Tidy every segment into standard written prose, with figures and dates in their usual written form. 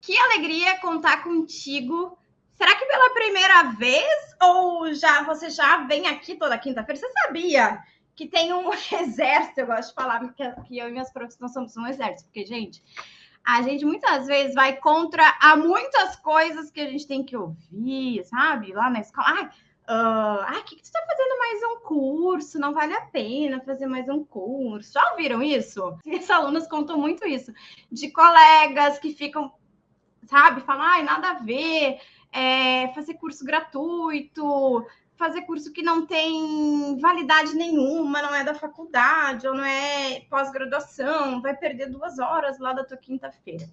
que alegria contar contigo. Será que pela primeira vez ou você já vem aqui toda quinta-feira? Você sabia que tem um exército? Eu gosto de falar que eu e minhas professores nós somos um exército, porque, gente, a gente muitas vezes vai contra muitas coisas que a gente tem que ouvir, sabe? Lá na escola. O que você está fazendo mais um curso? Não vale a pena fazer mais um curso. Já ouviram isso? Os alunos contam muito isso, de colegas que ficam, sabe, falam, nada a ver, fazer curso gratuito, fazer curso que não tem validade nenhuma, não é da faculdade, ou não é pós-graduação, vai perder 2 horas lá da tua quinta-feira.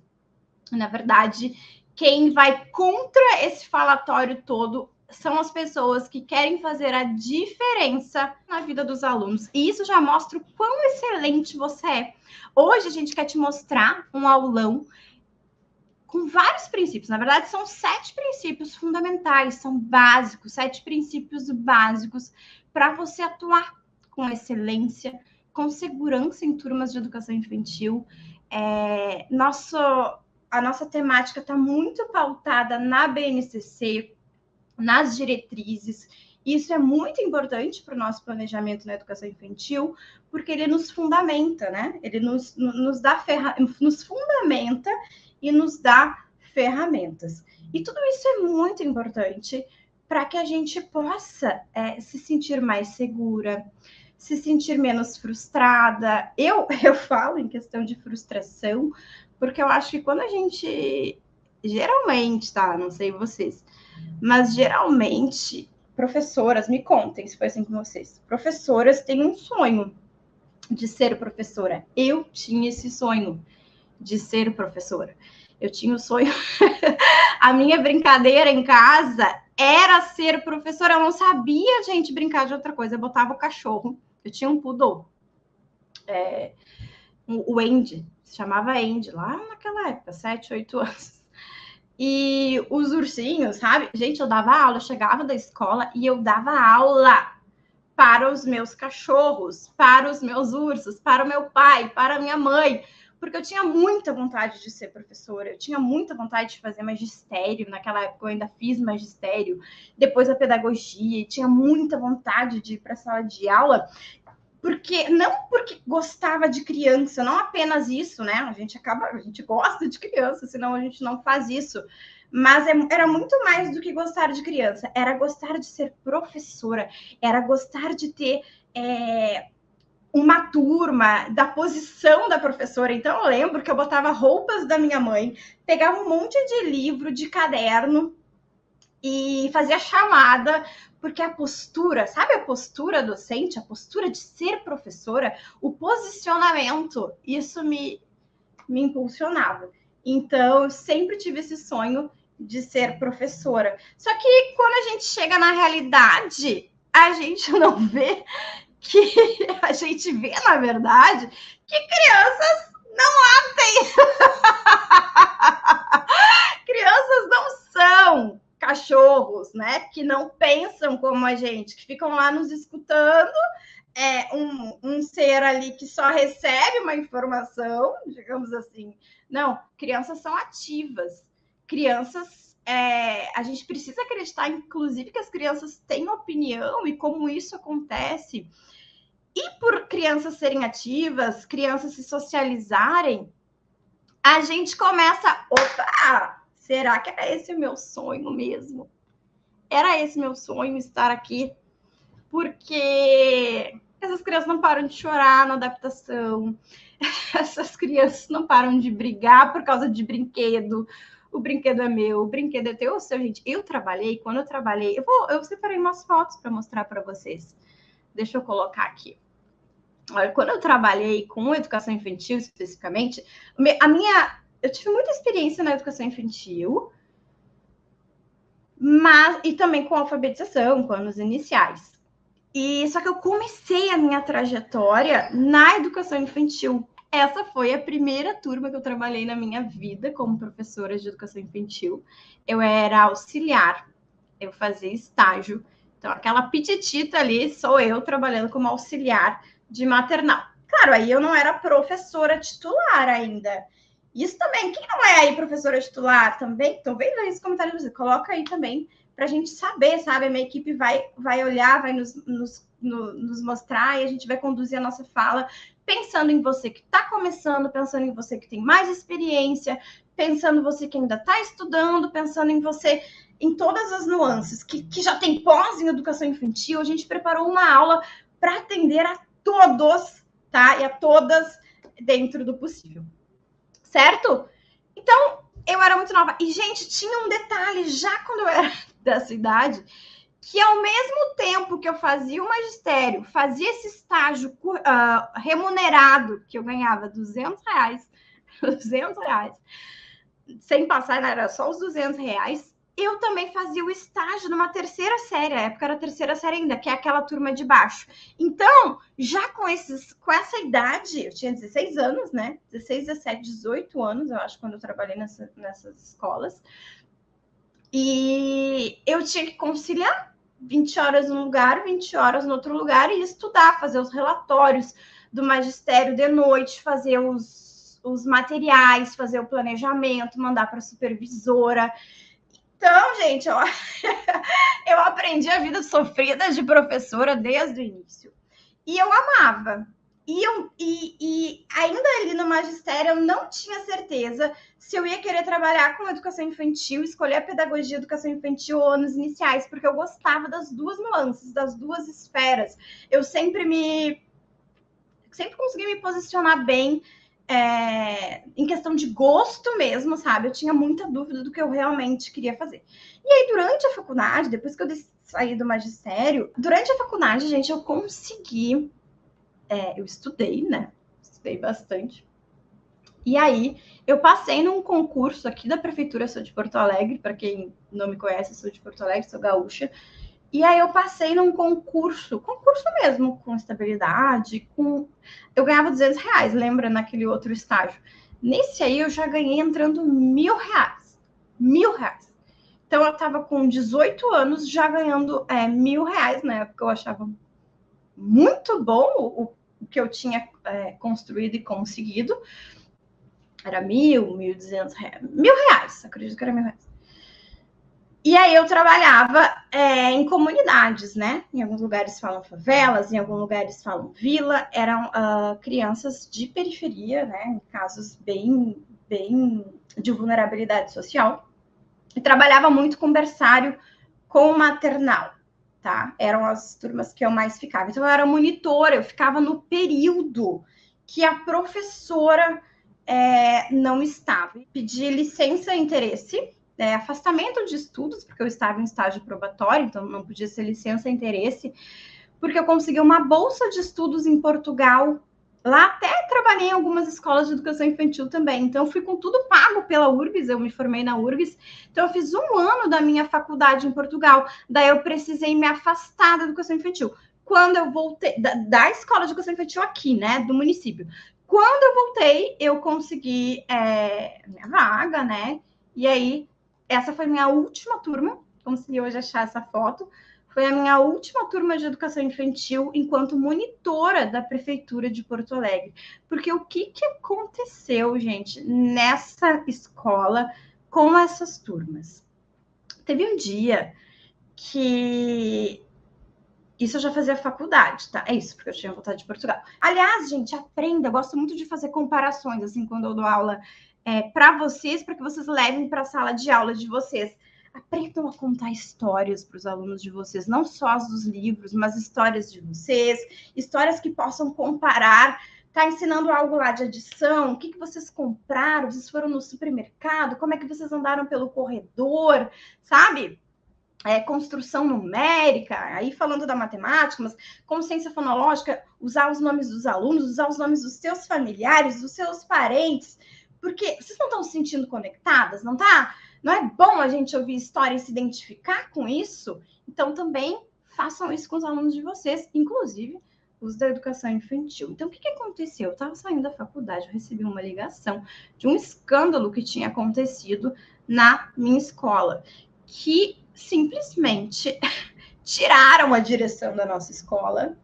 Na verdade, quem vai contra esse falatório todo são as pessoas que querem fazer a diferença na vida dos alunos. E isso já mostra o quão excelente você é. Hoje a gente quer te mostrar um aulão com vários princípios. Na verdade, são 7 princípios fundamentais, são básicos, 7 princípios básicos para você atuar com excelência, com segurança em turmas de educação infantil. A nossa temática está muito pautada na BNCC, nas diretrizes. Isso é muito importante para o nosso planejamento na educação infantil, porque ele nos fundamenta, né? Ele nos fundamenta e nos dá ferramentas. E tudo isso é muito importante para que a gente possa se sentir mais segura, se sentir menos frustrada. Eu falo em questão de frustração, porque eu acho que quando a gente, geralmente, tá? Não sei vocês, mas geralmente, professoras, me contem se foi assim com vocês, professoras têm um sonho de ser professora. Eu tinha esse sonho de ser professora. Eu tinha o sonho... A minha brincadeira em casa era ser professora. Eu não sabia, gente, brincar de outra coisa. Eu botava o cachorro. Eu tinha um poodle. O Andy. Se chamava Andy, lá naquela época, 7, 8 anos. E os ursinhos, sabe? Gente, eu dava aula, eu chegava da escola e eu dava aula para os meus cachorros, para os meus ursos, para o meu pai, para a minha mãe, porque eu tinha muita vontade de ser professora, eu tinha muita vontade de fazer magistério, naquela época eu ainda fiz magistério, depois a pedagogia, e tinha muita vontade de ir para a sala de aula, não porque gostava de criança, não apenas isso, né? A gente gosta de criança, senão a gente não faz isso. Mas era muito mais do que gostar de criança, era gostar de ser professora, era gostar de ter uma turma, da posição da professora. Então, eu lembro que eu botava roupas da minha mãe, pegava um monte de livro, de caderno, e fazia chamada, porque a postura, sabe a postura docente, a postura de ser professora, o posicionamento, isso me impulsionava. Então, eu sempre tive esse sonho de ser professora. Só que quando a gente chega na realidade, a gente não vê que... A gente vê, na verdade, que crianças não crianças não são cachorros, né? Que não pensam como a gente, que ficam lá nos escutando, um ser ali que só recebe uma informação, digamos assim. Não, crianças são ativas. Crianças, a gente precisa acreditar, inclusive, que as crianças têm opinião e como isso acontece. E por crianças serem ativas, crianças se socializarem, a gente começa... Opa! Será que era esse o meu sonho mesmo? Era esse meu sonho, estar aqui? Porque essas crianças não param de chorar na adaptação. Essas crianças não param de brigar por causa de brinquedo. O brinquedo é meu, o brinquedo é teu, ou seu, gente. Quando eu trabalhei... Eu separei umas fotos para mostrar para vocês. Deixa eu colocar aqui. Olha, quando eu trabalhei com educação infantil, especificamente, eu tive muita experiência na educação infantil, e também com alfabetização, com anos iniciais. Só que eu comecei a minha trajetória na educação infantil. Essa foi a primeira turma que eu trabalhei na minha vida como professora de educação infantil. Eu era auxiliar, eu fazia estágio. Então, aquela pititita ali sou eu trabalhando como auxiliar de maternal. Claro, aí eu não era professora titular ainda. Isso também, quem não é aí professora titular também, tô vendo aí os comentários, coloca aí também, para a gente saber, sabe? A minha equipe vai olhar, vai nos mostrar e a gente vai conduzir a nossa fala pensando em você que está começando, pensando em você que tem mais experiência, pensando em você que ainda está estudando, pensando em você em todas as nuances, que já tem pós em educação infantil. A gente preparou uma aula para atender a todos, tá? E a todas dentro do possível. Certo? Então, eu era muito nova. E, gente, tinha um detalhe, já quando eu era dessa idade, que ao mesmo tempo que eu fazia o magistério, fazia esse estágio remunerado, que eu ganhava R$200, sem passar, era só os R$200, eu também fazia o estágio numa terceira série, a época era a terceira série ainda, que é aquela turma de baixo. Então, já com essa idade, eu tinha 16 anos, né? 16, 17, 18 anos, eu acho, quando eu trabalhei nessas escolas. E eu tinha que conciliar 20 horas num lugar, 20 horas no outro lugar e estudar, fazer os relatórios do magistério de noite, fazer os materiais, fazer o planejamento, mandar para a supervisora. Então, gente, eu aprendi a vida sofrida de professora desde o início. E eu amava. E ainda ali no magistério, eu não tinha certeza se eu ia querer trabalhar com educação infantil, escolher a pedagogia de educação infantil ou anos iniciais, porque eu gostava das duas nuances, das duas esferas. Eu sempre consegui me posicionar bem em questão de gosto mesmo, sabe? Eu tinha muita dúvida do que eu realmente queria fazer. E aí, durante a faculdade, depois que eu saí do magistério, durante a faculdade, gente, eu consegui... eu estudei, né? Estudei bastante. E aí, eu passei num concurso aqui da Prefeitura, sou de Porto Alegre, para quem não me conhece, sou de Porto Alegre, sou gaúcha. E aí eu passei num concurso mesmo, com estabilidade, eu ganhava R$200, lembra, naquele outro estágio. Nesse aí eu já ganhei entrando R$1.000. R$1.000. Então eu estava com 18 anos já ganhando R$1.000, na época eu achava muito bom o que eu tinha construído e conseguido. Era R$1.200, R$1.000, acredito que era R$1.000. E aí eu trabalhava em comunidades, né? Em alguns lugares falam favelas, em alguns lugares falam vila. Eram crianças de periferia, né? Em casos bem de vulnerabilidade social. E trabalhava muito com berçário, com maternal, tá? Eram as turmas que eu mais ficava. Então eu era monitora, eu ficava no período que a professora não estava. Pedi licença e interesse, afastamento de estudos, porque eu estava em estágio probatório, então não podia ser licença e interesse, porque eu consegui uma bolsa de estudos em Portugal. Lá até trabalhei em algumas escolas de educação infantil também, então fui com tudo pago pela URGS, eu me formei na URGS, então eu fiz 1 ano da minha faculdade em Portugal, daí eu precisei me afastar da educação infantil. Quando eu voltei, da escola de educação infantil aqui, né, do município, quando eu voltei, eu consegui minha vaga, né, e aí essa foi minha última turma, consegui hoje achar essa foto, foi a minha última turma de educação infantil enquanto monitora da Prefeitura de Porto Alegre. Porque o que aconteceu, gente, nessa escola com essas turmas? Teve um dia que... Isso eu já fazia faculdade, tá? É isso, porque eu tinha voltado de Portugal. Aliás, gente, aprenda. Eu gosto muito de fazer comparações, assim, quando eu dou aula para vocês, para que vocês levem para a sala de aula de vocês. Aprendam a contar histórias para os alunos de vocês, não só as dos livros, mas histórias de vocês, histórias que possam comparar. Tá ensinando algo lá de adição? O que vocês compraram? Vocês foram no supermercado? Como é que vocês andaram pelo corredor? Sabe? Construção numérica, aí falando da matemática, mas consciência fonológica, usar os nomes dos alunos, usar os nomes dos seus familiares, dos seus parentes, porque vocês não estão se sentindo conectadas, não tá? Não é bom a gente ouvir história e se identificar com isso? Então também façam isso com os alunos de vocês, inclusive os da educação infantil. Então, o que aconteceu? Eu estava saindo da faculdade, eu recebi uma ligação de um escândalo que tinha acontecido na minha escola, que simplesmente tiraram a direção da nossa escola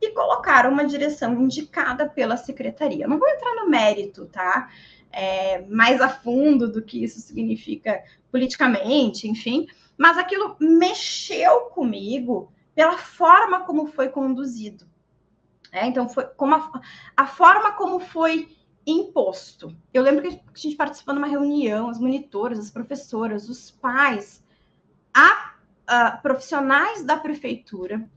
e colocaram uma direção indicada pela secretaria. Não vou entrar no mérito, tá? mais a fundo do que isso significa politicamente, enfim. Mas aquilo mexeu comigo pela forma como foi conduzido. Então, foi como a forma como foi imposto. Eu lembro que a gente participou de uma reunião, as monitoras, as professoras, os pais, profissionais da prefeitura,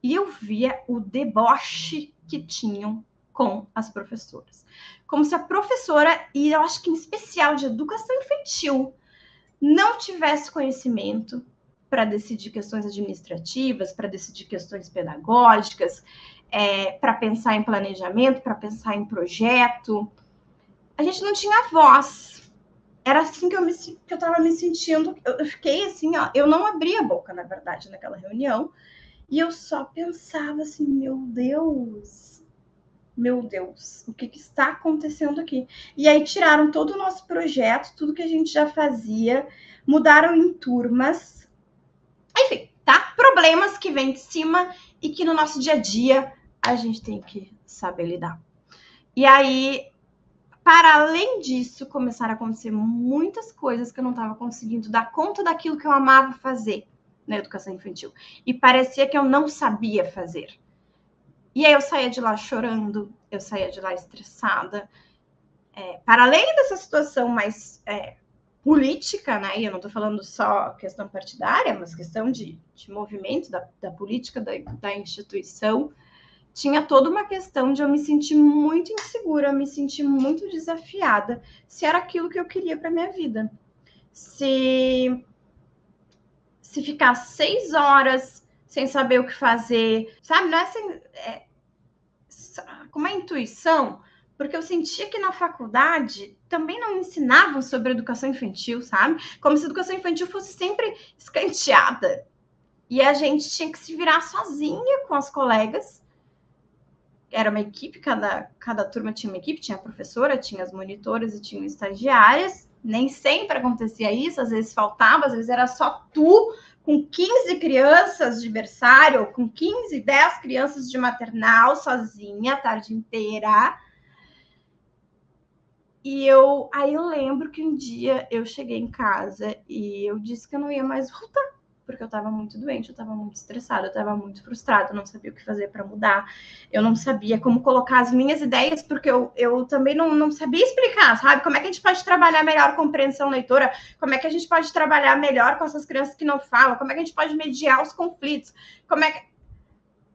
e eu via o deboche que tinham com as professoras. Como se a professora, e eu acho que em especial de educação infantil, não tivesse conhecimento para decidir questões administrativas, para decidir questões pedagógicas, para pensar em planejamento, para pensar em projeto. A gente não tinha voz. Era assim que eu estava me sentindo. Eu fiquei assim, ó, eu não abri a boca, na verdade, naquela reunião. E eu só pensava assim, meu Deus, o que está acontecendo aqui? E aí tiraram todo o nosso projeto, tudo que a gente já fazia, mudaram em turmas. Enfim, tá? Problemas que vêm de cima e que no nosso dia a dia a gente tem que saber lidar. E aí, para além disso, começaram a acontecer muitas coisas que eu não estava conseguindo dar conta daquilo que eu amava fazer na educação infantil. E parecia que eu não sabia fazer. E aí eu saía de lá chorando, eu saía de lá estressada. Para além dessa situação mais política, né? E eu não estou falando só questão partidária, mas questão de movimento da política da instituição, tinha toda uma questão de eu me sentir muito insegura, me sentir muito desafiada, se era aquilo que eu queria para minha vida. Se ficar 6 horas sem saber o que fazer, sabe? Não é com uma intuição, porque eu sentia que na faculdade também não ensinavam sobre educação infantil, sabe? Como se a educação infantil fosse sempre escanteada. E a gente tinha que se virar sozinha com as colegas. Era uma equipe, cada turma tinha uma equipe, tinha a professora, tinha as monitoras e tinha estagiárias. Nem sempre acontecia isso, às vezes faltava, às vezes era só tu com 15 crianças de berçário, com 15, 10 crianças de maternal, sozinha, a tarde inteira. E aí eu lembro que um dia eu cheguei em casa e eu disse que eu não ia mais voltar, porque eu estava muito doente, eu estava muito estressada, eu estava muito frustrada, eu não sabia o que fazer para mudar, eu não sabia como colocar as minhas ideias, porque eu também não sabia explicar, sabe? Como é que a gente pode trabalhar melhor a compreensão leitora, como é que a gente pode trabalhar melhor com essas crianças que não falam, como é que a gente pode mediar os conflitos,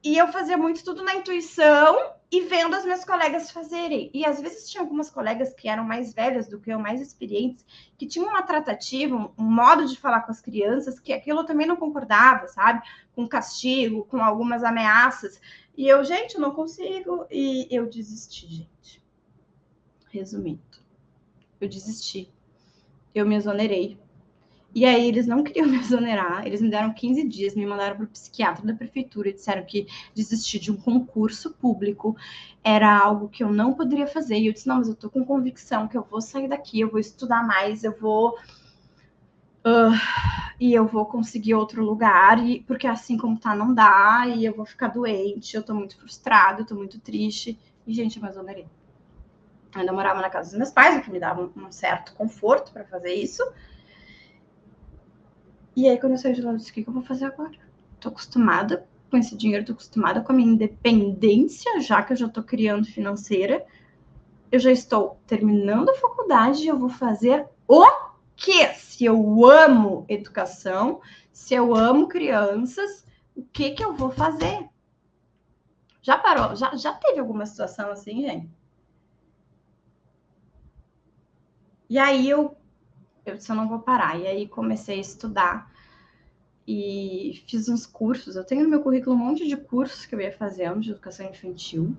E eu fazia muito tudo na intuição e vendo as minhas colegas fazerem. E às vezes tinha algumas colegas que eram mais velhas do que eu, mais experientes, que tinham uma tratativa, um modo de falar com as crianças, que aquilo eu também não concordava, sabe? Com castigo, com algumas ameaças. E eu, gente, eu não consigo. E eu desisti, gente. Resumindo, eu desisti. Eu me exonerei. E aí eles não queriam me exonerar, eles me deram 15 dias, me mandaram para o psiquiatra da prefeitura e disseram que desistir de um concurso público era algo que eu não poderia fazer. E eu disse, não, mas eu tô com convicção que eu vou sair daqui, eu vou estudar mais, eu vou... e eu vou conseguir outro lugar, porque assim como tá, não dá, e eu vou ficar doente, eu tô muito frustrada, eu tô muito triste. E, gente, eu me exonerei. Eu ainda morava na casa dos meus pais, o que me dava um certo conforto para fazer isso. E aí, quando eu saí de lá, eu disse, o que eu vou fazer agora? Tô acostumada com esse dinheiro, tô acostumada com a minha independência, já que eu já tô criando financeira. Eu já estou terminando a faculdade e eu vou fazer o quê? Se eu amo educação, se eu amo crianças, o que eu vou fazer? Já parou? Já teve alguma situação assim, gente? E aí eu disse, eu não vou parar. E aí comecei a estudar e fiz uns cursos. Eu tenho no meu currículo um monte de cursos que eu ia fazendo de educação infantil.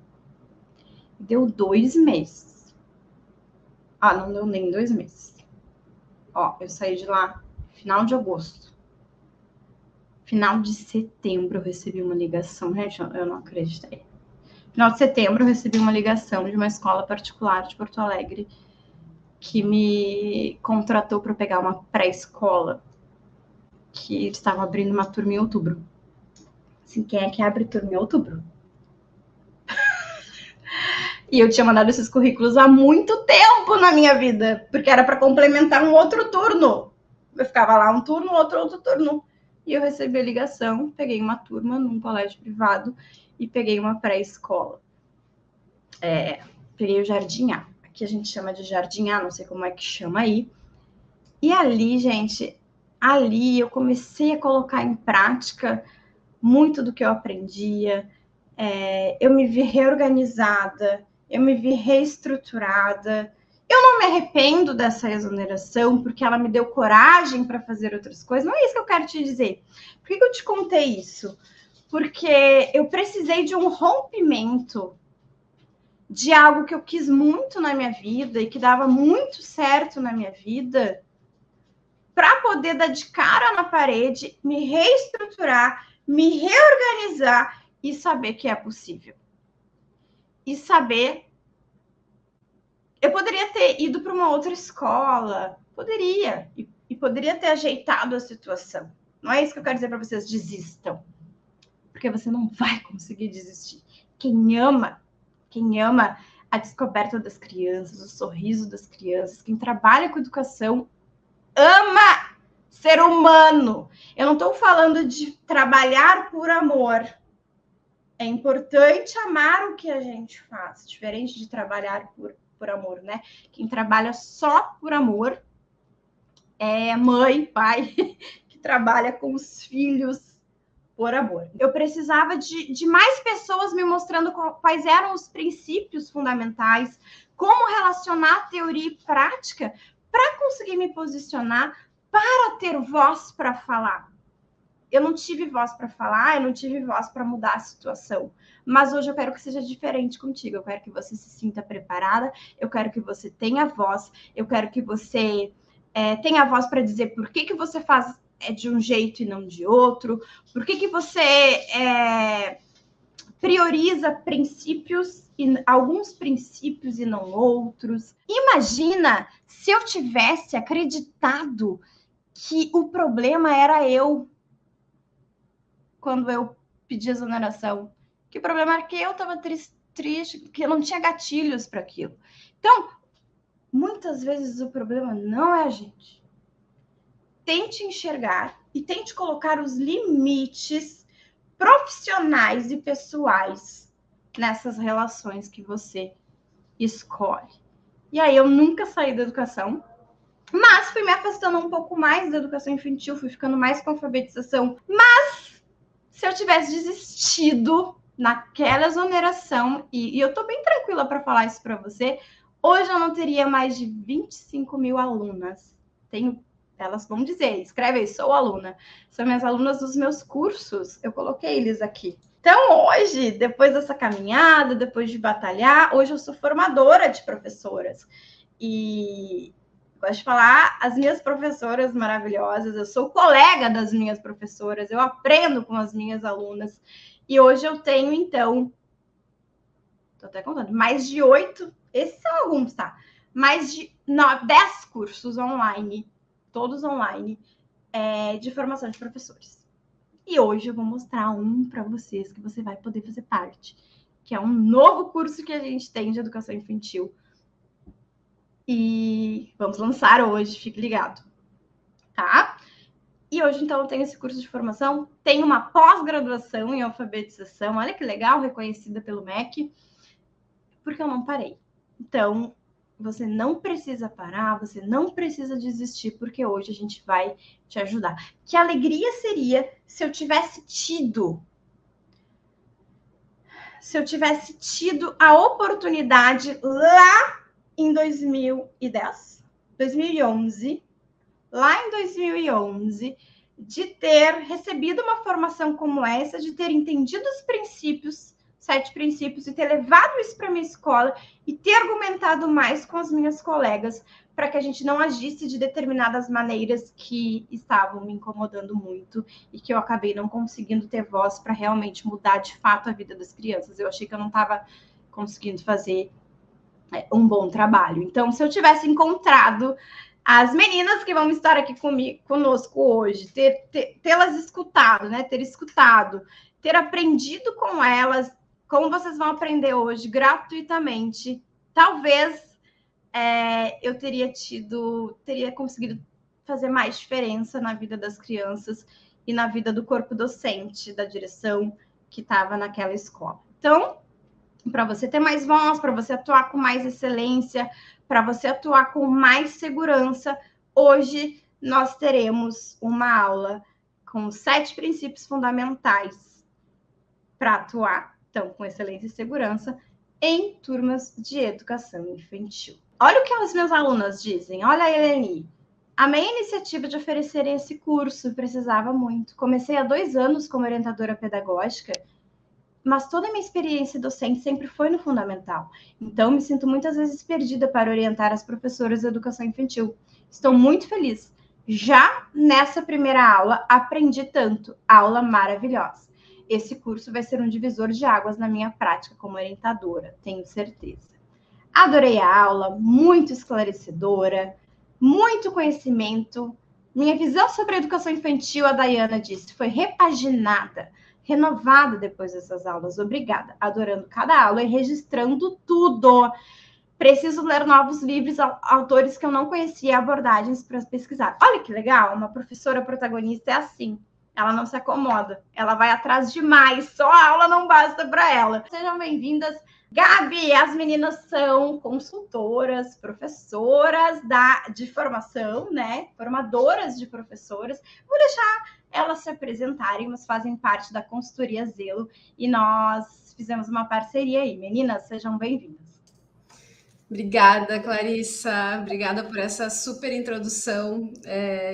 Deu 2 meses. Ah, não deu nem 2 meses. Ó, eu saí de lá final de agosto. Final de setembro eu recebi uma ligação. Gente, eu não acreditei. Final de setembro eu recebi uma ligação de uma escola particular de Porto Alegre que me contratou para pegar uma pré-escola, que eles estavam abrindo uma turma em outubro. Assim, quem é que abre turma em outubro? E eu tinha mandado esses currículos há muito tempo na minha vida, porque era para complementar um outro turno. Eu ficava lá um turno, outro turno. E eu recebi a ligação, peguei uma turma num colégio privado e peguei uma pré-escola. Peguei o Jardim A. Aqui a gente chama de Jardim A, não sei como é que chama aí. E ali, gente, ali eu comecei a colocar em prática muito do que eu aprendia. Eu me vi reorganizada, eu me vi reestruturada. Eu não me arrependo dessa exoneração, porque ela me deu coragem para fazer outras coisas. Não é isso que eu quero te dizer. Por que eu te contei isso? Porque eu precisei de um rompimento de algo que eu quis muito na minha vida e que dava muito certo na minha vida, para poder dar de cara na parede, me reestruturar, me reorganizar e saber que é possível. E saber... Eu poderia ter ido para uma outra escola, poderia, e poderia ter ajeitado a situação. Não é isso que eu quero dizer para vocês, desistam. Porque você não vai conseguir desistir. Quem ama a descoberta das crianças, o sorriso das crianças, quem trabalha com educação, ama ser humano. Eu não estou falando de trabalhar por amor. É importante amar o que a gente faz, diferente de trabalhar por amor, né? Quem trabalha só por amor é mãe, pai, que trabalha com os filhos por amor. Eu precisava de mais pessoas me mostrando quais eram os princípios fundamentais, como relacionar teoria e prática para conseguir me posicionar, para ter voz para falar. Eu não tive voz para falar, eu não tive voz para mudar a situação. Mas hoje eu quero que seja diferente contigo. Eu quero que você se sinta preparada, eu quero que você tenha voz, eu quero que você tenha voz para dizer por que você faz de um jeito e não de outro, por que você prioriza princípios, alguns princípios e não outros. Imagina se eu tivesse acreditado que o problema era eu quando eu pedi exoneração. Que o problema era que eu estava triste, que eu não tinha gatilhos para aquilo. Então, muitas vezes o problema não é a gente. Tente enxergar e tente colocar os limites profissionais e pessoais nessas relações que você escolhe. E aí eu nunca saí da educação, mas fui me afastando um pouco mais da educação infantil, fui ficando mais com alfabetização. Mas se eu tivesse desistido naquela exoneração, e eu tô bem tranquila para falar isso para você, hoje eu não teria mais de 25 mil alunas. Elas vão dizer, escreve aí, sou aluna. São minhas alunas dos meus cursos, eu coloquei eles aqui. Então, hoje, depois dessa caminhada, depois de batalhar, hoje eu sou formadora de professoras. E gosto de falar, as minhas professoras maravilhosas, eu sou colega das minhas professoras, eu aprendo com as minhas alunas. E hoje eu tenho, então, tô até contando, mais de 8, esses são alguns, tá? Mais de 10 cursos online, todos online, de formação de professores. E hoje eu vou mostrar um para vocês que você vai poder fazer parte, que é um novo curso que a gente tem de educação infantil. E vamos lançar hoje, fique ligado, tá? E hoje, então, eu tenho esse curso de formação, tenho uma pós-graduação em alfabetização, olha que legal, reconhecida pelo MEC, porque eu não parei. Então, você não precisa parar, você não precisa desistir, porque hoje a gente vai te ajudar. Que alegria seria se eu tivesse tido a oportunidade lá em 2010, 2011, lá em 2011, de ter recebido uma formação como essa, de ter entendido os princípios, 7 princípios, e ter levado isso para minha escola e ter argumentado mais com as minhas colegas para que a gente não agisse de determinadas maneiras que estavam me incomodando muito e que eu acabei não conseguindo ter voz para realmente mudar de fato a vida das crianças. Eu achei que eu não estava conseguindo fazer um bom trabalho. Então, se eu tivesse encontrado as meninas que vão estar aqui conosco hoje, tê-las escutado, né? Ter escutado, ter aprendido com elas, como vocês vão aprender hoje gratuitamente, talvez eu teria conseguido fazer mais diferença na vida das crianças e na vida do corpo docente, da direção que estava naquela escola. Então, para você ter mais voz, para você atuar com mais excelência, para você atuar com mais segurança, hoje nós teremos uma aula com 7 princípios fundamentais para atuar, então, com excelência e segurança, em turmas de educação infantil. Olha o que as minhas alunas dizem. Olha a Eleni. Amei a iniciativa de oferecerem esse curso, precisava muito. Comecei há 2 anos como orientadora pedagógica, mas toda a minha experiência docente sempre foi no fundamental. Então, me sinto muitas vezes perdida para orientar as professoras de educação infantil. Estou muito feliz. Já nessa primeira aula, aprendi tanto. Aula maravilhosa. Esse curso vai ser um divisor de águas na minha prática como orientadora, tenho certeza. Adorei a aula, muito esclarecedora, muito conhecimento. Minha visão sobre a educação infantil, a Dayana disse, foi repaginada, renovada depois dessas aulas. Obrigada. Adorando cada aula e registrando tudo. Preciso ler novos livros, autores que eu não conhecia, abordagens para pesquisar. Olha que legal, uma professora protagonista é assim. Ela não se acomoda, ela vai atrás demais, só a aula não basta para ela. Sejam bem-vindas. Gabi, as meninas são consultoras, professoras de formação, né? Formadoras de professoras. Vou deixar elas se apresentarem, mas fazem parte da consultoria Zelo e nós fizemos uma parceria aí. Meninas, sejam bem-vindas. Obrigada, Clarissa. Obrigada por essa super introdução.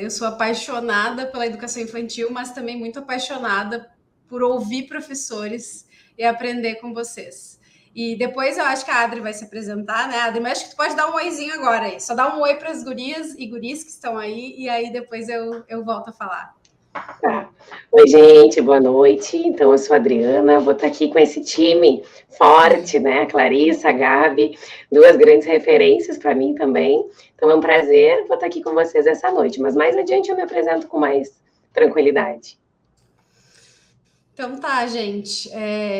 Eu sou apaixonada pela educação infantil, mas também muito apaixonada por ouvir professores e aprender com vocês. E depois eu acho que a Adri vai se apresentar, né, Adri? Mas acho que tu pode dar um oizinho agora aí. Só dá um oi para as gurias e guris que estão aí, e aí depois eu volto a falar. Tá. Oi, gente, boa noite. Então, eu sou a Adriana, vou estar aqui com esse time forte, né? A Clarissa, a Gabi, 2 grandes referências para mim também. Então, é um prazer, vou estar aqui com vocês essa noite. Mas mais adiante eu me apresento com mais tranquilidade. Então tá, gente.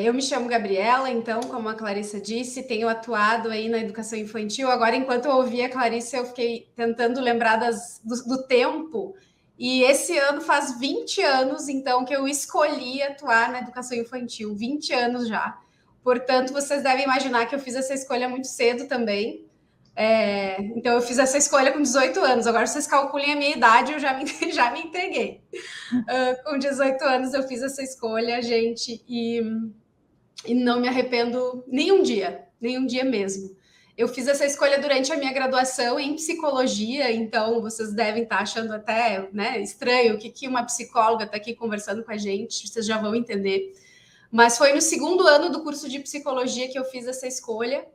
Eu me chamo Gabriela, então, como a Clarissa disse, tenho atuado aí na educação infantil. Agora, enquanto eu ouvia a Clarissa, eu fiquei tentando lembrar do tempo. E esse ano faz 20 anos, então, que eu escolhi atuar na educação infantil. 20 anos já. Portanto, vocês devem imaginar que eu fiz essa escolha muito cedo também. Então, eu fiz essa escolha com 18 anos. Agora, vocês calculem a minha idade, eu já me entreguei. Com 18 anos, eu fiz essa escolha, gente, e não me arrependo nem um dia mesmo. Eu fiz essa escolha durante a minha graduação em psicologia, então vocês devem estar achando até, né, estranho que uma psicóloga está aqui conversando com a gente, vocês já vão entender. Mas foi no 2º ano do curso de psicologia que eu fiz essa escolha,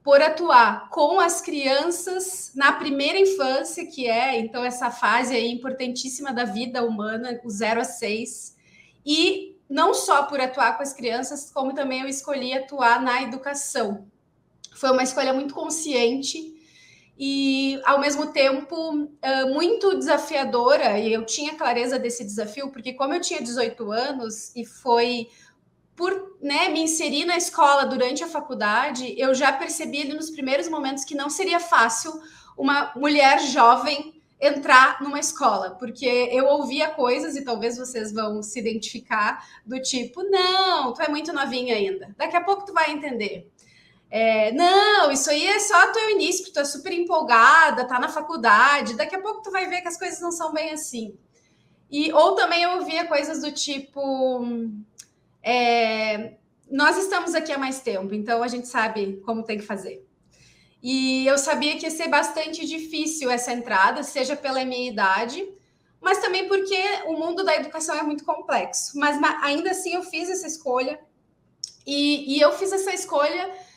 por atuar com as crianças na primeira infância, que é, então, essa fase aí importantíssima da vida humana, o 0 a 6, e não só por atuar com as crianças, como também eu escolhi atuar na educação. Foi uma escolha muito consciente e, ao mesmo tempo, muito desafiadora, e eu tinha clareza desse desafio, porque como eu tinha 18 anos e foi por, né, me inserir na escola durante a faculdade, eu já percebi ali nos primeiros momentos que não seria fácil uma mulher jovem entrar numa escola, porque eu ouvia coisas, e talvez vocês vão se identificar, do tipo, não, tu é muito novinha ainda, daqui a pouco tu vai entender. Não, isso aí é só teu início, porque tu é super empolgada, tá na faculdade, daqui a pouco tu vai ver que as coisas não são bem assim. Ou também eu ouvia coisas do tipo... nós estamos aqui há mais tempo, então a gente sabe como tem que fazer. E eu sabia que ia ser bastante difícil essa entrada, seja pela minha idade, mas também porque o mundo da educação é muito complexo. Mas ainda assim eu fiz essa escolha, e eu fiz essa escolha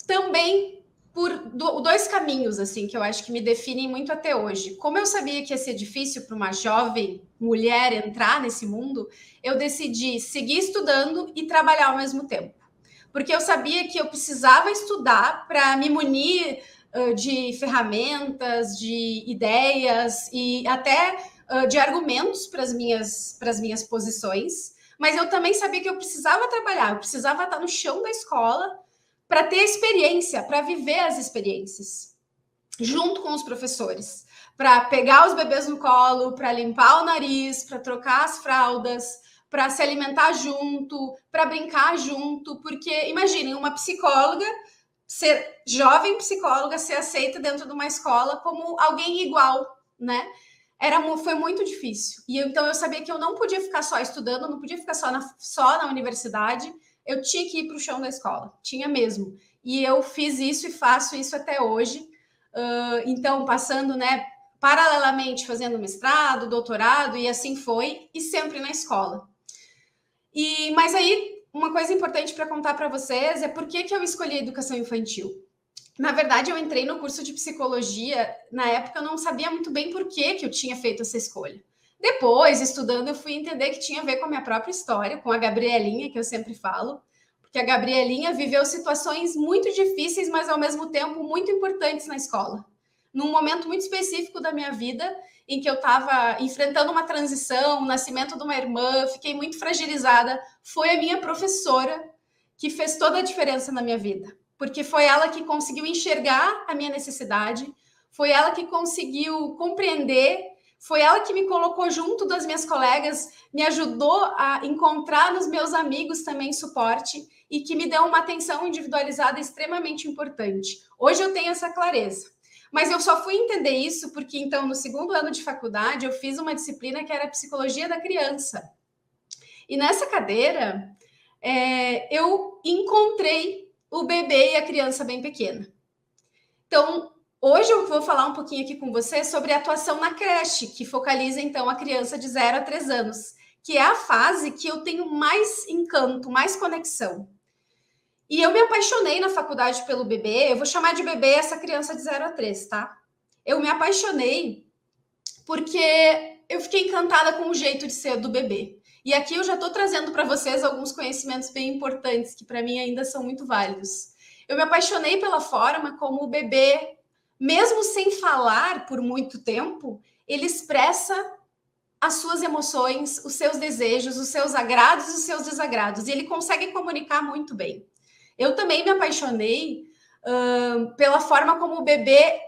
também por 2 caminhos, assim, que eu acho que me definem muito até hoje. Como eu sabia que ia ser difícil para uma jovem mulher entrar nesse mundo, eu decidi seguir estudando e trabalhar ao mesmo tempo. Porque eu sabia que eu precisava estudar para me munir de ferramentas, de ideias e até de argumentos para as minhas posições, mas eu também sabia que eu precisava trabalhar, eu precisava estar no chão da escola para ter experiência, para viver as experiências, junto com os professores, para pegar os bebês no colo, para limpar o nariz, para trocar as fraldas, para se alimentar junto, para brincar junto, porque imaginem uma psicóloga, ser jovem psicóloga, ser aceita dentro de uma escola como alguém igual, né? Foi muito difícil. E então eu sabia que eu não podia ficar só estudando, não podia ficar só na universidade, eu tinha que ir para o chão da escola, tinha mesmo. E eu fiz isso e faço isso até hoje. Então, passando, né, paralelamente fazendo mestrado, doutorado, e assim foi, e sempre na escola. Mas aí, uma coisa importante para contar para vocês é por que eu escolhi a educação infantil. Na verdade, eu entrei no curso de psicologia, na época eu não sabia muito bem por que eu tinha feito essa escolha. Depois, estudando, eu fui entender que tinha a ver com a minha própria história, com a Gabrielinha, que eu sempre falo, porque a Gabrielinha viveu situações muito difíceis, mas ao mesmo tempo muito importantes na escola. Num momento muito específico da minha vida, em que eu estava enfrentando uma transição, o nascimento de uma irmã, fiquei muito fragilizada, foi a minha professora que fez toda a diferença na minha vida. Porque foi ela que conseguiu enxergar a minha necessidade, foi ela que conseguiu compreender, foi ela que me colocou junto das minhas colegas, me ajudou a encontrar nos meus amigos também suporte e que me deu uma atenção individualizada extremamente importante. Hoje eu tenho essa clareza. Mas eu só fui entender isso porque, então, no segundo ano de faculdade, eu fiz uma disciplina que era Psicologia da Criança. E nessa cadeira, eu encontrei o bebê e a criança bem pequena. Então, hoje eu vou falar um pouquinho aqui com você sobre a atuação na creche, que focaliza, então, a criança de 0 a 3 anos, que é a fase que eu tenho mais encanto, mais conexão. E eu me apaixonei na faculdade pelo bebê, eu vou chamar de bebê essa criança de 0 a 3, tá? Eu me apaixonei porque eu fiquei encantada com o jeito de ser do bebê. E aqui eu já estou trazendo para vocês alguns conhecimentos bem importantes, que para mim ainda são muito válidos. Eu me apaixonei pela forma como o bebê, mesmo sem falar por muito tempo, ele expressa as suas emoções, os seus desejos, os seus agrados e os seus desagrados. E ele consegue comunicar muito bem. Eu também me apaixonei pela forma como o bebê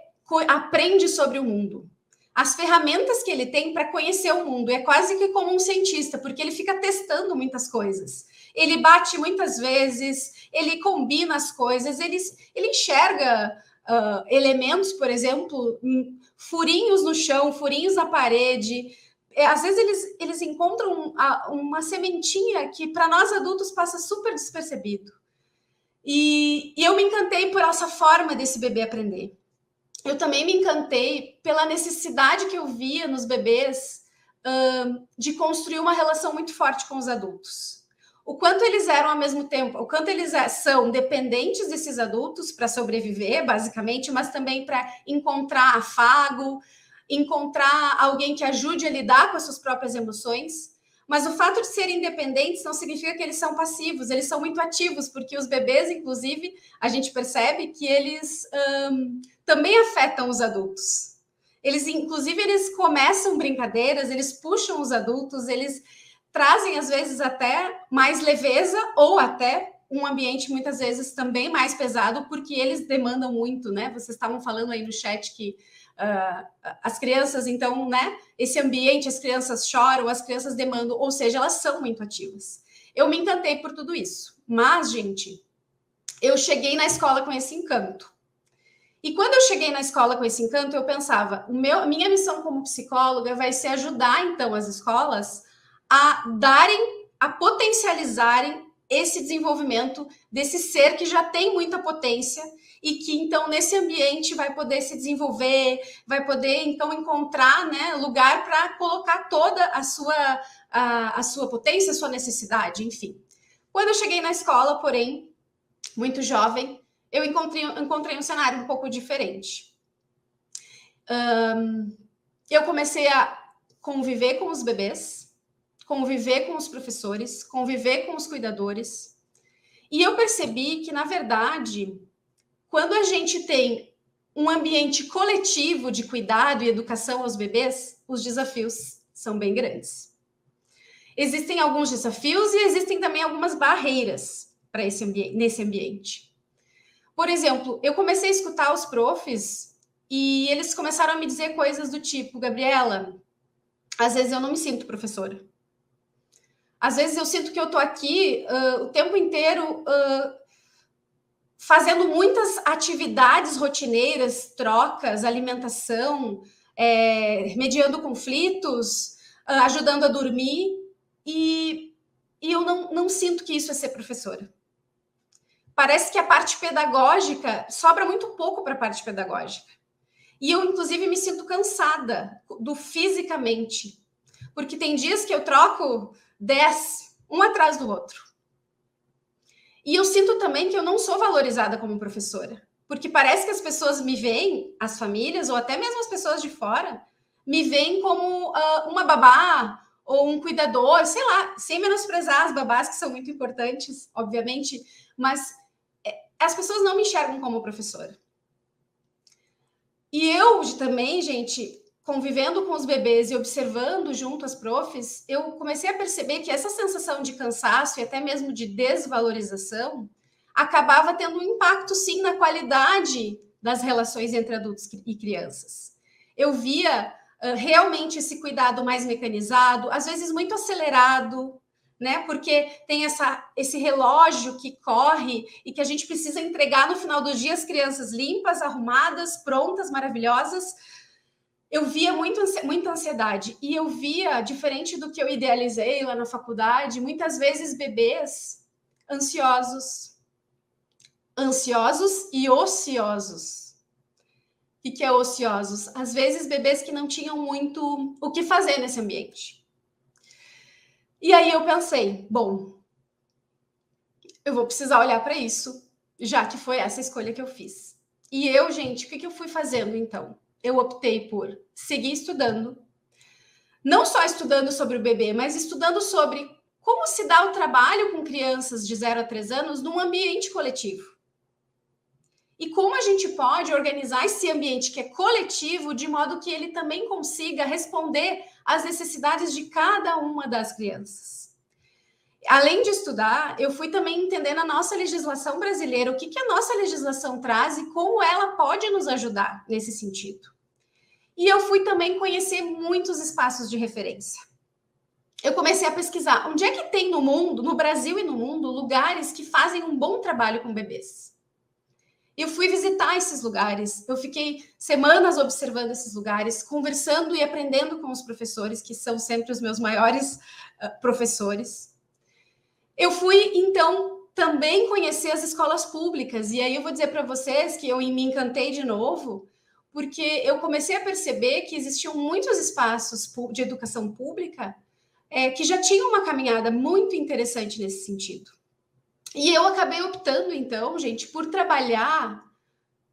aprende sobre o mundo. As ferramentas que ele tem para conhecer o mundo. É quase que como um cientista, porque ele fica testando muitas coisas. Ele bate muitas vezes, ele combina as coisas, ele enxerga elementos, por exemplo, furinhos no chão, furinhos na parede. Às vezes eles encontram uma sementinha que para nós adultos passa super despercebido. E eu me encantei por essa forma desse bebê aprender. Eu também me encantei pela necessidade que eu via nos bebês de construir uma relação muito forte com os adultos. O quanto eles eram ao mesmo tempo, o quanto eles são dependentes desses adultos para sobreviver, basicamente, mas também para encontrar afago, encontrar alguém que ajude a lidar com as suas próprias emoções. Mas o fato de serem independentes não significa que eles são passivos, eles são muito ativos, porque os bebês, inclusive, a gente percebe que eles também afetam os adultos. Inclusive, eles começam brincadeiras, eles puxam os adultos, eles trazem, às vezes, até mais leveza ou até um ambiente, muitas vezes, também mais pesado, porque eles demandam muito, né? Vocês estavam falando aí no chat que as crianças, então, né? Esse ambiente, as crianças choram, as crianças demandam, ou seja, elas são muito ativas. Eu me encantei por tudo isso. Mas, gente, eu cheguei na escola com esse encanto. E quando eu cheguei na escola com esse encanto, eu pensava, minha missão como psicóloga vai ser ajudar, então, as escolas a potencializarem esse desenvolvimento desse ser que já tem muita potência e que, então, nesse ambiente vai poder se desenvolver, vai poder, então, encontrar, né, lugar para colocar toda a sua potência, a sua necessidade, enfim. Quando eu cheguei na escola, porém, muito jovem, eu encontrei um cenário um pouco diferente. Eu comecei a conviver com os bebês, conviver com os professores, conviver com os cuidadores, e eu percebi que, na verdade, quando a gente tem um ambiente coletivo de cuidado e educação aos bebês, os desafios são bem grandes. Existem alguns desafios e existem também algumas barreiras para nesse ambiente. Por exemplo, eu comecei a escutar os profs e eles começaram a me dizer coisas do tipo: Gabriela, às vezes eu não me sinto professora. Às vezes eu sinto que eu estou aqui o tempo inteiro fazendo muitas atividades rotineiras, trocas, alimentação, mediando conflitos, ajudando a dormir, e eu não sinto que isso é ser professora. Parece que a parte pedagógica sobra muito pouco para a parte pedagógica. E eu, inclusive, me sinto cansada fisicamente, porque tem dias que eu troco 10, um atrás do outro. E eu sinto também que eu não sou valorizada como professora, porque parece que as pessoas me veem, as famílias, ou até mesmo as pessoas de fora, me veem como uma babá ou um cuidador, sei lá, sem menosprezar as babás, que são muito importantes, obviamente, mas as pessoas não me enxergam como professora. E eu também, gente, convivendo com os bebês e observando junto as profs, eu comecei a perceber que essa sensação de cansaço e até mesmo de desvalorização acabava tendo um impacto, sim, na qualidade das relações entre adultos e crianças. Eu via realmente esse cuidado mais mecanizado, às vezes muito acelerado, né? Porque tem esse relógio que corre e que a gente precisa entregar no final do dia as crianças limpas, arrumadas, prontas, maravilhosas. Eu via muita ansiedade e eu via, diferente do que eu idealizei lá na faculdade, muitas vezes bebês ansiosos e ociosos. O que é ociosos? Às vezes bebês que não tinham muito o que fazer nesse ambiente. E aí eu pensei, bom, eu vou precisar olhar para isso, já que foi essa escolha que eu fiz. E eu, gente, o que eu fui fazendo então? Eu optei por seguir estudando, não só estudando sobre o bebê, mas estudando sobre como se dá o trabalho com crianças de 0 a 3 anos num ambiente coletivo. E como a gente pode organizar esse ambiente que é coletivo de modo que ele também consiga responder às necessidades de cada uma das crianças. Além de estudar, eu fui também entendendo a nossa legislação brasileira, o que a nossa legislação traz e como ela pode nos ajudar nesse sentido. E eu fui também conhecer muitos espaços de referência. Eu comecei a pesquisar onde é que tem no mundo, no Brasil e no mundo, lugares que fazem um bom trabalho com bebês. Eu fui visitar esses lugares, eu fiquei semanas observando esses lugares, conversando e aprendendo com os professores, que são sempre os meus maiores professores. Eu fui, então, também conhecer as escolas públicas, e aí eu vou dizer para vocês que eu me encantei de novo, porque eu comecei a perceber que existiam muitos espaços de educação pública que já tinham uma caminhada muito interessante nesse sentido. E eu acabei optando, então, gente, por trabalhar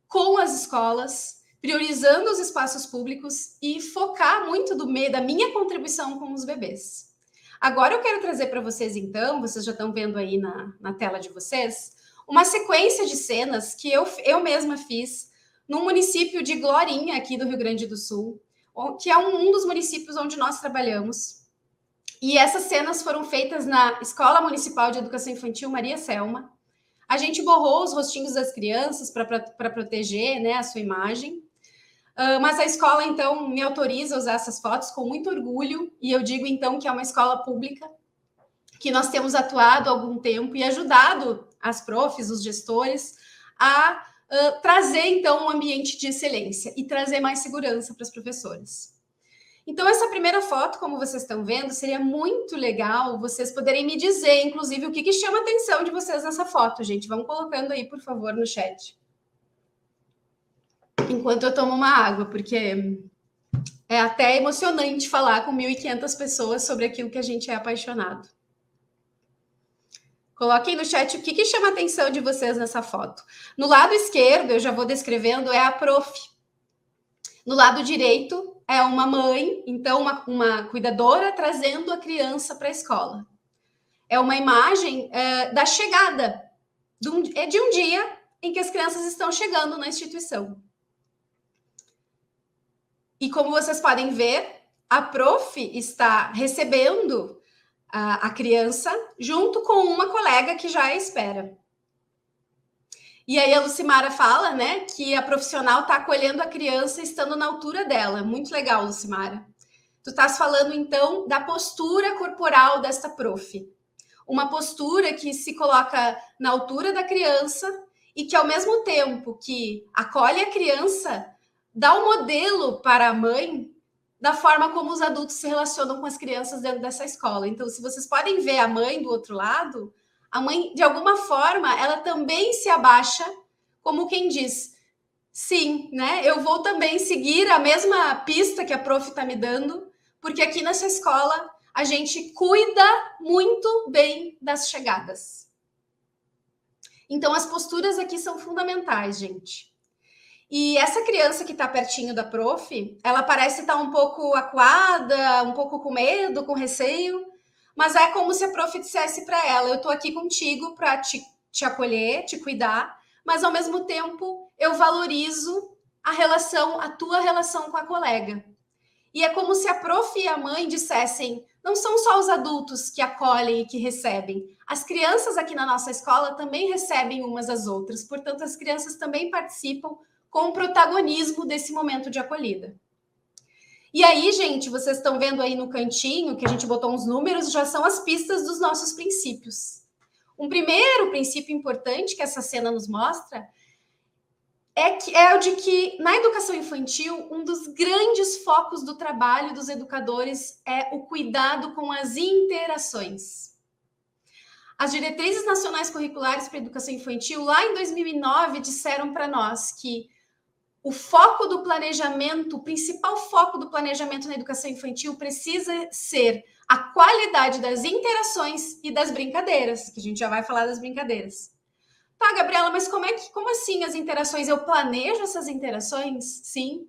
com as escolas, priorizando os espaços públicos e focar muito da minha contribuição com os bebês. Agora eu quero trazer para vocês, então, vocês já estão vendo aí na tela de vocês, uma sequência de cenas que eu mesma fiz num município de Glorinha, aqui do Rio Grande do Sul, que é um dos municípios onde nós trabalhamos. E essas cenas foram feitas na Escola Municipal de Educação Infantil Maria Selma. A gente borrou os rostinhos das crianças para proteger, né, a sua imagem. Mas a escola, então, me autoriza a usar essas fotos com muito orgulho. E eu digo, então, que é uma escola pública, que nós temos atuado há algum tempo e ajudado as profs, os gestores, a trazer, então, um ambiente de excelência e trazer mais segurança para as professoras. Então, essa primeira foto, como vocês estão vendo, seria muito legal vocês poderem me dizer, inclusive, o que chama a atenção de vocês nessa foto, gente. Vão colocando aí, por favor, no chat. Enquanto eu tomo uma água, porque é até emocionante falar com 1.500 pessoas sobre aquilo que a gente é apaixonado. Coloquem no chat o que chama a atenção de vocês nessa foto. No lado esquerdo, eu já vou descrevendo, é a prof. No lado direito, é uma mãe, então uma cuidadora trazendo a criança para a escola. É uma imagem da chegada, de um dia em que as crianças estão chegando na instituição. E como vocês podem ver, a prof está recebendo a criança, junto com uma colega que já espera. E aí a Lucimara fala, né, que a profissional está acolhendo a criança estando na altura dela. Muito legal, Lucimara. Tu estás falando, então, da postura corporal desta prof. Uma postura que se coloca na altura da criança e que, ao mesmo tempo que acolhe a criança, dá um modelo para a mãe da forma como os adultos se relacionam com as crianças dentro dessa escola. Então, se vocês podem ver a mãe do outro lado, a mãe, de alguma forma, ela também se abaixa, como quem diz, sim, né? Eu vou também seguir a mesma pista que a prof está me dando, porque aqui nessa escola a gente cuida muito bem das chegadas. Então, as posturas aqui são fundamentais, gente. E essa criança que está pertinho da prof, ela parece estar um pouco acuada, um pouco com medo, com receio, mas é como se a prof dissesse para ela, eu estou aqui contigo para te acolher, te cuidar, mas ao mesmo tempo eu valorizo a tua relação com a colega. E é como se a prof e a mãe dissessem, não são só os adultos que acolhem e que recebem, as crianças aqui na nossa escola também recebem umas às outras, portanto as crianças também participam com o protagonismo desse momento de acolhida. E aí, gente, vocês estão vendo aí no cantinho, que a gente botou uns números, já são as pistas dos nossos princípios. Um primeiro princípio importante que essa cena nos mostra é o de que, na educação infantil, um dos grandes focos do trabalho dos educadores é o cuidado com as interações. As diretrizes nacionais curriculares para a educação infantil, lá em 2009, disseram para nós que o foco do planejamento, o principal foco do planejamento na educação infantil precisa ser a qualidade das interações e das brincadeiras, que a gente já vai falar das brincadeiras. Tá, Gabriela, mas como assim as interações? Eu planejo essas interações? Sim.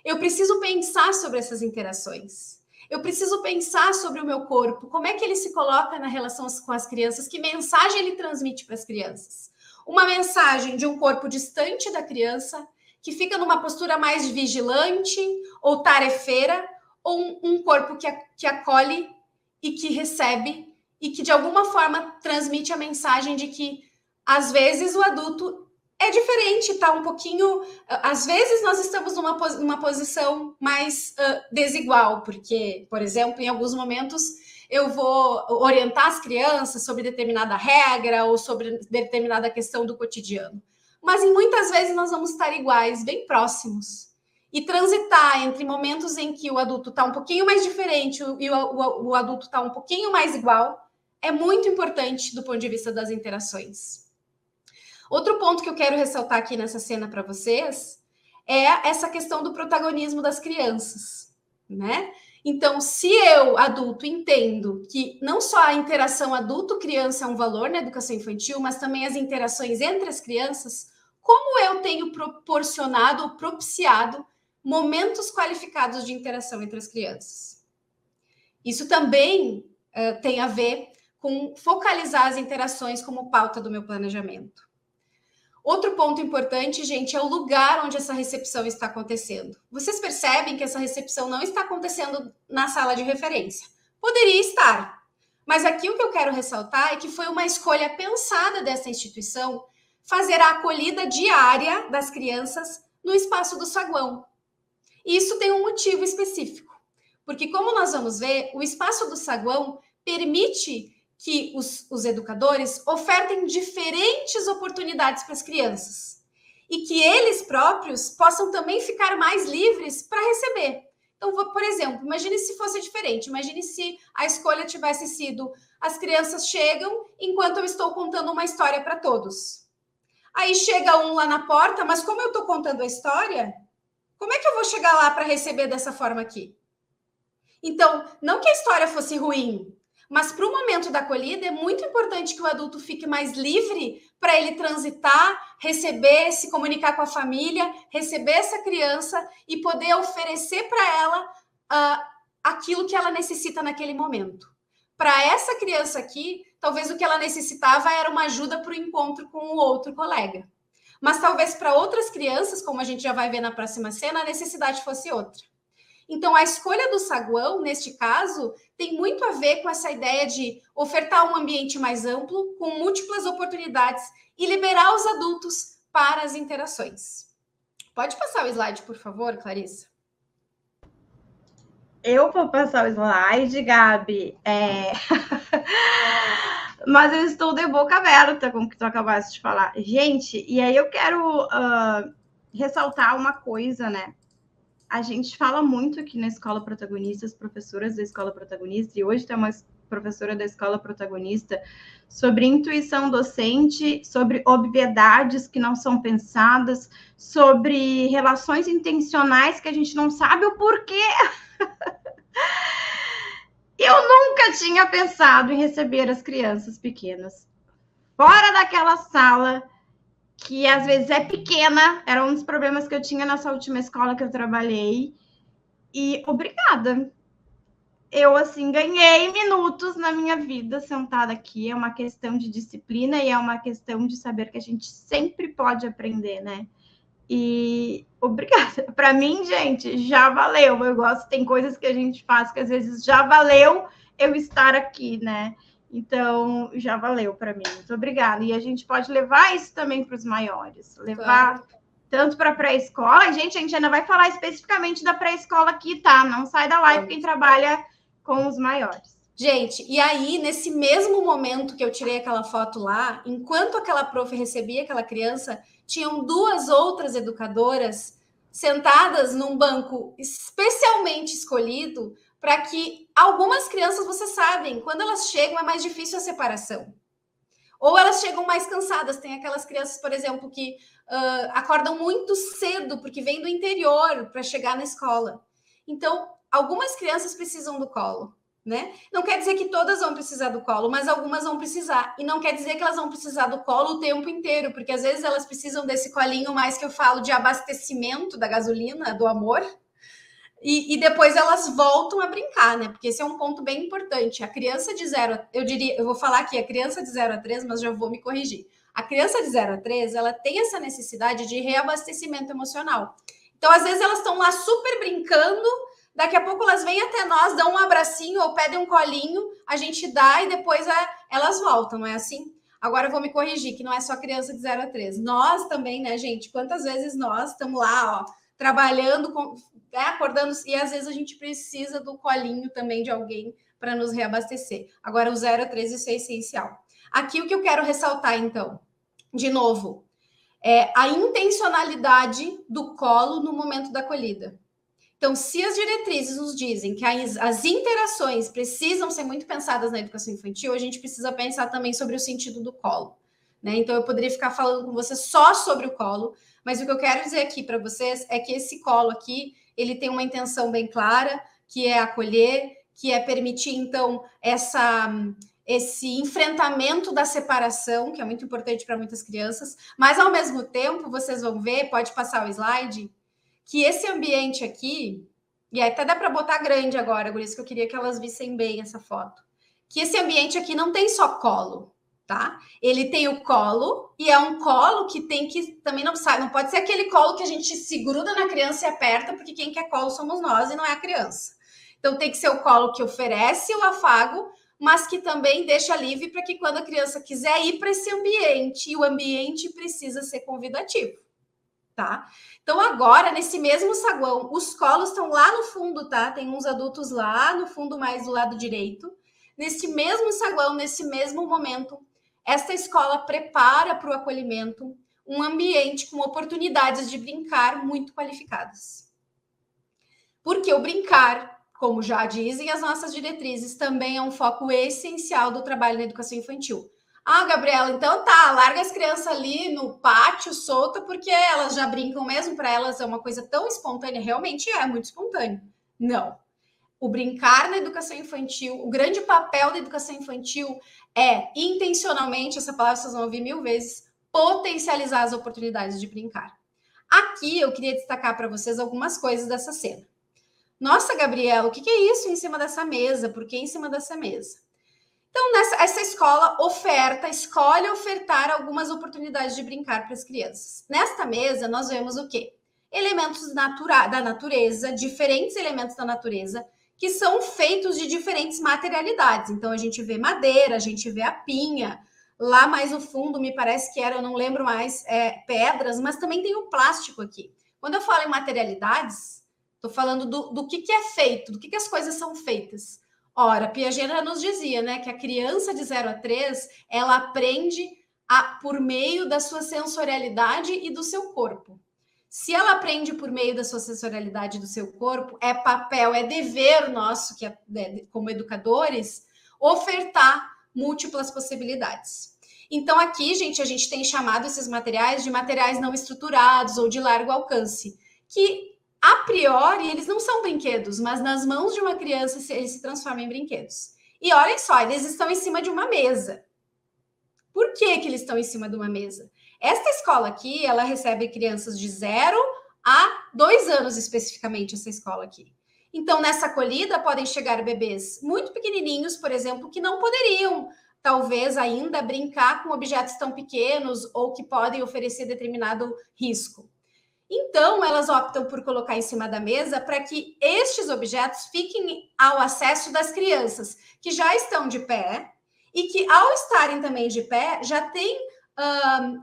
Eu preciso pensar sobre essas interações. Eu preciso pensar sobre o meu corpo, como é que ele se coloca na relação com as crianças, que mensagem ele transmite para as crianças. Uma mensagem de um corpo distante da criança, que fica numa postura mais vigilante ou tarefeira, ou um corpo que acolhe e que recebe e que, de alguma forma, transmite a mensagem de que, às vezes, o adulto é diferente, tá um pouquinho... Às vezes, nós estamos numa posição mais desigual, porque, por exemplo, em alguns momentos, eu vou orientar as crianças sobre determinada regra ou sobre determinada questão do cotidiano. Mas, em muitas vezes, nós vamos estar iguais, bem próximos. E transitar entre momentos em que o adulto está um pouquinho mais diferente e o adulto está um pouquinho mais igual é muito importante do ponto de vista das interações. Outro ponto que eu quero ressaltar aqui nessa cena para vocês é essa questão do protagonismo das crianças, né? Então, se eu, adulto, entendo que não só a interação adulto-criança é um valor na educação infantil, mas também as interações entre as crianças, como eu tenho proporcionado ou propiciado momentos qualificados de interação entre as crianças? Isso também tem a ver com focalizar as interações como pauta do meu planejamento. Outro ponto importante, gente, é o lugar onde essa recepção está acontecendo. Vocês percebem que essa recepção não está acontecendo na sala de referência. Poderia estar, mas aqui o que eu quero ressaltar é que foi uma escolha pensada dessa instituição fazer a acolhida diária das crianças no espaço do saguão. E isso tem um motivo específico, porque como nós vamos ver, o espaço do saguão permite que os educadores ofertem diferentes oportunidades para as crianças e que eles próprios possam também ficar mais livres para receber. Então, por exemplo, imagine se fosse diferente, imagine se a escolha tivesse sido as crianças chegam enquanto eu estou contando uma história para todos. Aí chega um lá na porta, mas como eu estou contando a história, como é que eu vou chegar lá para receber dessa forma aqui? Então, não que a história fosse ruim, mas para o momento da acolhida é muito importante que o adulto fique mais livre para ele transitar, receber, se comunicar com a família, receber essa criança e poder oferecer para ela aquilo que ela necessita naquele momento. Para essa criança aqui, talvez o que ela necessitava era uma ajuda para o encontro com o outro colega. Mas talvez para outras crianças, como a gente já vai ver na próxima cena, a necessidade fosse outra. Então, a escolha do saguão, neste caso, tem muito a ver com essa ideia de ofertar um ambiente mais amplo, com múltiplas oportunidades e liberar os adultos para as interações. Pode passar o slide, por favor, Clarissa? Eu vou passar o slide, Gabi. Mas eu estou de boca aberta com o que tu acabaste de falar. Gente, e aí eu quero ressaltar uma coisa, né? A gente fala muito aqui na Escola Protagonista, as professoras da Escola Protagonista, e hoje tem uma professora da Escola Protagonista, sobre intuição docente, sobre obviedades que não são pensadas, sobre relações intencionais que a gente não sabe o porquê. Eu nunca tinha pensado em receber as crianças pequenas fora daquela sala que às vezes é pequena, era um dos problemas que eu tinha nessa última escola que eu trabalhei. E obrigada. Eu, assim, ganhei minutos na minha vida sentada aqui. É uma questão de disciplina e é uma questão de saber que a gente sempre pode aprender, né? E obrigada. Para mim, gente, já valeu. Eu gosto, tem coisas que a gente faz que às vezes já valeu eu estar aqui, né? Então, já valeu para mim. Muito obrigada. E a gente pode levar isso também para os maiores. Levar tanto para a pré-escola. Gente, a gente ainda vai falar especificamente da pré-escola aqui, tá? Não sai da live quem trabalha com os maiores. Gente, e aí, nesse mesmo momento que eu tirei aquela foto lá, enquanto aquela prof recebia aquela criança, tinham 2 outras educadoras sentadas num banco especialmente escolhido para que algumas crianças, vocês sabem, quando elas chegam é mais difícil a separação. Ou elas chegam mais cansadas. Tem aquelas crianças, por exemplo, que acordam muito cedo porque vêm do interior para chegar na escola. Então, algumas crianças precisam do colo, né? Não quer dizer que todas vão precisar do colo, mas algumas vão precisar. E não quer dizer que elas vão precisar do colo o tempo inteiro, porque às vezes elas precisam desse colinho mais que eu falo de abastecimento da gasolina, do amor. E depois elas voltam a brincar, né? Porque esse é um ponto bem importante. A criança de 0, eu vou falar aqui, a criança de 0 a 3, mas já vou me corrigir. A criança de 0 a 3, ela tem essa necessidade de reabastecimento emocional. Então, às vezes, elas estão lá super brincando, daqui a pouco elas vêm até nós, dão um abracinho ou pedem um colinho, a gente dá e depois elas voltam, não é assim? Agora eu vou me corrigir, que não é só criança de 0 a 3. Nós também, né, gente? Quantas vezes nós estamos lá, ó, trabalhando, acordando, e às vezes a gente precisa do colinho também de alguém para nos reabastecer. Agora, o 0 a 3, isso é essencial. Aqui o que eu quero ressaltar, então, de novo, é a intencionalidade do colo no momento da acolhida. Então, se as diretrizes nos dizem que as interações precisam ser muito pensadas na educação infantil, a gente precisa pensar também sobre o sentido do colo, né? Então, eu poderia ficar falando com você só sobre o colo, mas o que eu quero dizer aqui para vocês é que esse colo aqui, ele tem uma intenção bem clara, que é acolher, que é permitir, então, esse enfrentamento da separação, que é muito importante para muitas crianças, mas, ao mesmo tempo, vocês vão ver, pode passar o slide, que esse ambiente aqui, e até dá para botar grande agora, por isso que eu queria que elas vissem bem essa foto, que esse ambiente aqui não tem só colo, tá? Ele tem o colo, e é um colo que tem que, também não pode ser aquele colo que a gente se gruda na criança e aperta, porque quem quer colo somos nós e não é a criança. Então tem que ser o colo que oferece o afago, mas que também deixa livre para que quando a criança quiser ir para esse ambiente, e o ambiente precisa ser convidativo, tá? Então agora, nesse mesmo saguão, os colos estão lá no fundo, tá? Tem uns adultos lá no fundo, mais do lado direito. Nesse mesmo saguão, nesse mesmo momento, esta escola prepara para o acolhimento um ambiente com oportunidades de brincar muito qualificadas. Porque o brincar, como já dizem as nossas diretrizes, também é um foco essencial do trabalho na educação infantil. Ah, Gabriela, então tá, larga as crianças ali no pátio, solta, porque elas já brincam mesmo, para elas é uma coisa tão espontânea, realmente é muito espontâneo. Não. O brincar na educação infantil, o grande papel da educação infantil é, intencionalmente, essa palavra vocês vão ouvir 1000 vezes, potencializar as oportunidades de brincar. Aqui eu queria destacar para vocês algumas coisas dessa cena. Nossa, Gabriela, o que é isso em cima dessa mesa? Por que em cima dessa mesa? Então, essa escola escolhe ofertar algumas oportunidades de brincar para as crianças. Nesta mesa, nós vemos o quê? elementos da natureza, diferentes elementos da natureza, que são feitos de diferentes materialidades. Então, a gente vê madeira, a gente vê a pinha, lá mais no fundo, me parece que era, eu não lembro mais, pedras, mas também tem o plástico aqui. Quando eu falo em materialidades, estou falando do que é feito, do que as coisas são feitas. Ora, Piaget já nos dizia, né, que a criança de 0 a 3, ela aprende por meio da sua sensorialidade e do seu corpo. Se ela aprende por meio da sua sensorialidade e do seu corpo, é papel, é dever nosso, como educadores, ofertar múltiplas possibilidades. Então, aqui, gente, a gente tem chamado esses materiais de materiais não estruturados ou de largo alcance, que, a priori, eles não são brinquedos, mas nas mãos de uma criança eles se transformam em brinquedos. E olhem só, eles estão em cima de uma mesa. Por que eles estão em cima de uma mesa? Esta escola aqui, ela recebe crianças de 0 a 2 anos, especificamente, essa escola aqui. Então, nessa acolhida, podem chegar bebês muito pequenininhos, por exemplo, que não poderiam, talvez, ainda brincar com objetos tão pequenos ou que podem oferecer determinado risco. Então, elas optam por colocar em cima da mesa para que estes objetos fiquem ao acesso das crianças que já estão de pé e que, ao estarem também de pé, já tem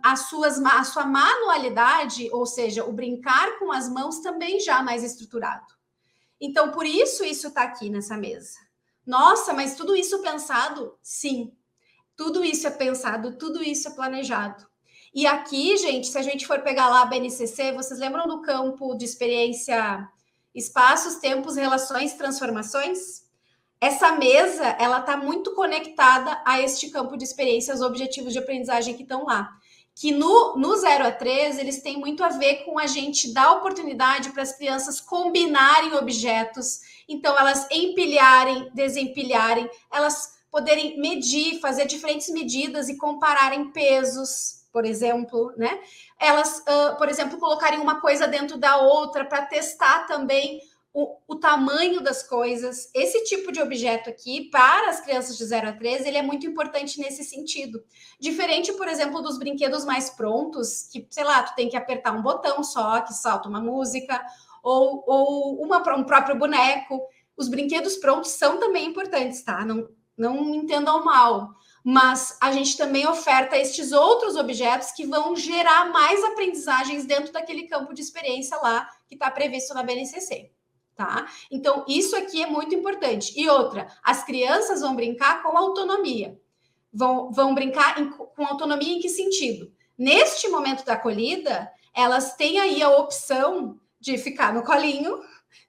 a sua manualidade, ou seja, o brincar com as mãos também já mais estruturado. Então, por isso está aqui nessa mesa. Nossa, mas tudo isso pensado? Sim. Tudo isso é pensado, tudo isso é planejado. E aqui, gente, se a gente for pegar lá a BNCC, vocês lembram do campo de experiência espaços, tempos, relações, transformações? Essa mesa, ela está muito conectada a este campo de experiência, os objetivos de aprendizagem que estão lá. Que no 0 a 3, eles têm muito a ver com a gente dar oportunidade para as crianças combinarem objetos. Então, elas empilharem, desempilharem, elas poderem medir, fazer diferentes medidas e compararem pesos, por exemplo, né? Elas, por exemplo, colocarem uma coisa dentro da outra para testar também o tamanho das coisas. Esse tipo de objeto aqui, para as crianças de 0 a 3, ele é muito importante nesse sentido. Diferente, por exemplo, dos brinquedos mais prontos, que, sei lá, tu tem que apertar um botão só, que salta uma música, ou um próprio boneco. Os brinquedos prontos são também importantes, tá? Não me entendam mal. Mas a gente também oferta estes outros objetos que vão gerar mais aprendizagens dentro daquele campo de experiência lá que está previsto na BNCC. Tá? Então, isso aqui é muito importante. E outra, as crianças vão brincar com autonomia. Vão brincar com autonomia em que sentido? Neste momento da acolhida, elas têm aí a opção de ficar no colinho,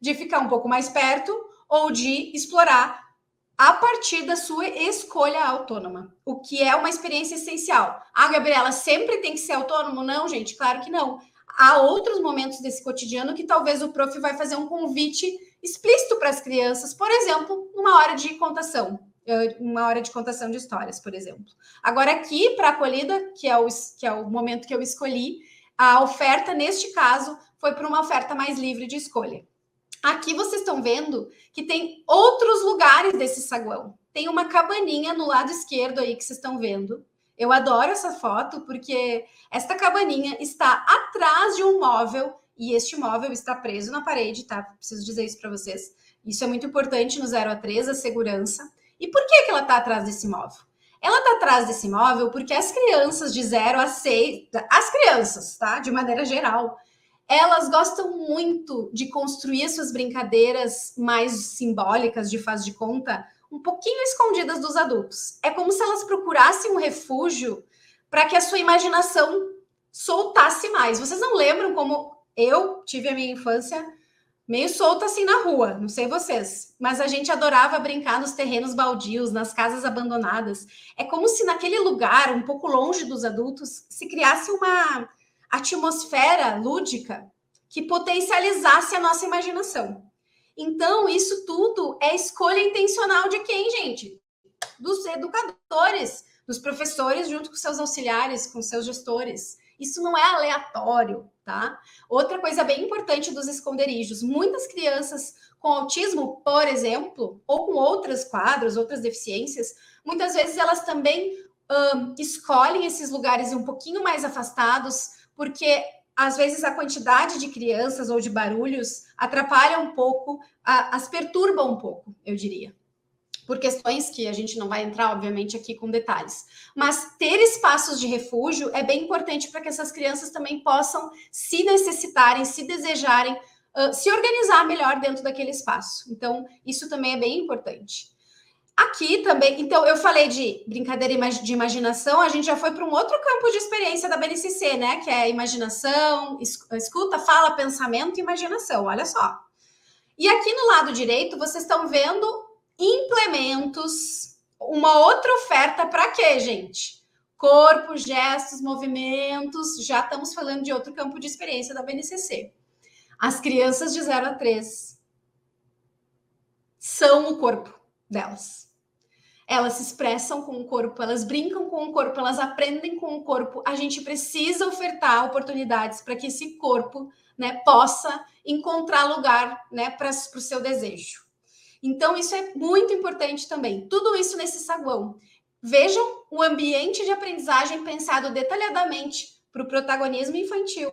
de ficar um pouco mais perto, ou de explorar a partir da sua escolha autônoma, o que é uma experiência essencial. Ah, Gabriela, sempre tem que ser autônomo? Não, gente, claro que não. Há outros momentos desse cotidiano que talvez o prof vai fazer um convite explícito para as crianças, por exemplo, uma hora de contação de histórias, por exemplo. Agora, aqui, para a acolhida, que é o momento que eu escolhi, a oferta, neste caso, foi para uma oferta mais livre de escolha. Aqui vocês estão vendo que tem outros lugares desse saguão. Tem uma cabaninha no lado esquerdo aí que vocês estão vendo. Eu adoro essa foto porque esta cabaninha está atrás de um móvel e este móvel está preso na parede, tá? Preciso dizer isso para vocês. Isso é muito importante no 0 a 3, a segurança. E por que ela está atrás desse móvel? Ela está atrás desse móvel porque as crianças de 0 a 6, as crianças, tá? De maneira geral, elas gostam muito de construir as suas brincadeiras mais simbólicas, de faz de conta, um pouquinho escondidas dos adultos. É como se elas procurassem um refúgio para que a sua imaginação soltasse mais. Vocês não lembram como eu tive a minha infância meio solta assim na rua? Não sei vocês, mas a gente adorava brincar nos terrenos baldios, nas casas abandonadas. É como se naquele lugar, um pouco longe dos adultos, se criasse uma atmosfera lúdica que potencializasse a nossa imaginação. Então, isso tudo é escolha intencional de quem, gente? Dos educadores, dos professores, junto com seus auxiliares, com seus gestores. Isso não é aleatório, tá? Outra coisa bem importante dos esconderijos. Muitas crianças com autismo, por exemplo, ou com outros quadros, outras deficiências, muitas vezes elas também escolhem esses lugares um pouquinho mais afastados, porque às vezes a quantidade de crianças ou de barulhos atrapalha um pouco, as perturba um pouco, eu diria. Por questões que a gente não vai entrar, obviamente, aqui com detalhes. Mas ter espaços de refúgio é bem importante para que essas crianças também possam, se necessitarem, se desejarem, se organizar melhor dentro daquele espaço. Então, isso também é bem importante. Aqui também, então, eu falei de brincadeira de imaginação, a gente já foi para um outro campo de experiência da BNCC, né? Que é imaginação, escuta, fala, pensamento e imaginação, olha só. E aqui no lado direito, vocês estão vendo implementos, uma outra oferta para quê, gente? Corpo, gestos, movimentos, já estamos falando de outro campo de experiência da BNCC. As crianças de 0 a 3 são o corpo delas. Elas se expressam com o corpo, elas brincam com o corpo, elas aprendem com o corpo. A gente precisa ofertar oportunidades para que esse corpo, né, possa encontrar lugar, né, para o seu desejo. Então, isso é muito importante também. Tudo isso nesse saguão. Vejam o ambiente de aprendizagem pensado detalhadamente para o protagonismo infantil,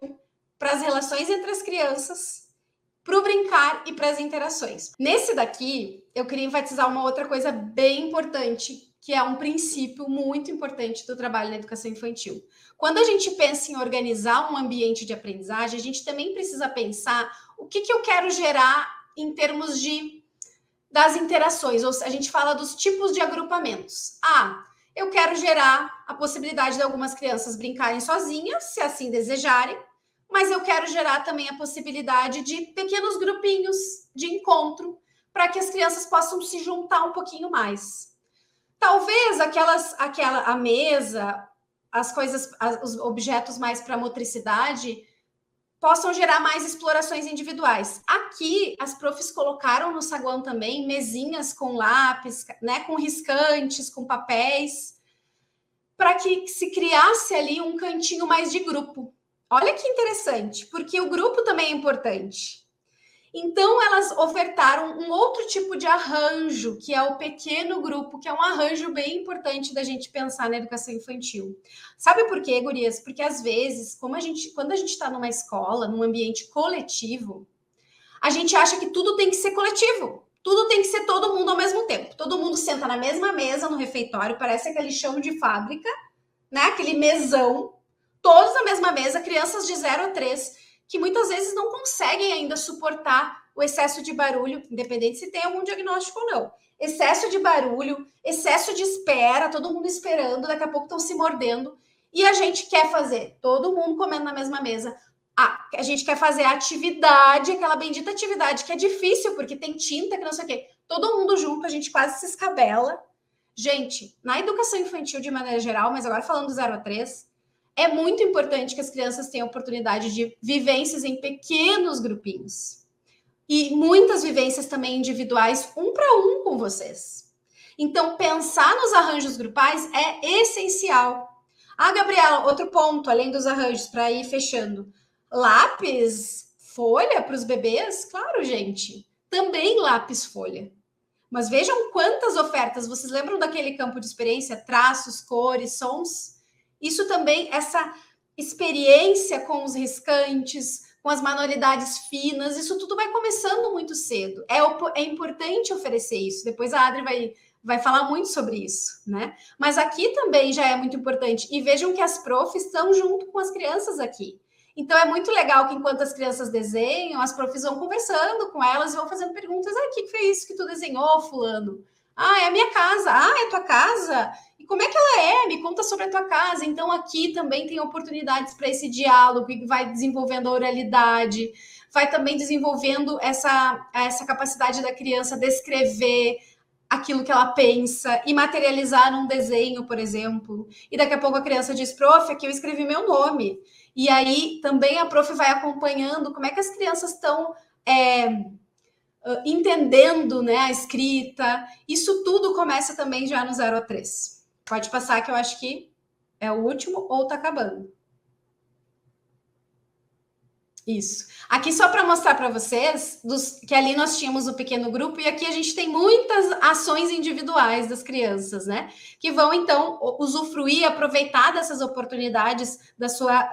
para as relações entre as crianças, para o brincar e para as interações. Nesse daqui, eu queria enfatizar uma outra coisa bem importante, que é um princípio muito importante do trabalho na educação infantil. Quando a gente pensa em organizar um ambiente de aprendizagem, a gente também precisa pensar o que eu quero gerar em termos das interações, ou a gente fala dos tipos de agrupamentos. Eu quero gerar a possibilidade de algumas crianças brincarem sozinhas, se assim desejarem, mas eu quero gerar também a possibilidade de pequenos grupinhos de encontro para que as crianças possam se juntar um pouquinho mais. Talvez a mesa, as coisas, os objetos mais para motricidade possam gerar mais explorações individuais. Aqui, as profs colocaram no saguão também mesinhas com lápis, né, com riscantes, com papéis, para que se criasse ali um cantinho mais de grupo. Olha que interessante, porque o grupo também é importante. Então, elas ofertaram um outro tipo de arranjo, que é o pequeno grupo, que é um arranjo bem importante da gente pensar na educação infantil. Sabe por quê, gurias? Porque, às vezes, quando a gente está numa escola, num ambiente coletivo, a gente acha que tudo tem que ser coletivo. Tudo tem que ser todo mundo ao mesmo tempo. Todo mundo senta na mesma mesa no refeitório, parece aquele chão de fábrica, né? Aquele mesão, todos na mesma mesa, crianças de 0 a 3, que muitas vezes não conseguem ainda suportar o excesso de barulho, independente se tem algum diagnóstico ou não. Excesso de barulho, excesso de espera, todo mundo esperando, daqui a pouco estão se mordendo. E a gente quer fazer, todo mundo comendo na mesma mesa. A gente quer fazer a atividade, aquela bendita atividade que é difícil, porque tem tinta, que não sei o quê. Todo mundo junto, a gente quase se escabela. Gente, na educação infantil de maneira geral, mas agora falando do 0 a 3, é muito importante que as crianças tenham oportunidade de vivências em pequenos grupinhos. E muitas vivências também individuais, um para um com vocês. Então, pensar nos arranjos grupais é essencial. Gabriela, outro ponto, além dos arranjos, para ir fechando. Lápis, folha para os bebês? Claro, gente. Também lápis, folha. Mas vejam quantas ofertas. Vocês lembram daquele campo de experiência? Traços, cores, sons? Isso também, essa experiência com os riscantes, com as manualidades finas, isso tudo vai começando muito cedo. É importante oferecer isso. Depois a Adri vai falar muito sobre isso, né? Mas aqui também já é muito importante. E vejam que as profs estão junto com as crianças aqui. Então, é muito legal que enquanto as crianças desenham, as profs vão conversando com elas e vão fazendo perguntas. O que foi isso que tu desenhou, fulano? É a minha casa. É a tua casa? E como é que ela é? Me conta sobre a tua casa. Então, aqui também tem oportunidades para esse diálogo que vai desenvolvendo a oralidade, vai também desenvolvendo essa capacidade da criança descrever aquilo que ela pensa e materializar num desenho, por exemplo. E daqui a pouco a criança diz, prof, aqui eu escrevi meu nome. E aí também a prof vai acompanhando como é que as crianças estão entendendo, né, a escrita. Isso tudo começa também já no 0 a 3. Pode passar, que eu acho que é o último ou tá acabando. Isso. Aqui só para mostrar para vocês que ali nós tínhamos o pequeno grupo e aqui a gente tem muitas ações individuais das crianças, né? Que vão, então, usufruir, aproveitar dessas oportunidades da sua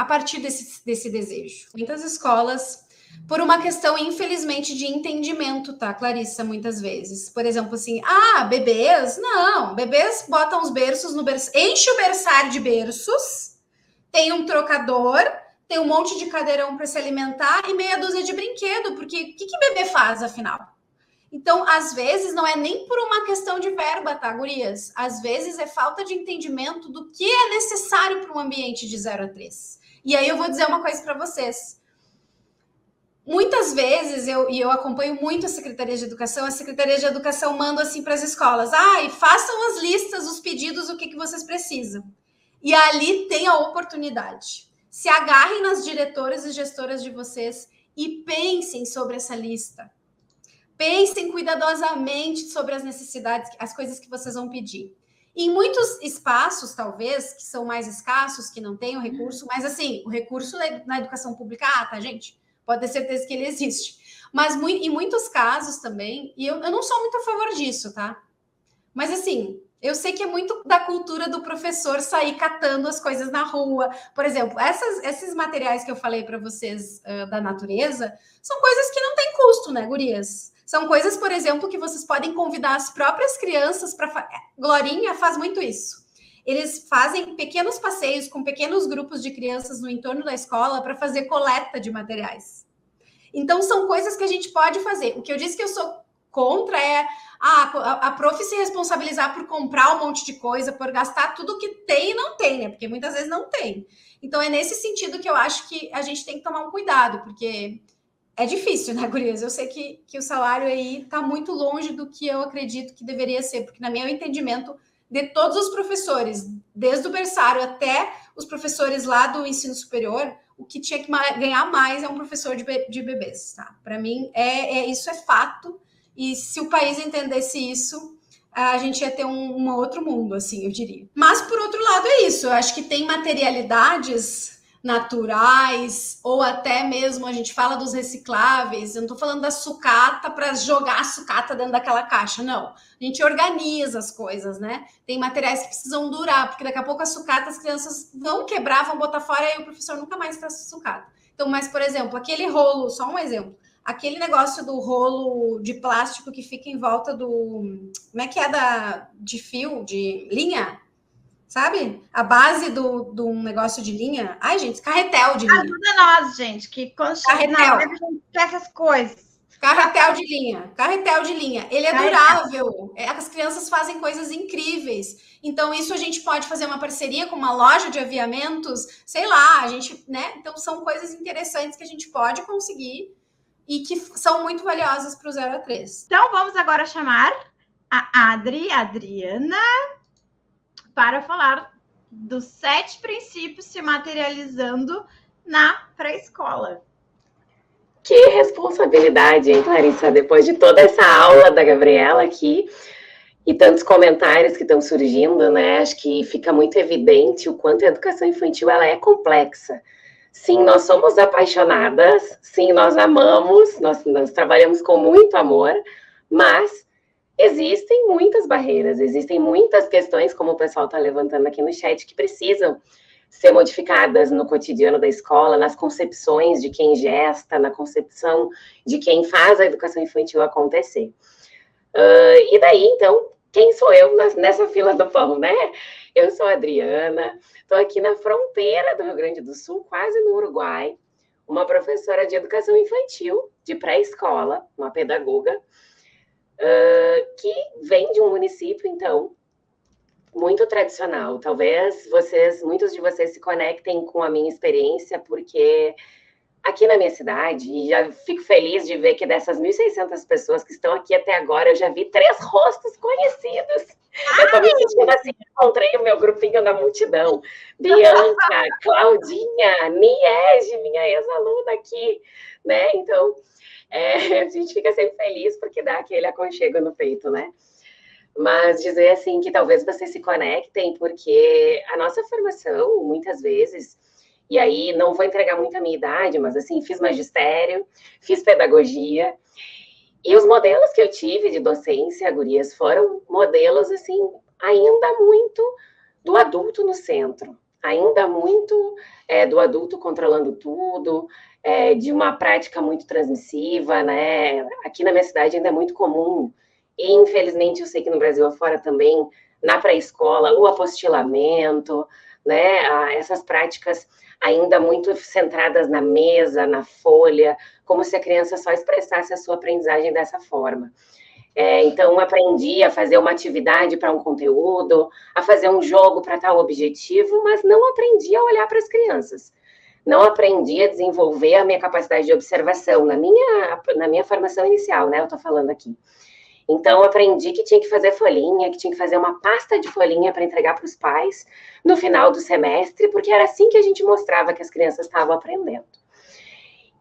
a partir desse desejo. Muitas escolas, por uma questão, infelizmente, de entendimento, tá, Clarissa, muitas vezes. Por exemplo, assim, bebês? Não, bebês botam os berços no berço, enche o berçário de berços, tem um trocador, tem um monte de cadeirão para se alimentar e meia dúzia de brinquedo, porque o que bebê faz, afinal? Então, às vezes, não é nem por uma questão de verba, tá, gurias? Às vezes é falta de entendimento do que é necessário para um ambiente de 0 a 3. E aí eu vou dizer uma coisa para vocês. Muitas vezes, eu acompanho muito a Secretaria de Educação manda assim para as escolas, façam as listas, os pedidos, o que vocês precisam. E ali tem a oportunidade. Se agarrem nas diretoras e gestoras de vocês e pensem sobre essa lista. Pensem cuidadosamente sobre as necessidades, as coisas que vocês vão pedir. Em muitos espaços, talvez, que são mais escassos, que não têm o recurso, mas assim, o recurso na educação pública, tá, gente? Pode ter certeza que ele existe. Mas em muitos casos também, e eu não sou muito a favor disso, tá? Mas assim, eu sei que é muito da cultura do professor sair catando as coisas na rua. Por exemplo, esses materiais que eu falei para vocês da natureza, são coisas que não têm custo, né, gurias? São coisas, por exemplo, que vocês podem convidar as próprias crianças para... Glorinha faz muito isso. Eles fazem pequenos passeios com pequenos grupos de crianças no entorno da escola para fazer coleta de materiais. Então, são coisas que a gente pode fazer. O que eu disse que eu sou contra é a prof se responsabilizar por comprar um monte de coisa, por gastar tudo que tem e não tem, né? Porque muitas vezes não tem. Então, é nesse sentido que eu acho que a gente tem que tomar um cuidado, porque... É difícil, né, gurias? Eu sei que o salário aí está muito longe do que eu acredito que deveria ser, porque, no meu entendimento, de todos os professores, desde o berçário até os professores lá do ensino superior, o que tinha que ganhar mais é um professor de bebês, tá? Para mim, isso é fato, e se o país entendesse isso, a gente ia ter um outro mundo, assim, eu diria. Mas, por outro lado, é isso. Eu acho que tem materialidades naturais, ou até mesmo a gente fala dos recicláveis. Eu não estou falando da sucata para jogar a sucata dentro daquela caixa, não. A gente organiza as coisas, né? Tem materiais que precisam durar, porque daqui a pouco a sucata as crianças vão quebrar, vão botar fora e aí o professor nunca mais traz sucata. Então, mas, por exemplo, aquele rolo, só um exemplo, aquele negócio do rolo de plástico que fica em volta do... Como é que é de fio, de linha? Sabe? A base do negócio de linha. Ai, gente, carretel de linha. Ajuda nós, gente, que quando chega na web, a gente quer essas coisas. Carretel de linha. Carretel de linha. Ele é durável. As crianças fazem coisas incríveis. Então, isso a gente pode fazer uma parceria com uma loja de aviamentos, sei lá, a gente, né? Então, são coisas interessantes que a gente pode conseguir e que são muito valiosas para o 0 a 3. Então, vamos agora chamar a Adriana, para falar dos 7 princípios se materializando na pré-escola. Que responsabilidade, hein, Clarissa? Depois de toda essa aula da Gabriela aqui e tantos comentários que estão surgindo, né? Acho que fica muito evidente o quanto a educação infantil ela é complexa. Sim, nós somos apaixonadas, sim, nós amamos, nós trabalhamos com muito amor, mas existem muitas barreiras, existem muitas questões, como o pessoal está levantando aqui no chat, que precisam ser modificadas no cotidiano da escola, nas concepções de quem gesta, na concepção de quem faz a educação infantil acontecer. E daí, então, quem sou eu nessa fila do pão, né? Eu sou a Adriana, estou aqui na fronteira do Rio Grande do Sul, quase no Uruguai, uma professora de educação infantil, de pré-escola, uma pedagoga, que vem de um município, então, muito tradicional. Talvez muitos de vocês se conectem com a minha experiência, porque aqui na minha cidade, e já fico feliz de ver que dessas 1.600 pessoas que estão aqui até agora, eu já vi 3 rostos conhecidos. Eu tô me sentindo assim, encontrei o meu grupinho na multidão. Bianca, Claudinha, Niege, minha ex-aluna aqui, né? Então, a gente fica sempre feliz porque dá aquele aconchego no peito, né? Mas dizer assim que talvez vocês se conectem, porque a nossa formação, muitas vezes, e aí não vou entregar muito a minha idade, mas assim, fiz magistério, fiz pedagogia, e os modelos que eu tive de docência, gurias, foram modelos, assim, ainda muito do adulto no centro, ainda muito do adulto controlando tudo, de uma prática muito transmissiva, né? Aqui na minha cidade ainda é muito comum, e infelizmente eu sei que no Brasil afora também, na pré-escola, o apostilamento, né? Essas práticas ainda muito centradas na mesa, na folha, como se a criança só expressasse a sua aprendizagem dessa forma. Então, aprendi a fazer uma atividade para um conteúdo, a fazer um jogo para tal objetivo, mas não aprendi a olhar para as crianças. Não aprendi a desenvolver a minha capacidade de observação na minha formação inicial, né? Eu estou falando aqui. Então, aprendi que tinha que fazer folhinha, que tinha que fazer uma pasta de folhinha para entregar para os pais no final do semestre, porque era assim que a gente mostrava que as crianças estavam aprendendo.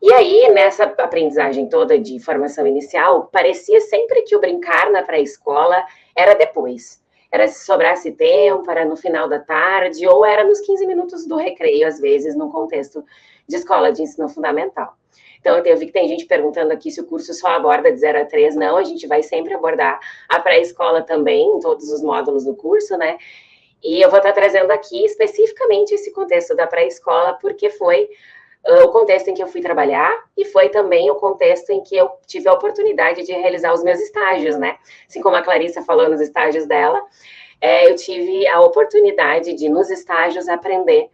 E aí, nessa aprendizagem toda de formação inicial, parecia sempre que o brincar na pré-escola era depois. Era se sobrasse tempo, era no final da tarde, ou era nos 15 minutos do recreio, às vezes, num contexto de escola de ensino fundamental. Então, eu vi que tem gente perguntando aqui se o curso só aborda de 0 a 3. Não, a gente vai sempre abordar a pré-escola também, em todos os módulos do curso, né? E eu vou estar trazendo aqui especificamente esse contexto da pré-escola, porque foi o contexto em que eu fui trabalhar e foi também o contexto em que eu tive a oportunidade de realizar os meus estágios, né? Assim como a Clarissa falou nos estágios dela, eu tive a oportunidade de, nos estágios, aprender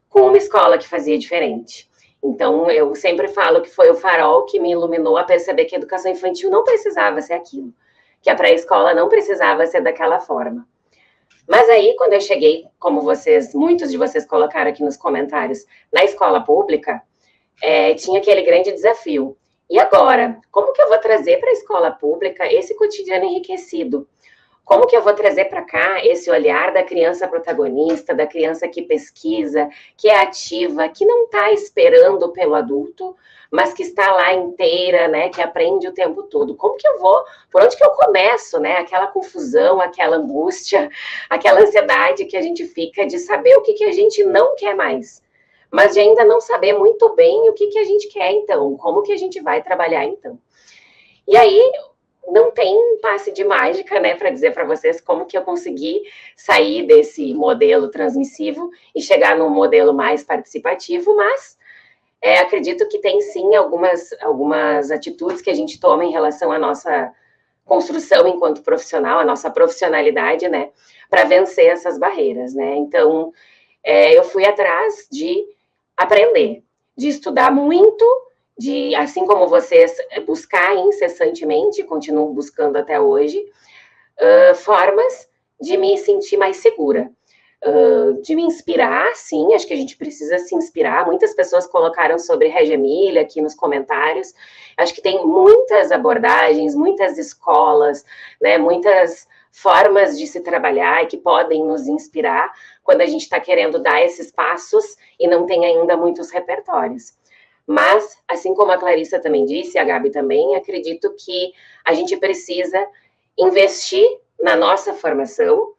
com uma escola que fazia diferente. Então, eu sempre falo que foi o farol que me iluminou a perceber que a educação infantil não precisava ser aquilo, que a pré-escola não precisava ser daquela forma. Mas aí, quando eu cheguei, como muitos de vocês colocaram aqui nos comentários, na escola pública, tinha aquele grande desafio. E agora? Como que eu vou trazer para a escola pública esse cotidiano enriquecido? Como que eu vou trazer para cá esse olhar da criança protagonista, da criança que pesquisa, que é ativa, que não está esperando pelo adulto, mas que está lá inteira, né, que aprende o tempo todo? Como que eu vou? Por onde que eu começo, né? Aquela confusão, aquela angústia, aquela ansiedade que a gente fica de saber o que a gente não quer mais, mas de ainda não saber muito bem o que a gente quer, então. Como que a gente vai trabalhar, então? E aí, não tem passe de mágica, né, para dizer para vocês como que eu consegui sair desse modelo transmissivo e chegar num modelo mais participativo, mas acredito que tem sim algumas atitudes que a gente toma em relação à nossa construção enquanto profissional, a nossa profissionalidade, né, para vencer essas barreiras, né. Então, eu fui atrás de aprender, de estudar muito, de, assim como vocês, buscar incessantemente, continuo buscando até hoje, formas de me sentir mais segura, de me inspirar, sim, acho que a gente precisa se inspirar. Muitas pessoas colocaram sobre Regia Emília aqui nos comentários. Acho que tem muitas abordagens, muitas escolas, né, muitas formas de se trabalhar e que podem nos inspirar quando a gente está querendo dar esses passos e não tem ainda muitos repertórios. Mas, assim como a Clarissa também disse, a Gabi também, acredito que a gente precisa investir na nossa formação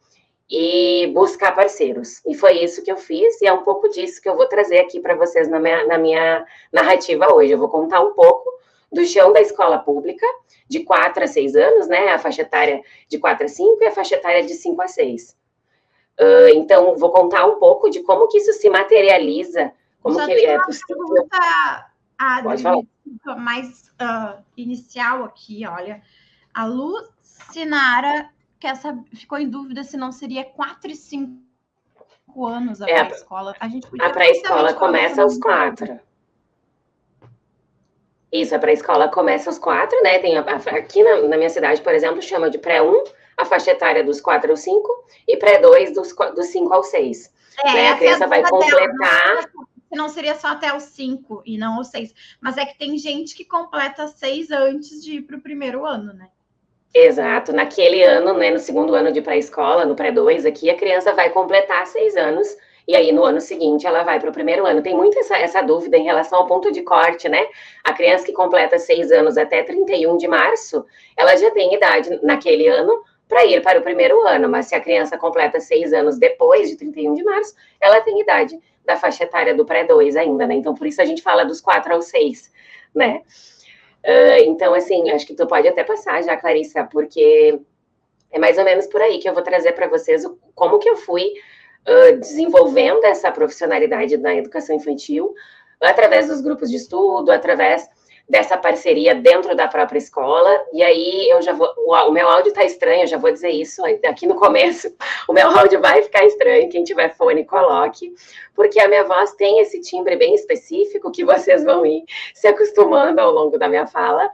e buscar parceiros. E foi isso que eu fiz, e é um pouco disso que eu vou trazer aqui para vocês na minha narrativa hoje. Eu vou contar um pouco do chão da escola pública, de 4 a 6 anos, né? A faixa etária de 4 a 5 e a faixa etária de 5 a 6. Então, vou contar um pouco de como que isso se materializa. Como que é possível? Pergunta, Pode falar. mais inicial aqui, olha. A Lucinara ficou em dúvida se não seria 4 e 5 anos a pré-escola. A pré-escola começa aos 4. Isso, a pré-escola começa aos 4, né? Tem aqui na minha cidade, por exemplo, chama de pré-1, a faixa etária dos 4 aos 5, e pré-2 dos 5 aos 6. Né? A criança vai completar... Não seria só até os 5 e não os 6. Mas é que tem gente que completa 6 antes de ir para o primeiro ano, né? Exato. Naquele ano, né, no segundo ano de pré-escola, no pré-2 aqui, a criança vai completar 6 anos. E aí, no ano seguinte, ela vai para o primeiro ano. Tem muito essa dúvida em relação ao ponto de corte, né? A criança que completa 6 anos até 31 de março, ela já tem idade naquele ano para ir para o primeiro ano. Mas se a criança completa 6 anos depois de 31 de março, ela tem idade da faixa etária do pré-2 ainda, né? Então, por isso a gente fala dos 4 aos 6, né? Então, assim, acho que tu pode até passar já, Clarissa, porque é mais ou menos por aí que eu vou trazer para vocês como que eu fui desenvolvendo essa profissionalidade na educação infantil, através dos grupos de estudo, através dessa parceria dentro da própria escola. E aí eu já vou, o meu áudio está estranho, eu já vou dizer isso aqui no começo, o meu áudio vai ficar estranho, quem tiver fone coloque, porque a minha voz tem esse timbre bem específico que vocês vão ir se acostumando ao longo da minha fala,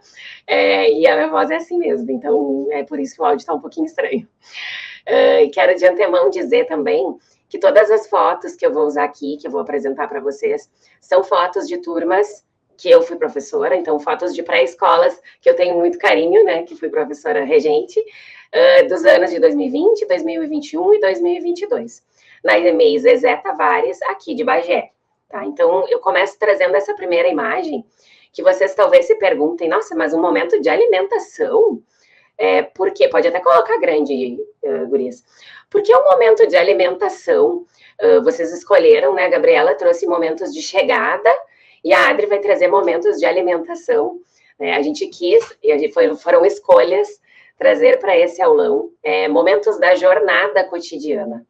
e a minha voz é assim mesmo, então é por isso que o áudio está um pouquinho estranho. E quero de antemão dizer também que todas as fotos que eu vou usar aqui, que eu vou apresentar para vocês, são fotos de turmas que eu fui professora, então fotos de pré-escolas que eu tenho muito carinho, né, que fui professora regente, dos anos de 2020, 2021 e 2022, na EMEI Zezé Tavares, aqui de Bagé, tá? Então, eu começo trazendo essa primeira imagem, que vocês talvez se perguntem, nossa, mas um momento de alimentação? Por quê? Pode até colocar grande, gurias. Porque é um momento de alimentação, vocês escolheram, né, a Gabriela trouxe momentos de chegada, e a Adri vai trazer momentos de alimentação, né? A gente quis, e foram escolhas, trazer para esse aulão momentos da jornada cotidiana,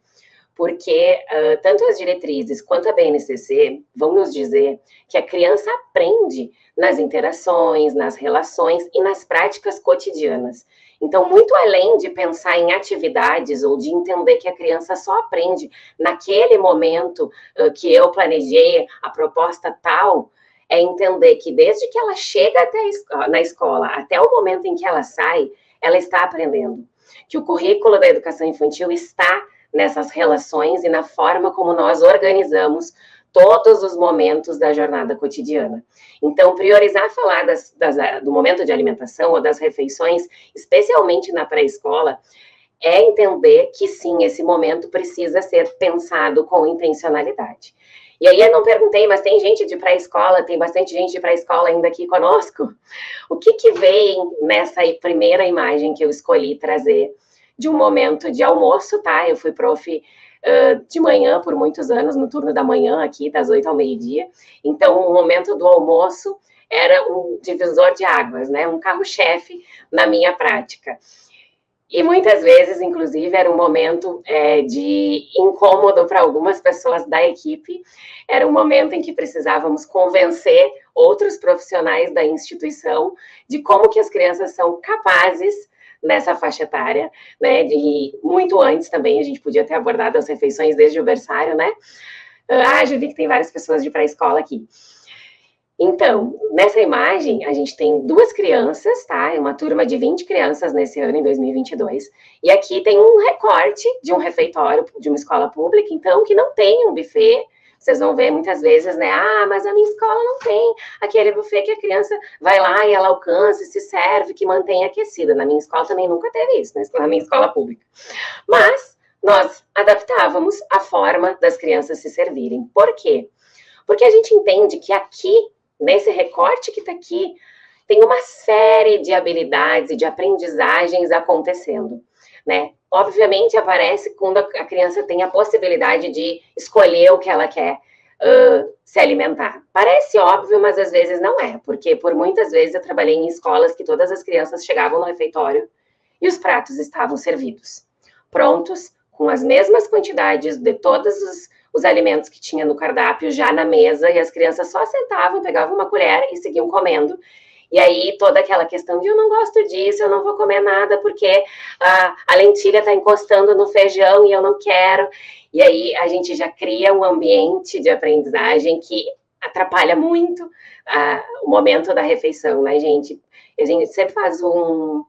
porque tanto as diretrizes quanto a BNCC vão nos dizer que a criança aprende nas interações, nas relações e nas práticas cotidianas. Então, muito além de pensar em atividades ou de entender que a criança só aprende naquele momento que eu planejei, a proposta tal, é entender que desde que ela chega na escola até o momento em que ela sai, ela está aprendendo. Que o currículo da educação infantil está nessas relações e na forma como nós organizamos todos os momentos da jornada cotidiana. Então, priorizar falar do momento de alimentação ou das refeições, especialmente na pré-escola, é entender que sim, esse momento precisa ser pensado com intencionalidade. E aí eu não perguntei, mas tem gente de pré-escola, tem bastante gente de pré-escola ainda aqui conosco. O que vem nessa primeira imagem que eu escolhi trazer de um momento de almoço, tá? Eu fui prof de manhã por muitos anos, no turno da manhã aqui, das 8 ao meio-dia. Então, o momento do almoço era um divisor de águas, né? Um carro-chefe na minha prática. E muitas vezes, inclusive, era um momento de incômodo para algumas pessoas da equipe, era um momento em que precisávamos convencer outros profissionais da instituição de como que as crianças são capazes nessa faixa etária, né, e muito antes também, a gente podia ter abordado as refeições desde o berçário, né? Já vi que tem várias pessoas de pré-escola aqui. Então, nessa imagem, a gente tem 2 crianças, tá? É uma turma de 20 crianças nesse ano, em 2022. E aqui tem um recorte de um refeitório de uma escola pública, então, que não tem um buffet. Vocês vão ver muitas vezes, né? Mas a minha escola não tem aquele buffet que a criança vai lá e ela alcança, se serve, que mantém aquecida. Na minha escola também nunca teve isso, né? Na minha escola pública. Mas nós adaptávamos a forma das crianças se servirem. Por quê? Porque a gente entende que aqui, nesse recorte que está aqui, tem uma série de habilidades e de aprendizagens acontecendo, né? Obviamente, aparece quando a criança tem a possibilidade de escolher o que ela quer se alimentar. Parece óbvio, mas às vezes não é, porque por muitas vezes eu trabalhei em escolas que todas as crianças chegavam no refeitório e os pratos estavam servidos, prontos, com as mesmas quantidades de todos os alimentos que tinha no cardápio já na mesa, e as crianças só sentavam, pegavam uma colher e seguiam comendo. E aí, toda aquela questão de eu não gosto disso, eu não vou comer nada, porque a lentilha está encostando no feijão e eu não quero. E aí, a gente já cria um ambiente de aprendizagem que atrapalha muito o momento da refeição, né, gente? A gente sempre faz um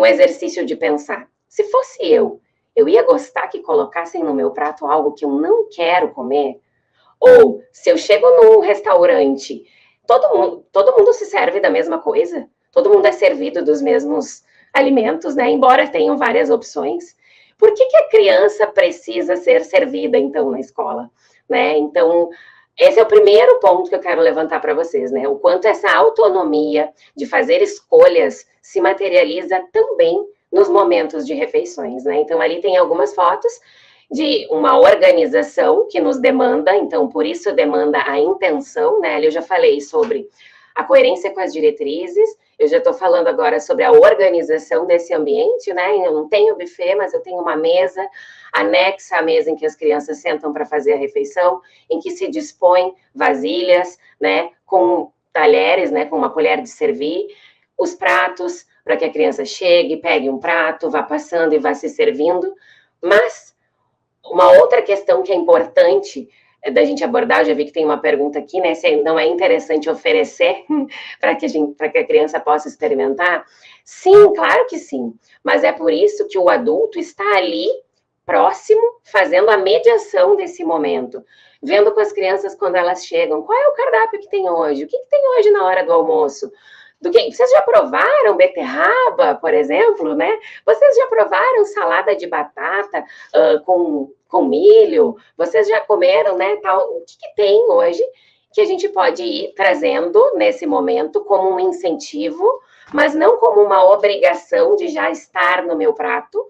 exercício de pensar. Se fosse eu ia gostar que colocassem no meu prato algo que eu não quero comer? Ou, se eu chego num restaurante, todo mundo se serve da mesma coisa? Todo mundo é servido dos mesmos alimentos, né? Embora tenham várias opções. Por que a criança precisa ser servida, então, na escola? Né? Então, esse é o primeiro ponto que eu quero levantar para vocês, né? O quanto essa autonomia de fazer escolhas se materializa também nos momentos de refeições, né? Então, ali tem algumas fotos de uma organização que nos demanda, então, por isso demanda a intenção, né? Ali eu já falei sobre a coerência com as diretrizes Eu já estou falando agora sobre a organização desse ambiente, né? Eu não tenho buffet, mas eu tenho uma mesa anexa à mesa em que as crianças sentam para fazer a refeição, em que se dispõem vasilhas, né? Com talheres, né? Com uma colher de servir, os pratos, para que a criança chegue, pegue um prato, vá passando e vá se servindo. Mas uma outra questão que é importante da gente abordar, eu já vi que tem uma pergunta aqui, né? Se não é interessante oferecer para que a criança possa experimentar. Sim, claro que sim. Mas é por isso que o adulto está ali, próximo, fazendo a mediação desse momento. Vendo com as crianças quando elas chegam, qual é o cardápio que tem hoje? O que tem hoje na hora do almoço? Vocês já provaram beterraba, por exemplo, né? Vocês já provaram salada de batata com milho? Vocês já comeram, né? Tal, o que tem hoje que a gente pode ir trazendo nesse momento como um incentivo, mas não como uma obrigação de já estar no meu prato,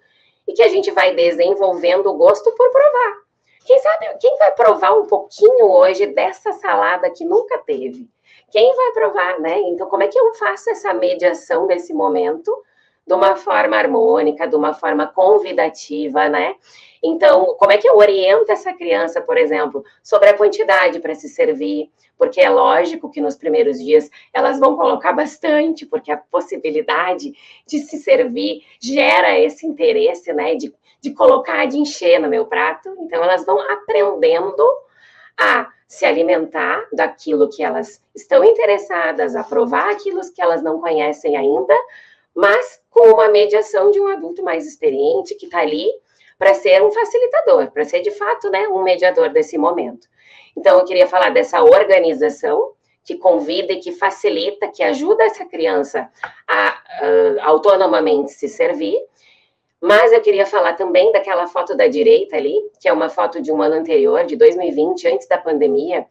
e que a gente vai desenvolvendo o gosto por provar. Quem sabe, quem vai provar um pouquinho hoje dessa salada que nunca teve? Quem vai provar, né? Então, como é que eu faço essa mediação desse momento de uma forma harmônica, de uma forma convidativa, né? Então, como é que eu oriento essa criança, por exemplo, sobre a quantidade para se servir? Porque é lógico que nos primeiros dias elas vão colocar bastante, porque a possibilidade de se servir gera esse interesse, né? De colocar, de encher no meu prato. Então, elas vão aprendendo a se alimentar daquilo que elas estão interessadas, a provar aquilo que elas não conhecem ainda, mas com uma mediação de um adulto mais experiente que está ali para ser um facilitador, para ser de fato, né, um mediador desse momento. Então, eu queria falar dessa organização que convida e que facilita, que ajuda essa criança a autonomamente se servir. Mas eu queria falar também daquela foto da direita ali, que é uma foto de um ano anterior, de 2020, antes da pandemia.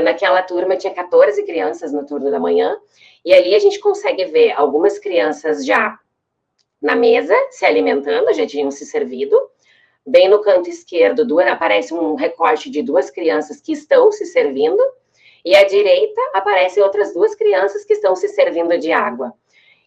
Naquela turma tinha 14 crianças no turno da manhã, e ali a gente consegue ver algumas crianças já na mesa, se alimentando, já tinham se servido. Bem no canto esquerdo aparece um recorte de 2 crianças que estão se servindo, e à direita aparecem outras 2 crianças que estão se servindo de água.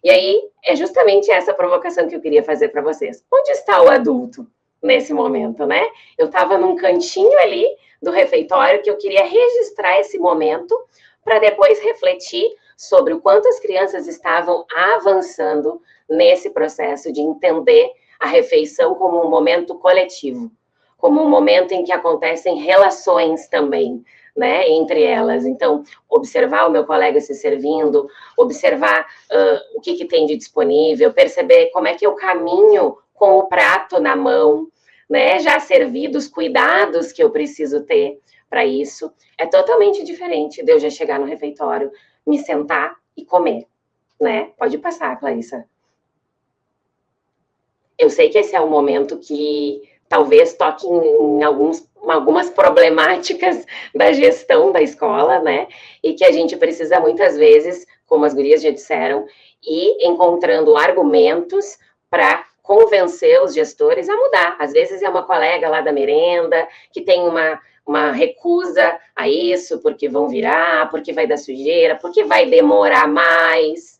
E aí, é justamente essa provocação que eu queria fazer para vocês. Onde está o adulto nesse momento, né? Eu estava num cantinho ali do refeitório que eu queria registrar esse momento para depois refletir sobre o quanto as crianças estavam avançando nesse processo de entender a refeição como um momento coletivo, como um momento em que acontecem relações também, né, entre elas. Então, observar o meu colega se servindo, observar o que tem de disponível, perceber como é que eu caminho com o prato na mão, né, já servido, os cuidados que eu preciso ter para isso. É totalmente diferente de eu já chegar no refeitório, me sentar e comer, né? Pode passar, Clarissa. Eu sei que esse é um momento que talvez toque em algumas problemáticas da gestão da escola, né? E que a gente precisa muitas vezes, como as gurias já disseram, ir encontrando argumentos para convencer os gestores a mudar. Às vezes é uma colega lá da merenda que tem uma recusa a isso, porque vão virar, porque vai dar sujeira, porque vai demorar mais,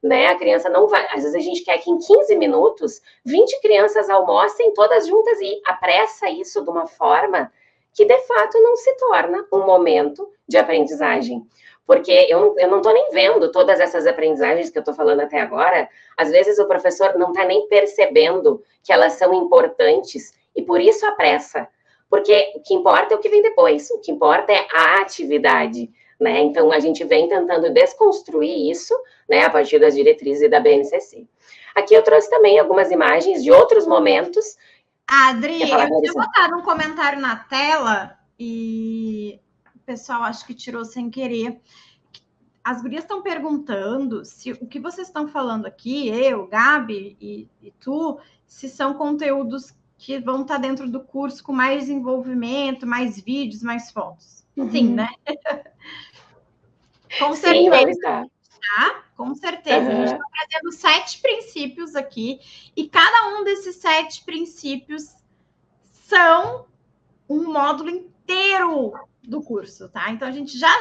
né? A criança não vai... Às vezes a gente quer que em 15 minutos 20 crianças almocem todas juntas e apressa isso de uma forma que, de fato, não se torna um momento de aprendizagem. Porque eu não estou nem vendo todas essas aprendizagens que eu estou falando até agora. Às vezes o professor não está nem percebendo que elas são importantes e por isso apressa. Porque o que importa é o que vem depois, o que importa é a atividade, né? Então, a gente vem tentando desconstruir isso, né, a partir das diretrizes da BNCC. Aqui eu trouxe também algumas imagens de outros momentos. Adri, eu tinha botado um comentário na tela e o pessoal acho que tirou sem querer. As gurias estão perguntando se o que vocês estão falando aqui, eu, Gabi e tu, se são conteúdos que vão estar dentro do curso com mais desenvolvimento, mais vídeos, mais fotos. Sim, né? Com certeza. Sim, vai estar. Tá? Com certeza. A gente está trazendo 7 princípios aqui e cada um desses 7 princípios são um módulo inteiro do curso, tá? Então, a gente já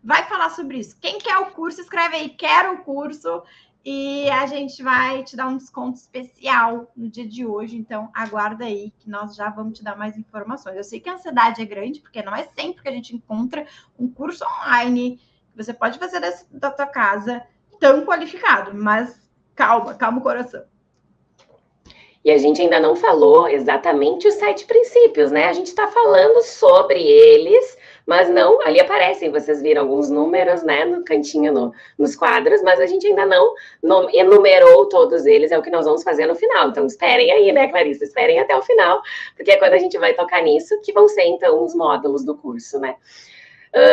vai falar sobre isso. Quem quer o curso, escreve aí, quero o curso, e a gente vai te dar um desconto especial no dia de hoje. Então, aguarda aí que nós já vamos te dar mais informações. Eu sei que a ansiedade é grande, porque não é sempre que a gente encontra um curso online que você pode fazer da tua casa tão qualificado, mas calma o coração. E a gente ainda não falou exatamente os 7 princípios, né? A gente está falando sobre eles, mas não, ali aparecem, vocês viram alguns números, né, no cantinho, nos quadros, mas a gente ainda não enumerou todos eles, é o que nós vamos fazer no final. Então, esperem aí, né, Clarissa? Esperem até o final, porque é quando a gente vai tocar nisso que vão ser, então, os módulos do curso, né?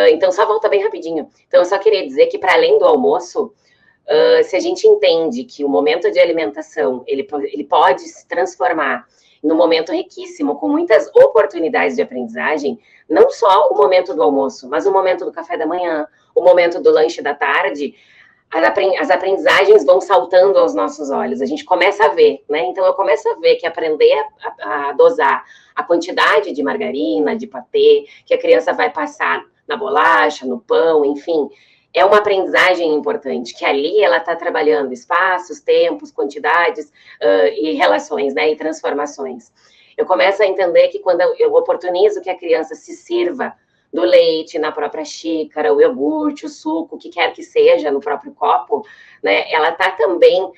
Então, só volta bem rapidinho. Então, eu só queria dizer que, para além do almoço, se a gente entende que o momento de alimentação, ele pode se transformar num momento riquíssimo, com muitas oportunidades de aprendizagem, não só o momento do almoço, mas o momento do café da manhã, o momento do lanche da tarde, as aprendizagens vão saltando aos nossos olhos, a gente começa a ver, né? Então, eu começo a ver que aprender a dosar a quantidade de margarina, de patê, que a criança vai passar na bolacha, no pão, enfim, é uma aprendizagem importante, que ali ela está trabalhando espaços, tempos, quantidades e relações, né, e transformações. Eu começo a entender que quando eu oportunizo que a criança se sirva do leite na própria xícara, o iogurte, o suco, o que quer que seja, no próprio copo, né, ela está também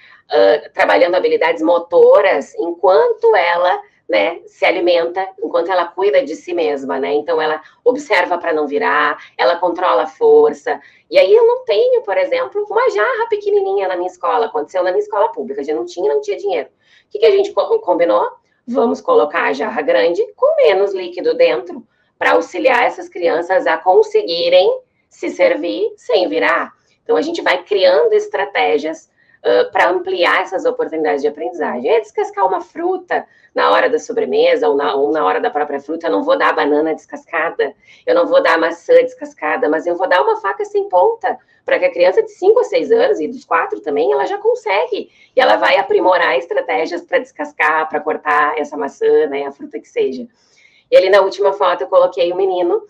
trabalhando habilidades motoras enquanto ela, né, se alimenta, enquanto ela cuida de si mesma, né? Então, ela observa para não virar, ela controla a força. E aí, eu não tenho, por exemplo, uma jarra pequenininha na minha escola. Aconteceu na minha escola pública, a gente não tinha dinheiro. O que a gente combinou? Vamos colocar a jarra grande com menos líquido dentro para auxiliar essas crianças a conseguirem se servir sem virar. Então, a gente vai criando estratégias para ampliar essas oportunidades de aprendizagem. É descascar uma fruta na hora da sobremesa ou na hora da própria fruta, eu não vou dar a banana descascada, eu não vou dar a maçã descascada, mas eu vou dar uma faca sem ponta, para que a criança de 5 ou 6 anos, e dos 4 também, ela já consegue, e ela vai aprimorar estratégias para descascar, para cortar essa maçã, né, a fruta que seja. E ali na última foto eu coloquei o menino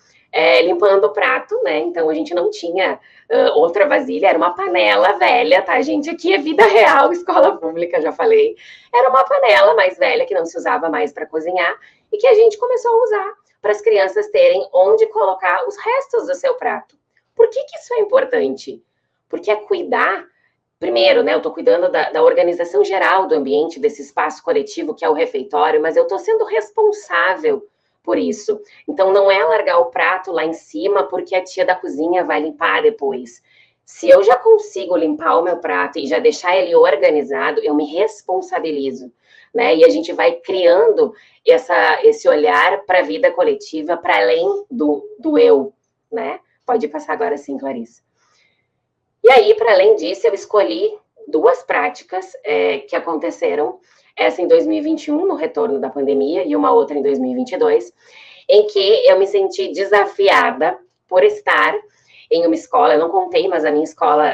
limpando o prato, né? Então a gente não tinha outra vasilha, era uma panela velha, tá, gente? Aqui é vida real, escola pública, já falei. Era uma panela mais velha que não se usava mais para cozinhar e que a gente começou a usar para as crianças terem onde colocar os restos do seu prato. Por que isso é importante? Porque é cuidar. Primeiro, né, eu estou cuidando da organização geral do ambiente, desse espaço coletivo que é o refeitório, mas eu estou sendo responsável por isso. Então, não é largar o prato lá em cima porque a tia da cozinha vai limpar depois. Se eu já consigo limpar o meu prato e já deixar ele organizado, eu me responsabilizo, né? E a gente vai criando esse olhar para a vida coletiva, para além do eu, né? Pode passar agora sim, Clarissa. E aí, para além disso, eu escolhi 2 práticas que aconteceram, essa em 2021, no retorno da pandemia, e uma outra em 2022, em que eu me senti desafiada por estar em uma escola, eu não contei, mas a minha escola,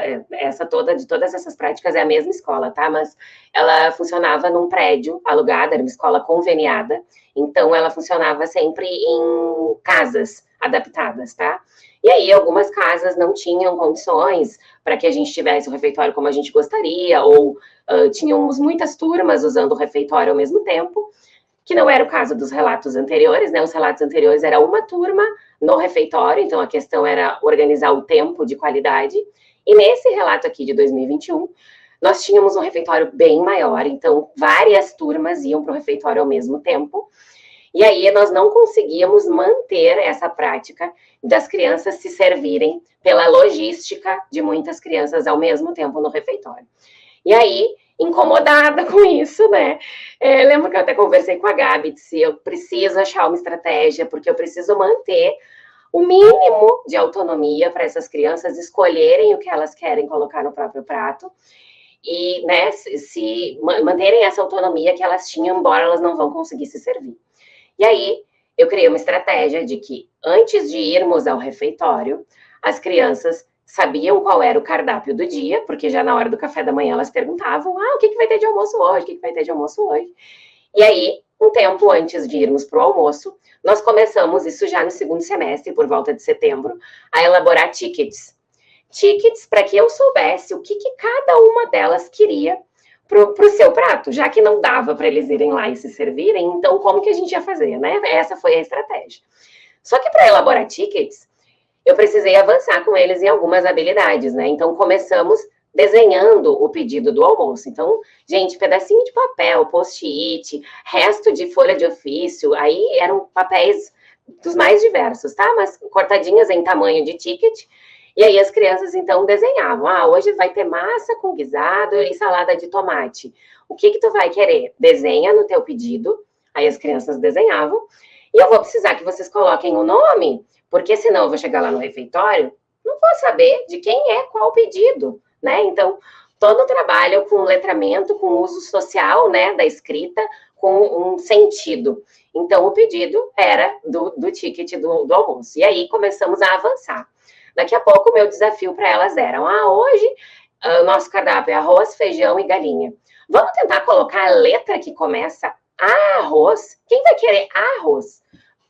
de todas essas práticas, é a mesma escola, tá? Mas ela funcionava num prédio alugado, era uma escola conveniada, então ela funcionava sempre em casas adaptadas, tá? E aí, algumas casas não tinham condições para que a gente tivesse o refeitório como a gente gostaria, ou tínhamos muitas turmas usando o refeitório ao mesmo tempo, que não era o caso dos relatos anteriores, né? Os relatos anteriores era uma turma no refeitório, então a questão era organizar o tempo de qualidade. E nesse relato aqui de 2021, nós tínhamos um refeitório bem maior, então várias turmas iam para o refeitório ao mesmo tempo. E aí nós não conseguíamos manter essa prática das crianças se servirem pela logística de muitas crianças ao mesmo tempo no refeitório. E aí, incomodada com isso, né? Lembro que eu até conversei com a Gabi, disse, eu preciso achar uma estratégia, porque eu preciso manter o mínimo de autonomia para essas crianças escolherem o que elas querem colocar no próprio prato e, né, se manterem essa autonomia que elas tinham, embora elas não vão conseguir se servir. E aí, eu criei uma estratégia de que, antes de irmos ao refeitório, as crianças sabiam qual era o cardápio do dia, porque já na hora do café da manhã elas perguntavam, o que vai ter de almoço hoje? O que vai ter de almoço hoje? E aí, um tempo antes de irmos para o almoço, nós começamos, isso já no segundo semestre, por volta de setembro, a elaborar tickets. Tickets para que eu soubesse o que cada uma delas queria para o seu prato, já que não dava para eles irem lá e se servirem, então como que a gente ia fazer, né? Essa foi a estratégia. Só que para elaborar tickets, eu precisei avançar com eles em algumas habilidades, né? Então começamos desenhando o pedido do almoço. Então, gente, pedacinho de papel, post-it, resto de folha de ofício, aí eram papéis dos mais diversos, tá? Mas cortadinhas em tamanho de ticket. E aí as crianças, então, desenhavam. Hoje vai ter massa com guisado e salada de tomate. O que tu vai querer? Desenha no teu pedido. Aí as crianças desenhavam. E eu vou precisar que vocês coloquem o nome, porque senão eu vou chegar lá no refeitório, não vou saber de quem é qual pedido, né? Então, todo o trabalho com letramento, com uso social, né, da escrita, com um sentido. Então, o pedido era do ticket do almoço. E aí começamos a avançar. Daqui a pouco, o meu desafio para elas era: hoje o nosso cardápio é arroz, feijão e galinha. Vamos tentar colocar a letra que começa a arroz? Quem vai querer arroz?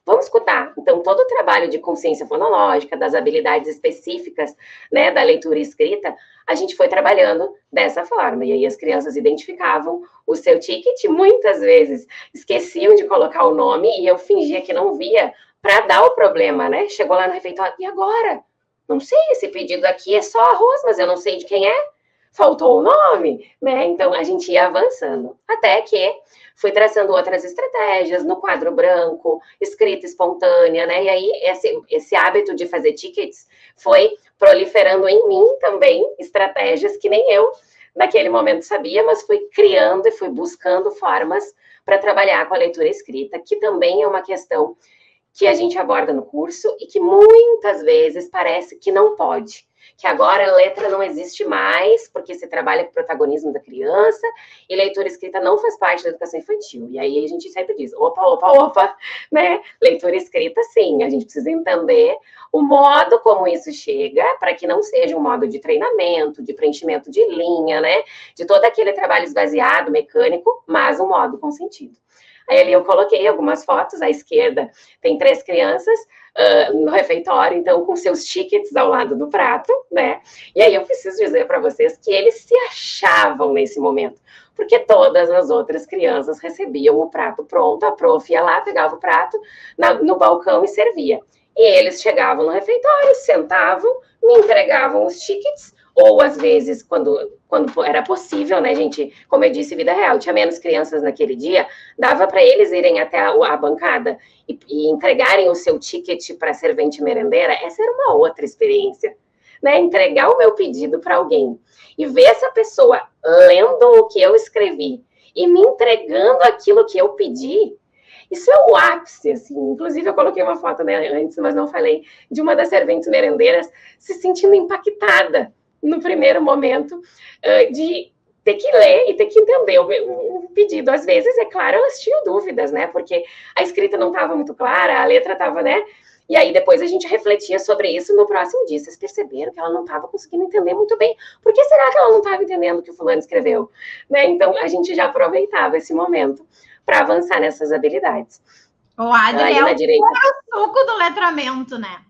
Vamos escutar. Então, todo o trabalho de consciência fonológica, das habilidades específicas, né, da leitura e escrita, a gente foi trabalhando dessa forma. E aí as crianças identificavam o seu ticket, muitas vezes esqueciam de colocar o nome e eu fingia que não via para dar o problema, né? Chegou lá no refeitório, e agora? Não sei, esse pedido aqui é só arroz, mas eu não sei de quem é. Faltou o nome, né? Então, a gente ia avançando. Até que fui traçando outras estratégias no quadro branco, escrita espontânea, né? E aí, esse hábito de fazer tickets foi proliferando em mim também estratégias que nem eu, naquele momento, sabia, mas fui criando e fui buscando formas para trabalhar com a leitura escrita, que também é uma questão que a gente aborda no curso e que muitas vezes parece que não pode. Que agora a letra não existe mais, porque se trabalha com o protagonismo da criança, e leitura escrita não faz parte da educação infantil. E aí a gente sempre diz, opa, né? Leitura escrita, sim, a gente precisa entender o modo como isso chega, para que não seja um modo de treinamento, de preenchimento de linha, né? De todo aquele trabalho esvaziado, mecânico, mas um modo com sentido. Aí ali eu coloquei algumas fotos, à esquerda tem 3 crianças, no refeitório, então, com seus tickets ao lado do prato, né? E aí eu preciso dizer para vocês que eles se achavam nesse momento, porque todas as outras crianças recebiam o prato pronto, a prof ia lá, pegava o prato no balcão e servia. E eles chegavam no refeitório, sentavam, me entregavam os tickets, ou às vezes, quando era possível, né, gente, como eu disse, vida real, tinha menos crianças naquele dia, dava para eles irem até a bancada e entregarem o seu ticket para a servente merendeira. Essa era uma outra experiência, né, entregar o meu pedido para alguém e ver essa pessoa lendo o que eu escrevi e me entregando aquilo que eu pedi. Isso é o ápice, assim. Inclusive, eu coloquei uma foto, né, antes, mas não falei, de uma das serventes merendeiras se sentindo impactada no primeiro momento, de ter que ler e ter que entender o pedido. Às vezes, é claro, elas tinham dúvidas, né? Porque a escrita não estava muito clara, a letra estava, né? E aí, depois a gente refletia sobre isso no próximo dia. Vocês perceberam que ela não estava conseguindo entender muito bem. Por que será que ela não estava entendendo o que o fulano escreveu? Né? Então, a gente já aproveitava esse momento para avançar nessas habilidades. O Adri é o suco do letramento, né?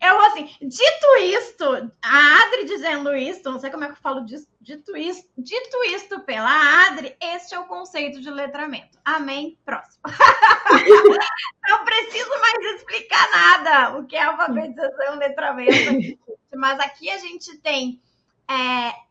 Eu, assim, dito isto, a Adri dizendo isto, não sei como é que eu falo disso, dito isto pela Adri, este é o conceito de letramento. Amém? Próximo. Não preciso mais explicar nada o que é alfabetização e letramento. Mas aqui a gente tem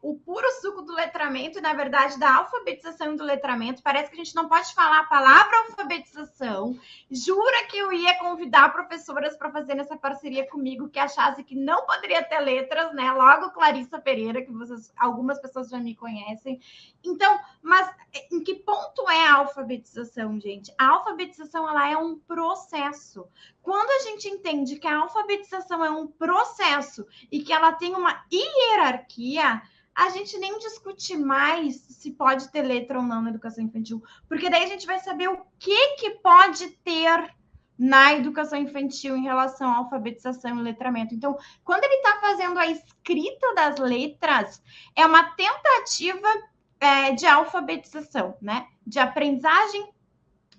o puro suco do letramento e, na verdade, da alfabetização e do letramento. Parece que a gente não pode falar a palavra alfabetização. Jura que eu ia convidar professoras para fazer essa parceria comigo que achasse que não poderia ter letras, né? Logo Clarissa Pereira, que algumas pessoas já me conhecem. Então, mas em que ponto é a alfabetização, gente? A alfabetização, ela é um processo. Quando a gente entende que a alfabetização é um processo e que ela tem uma hierarquia, a gente nem discute mais se pode ter letra ou não na educação infantil, porque daí a gente vai saber o que pode ter na educação infantil em relação à alfabetização e letramento. Então, quando ele está fazendo a escrita das letras, é uma tentativa de alfabetização, né? De aprendizagem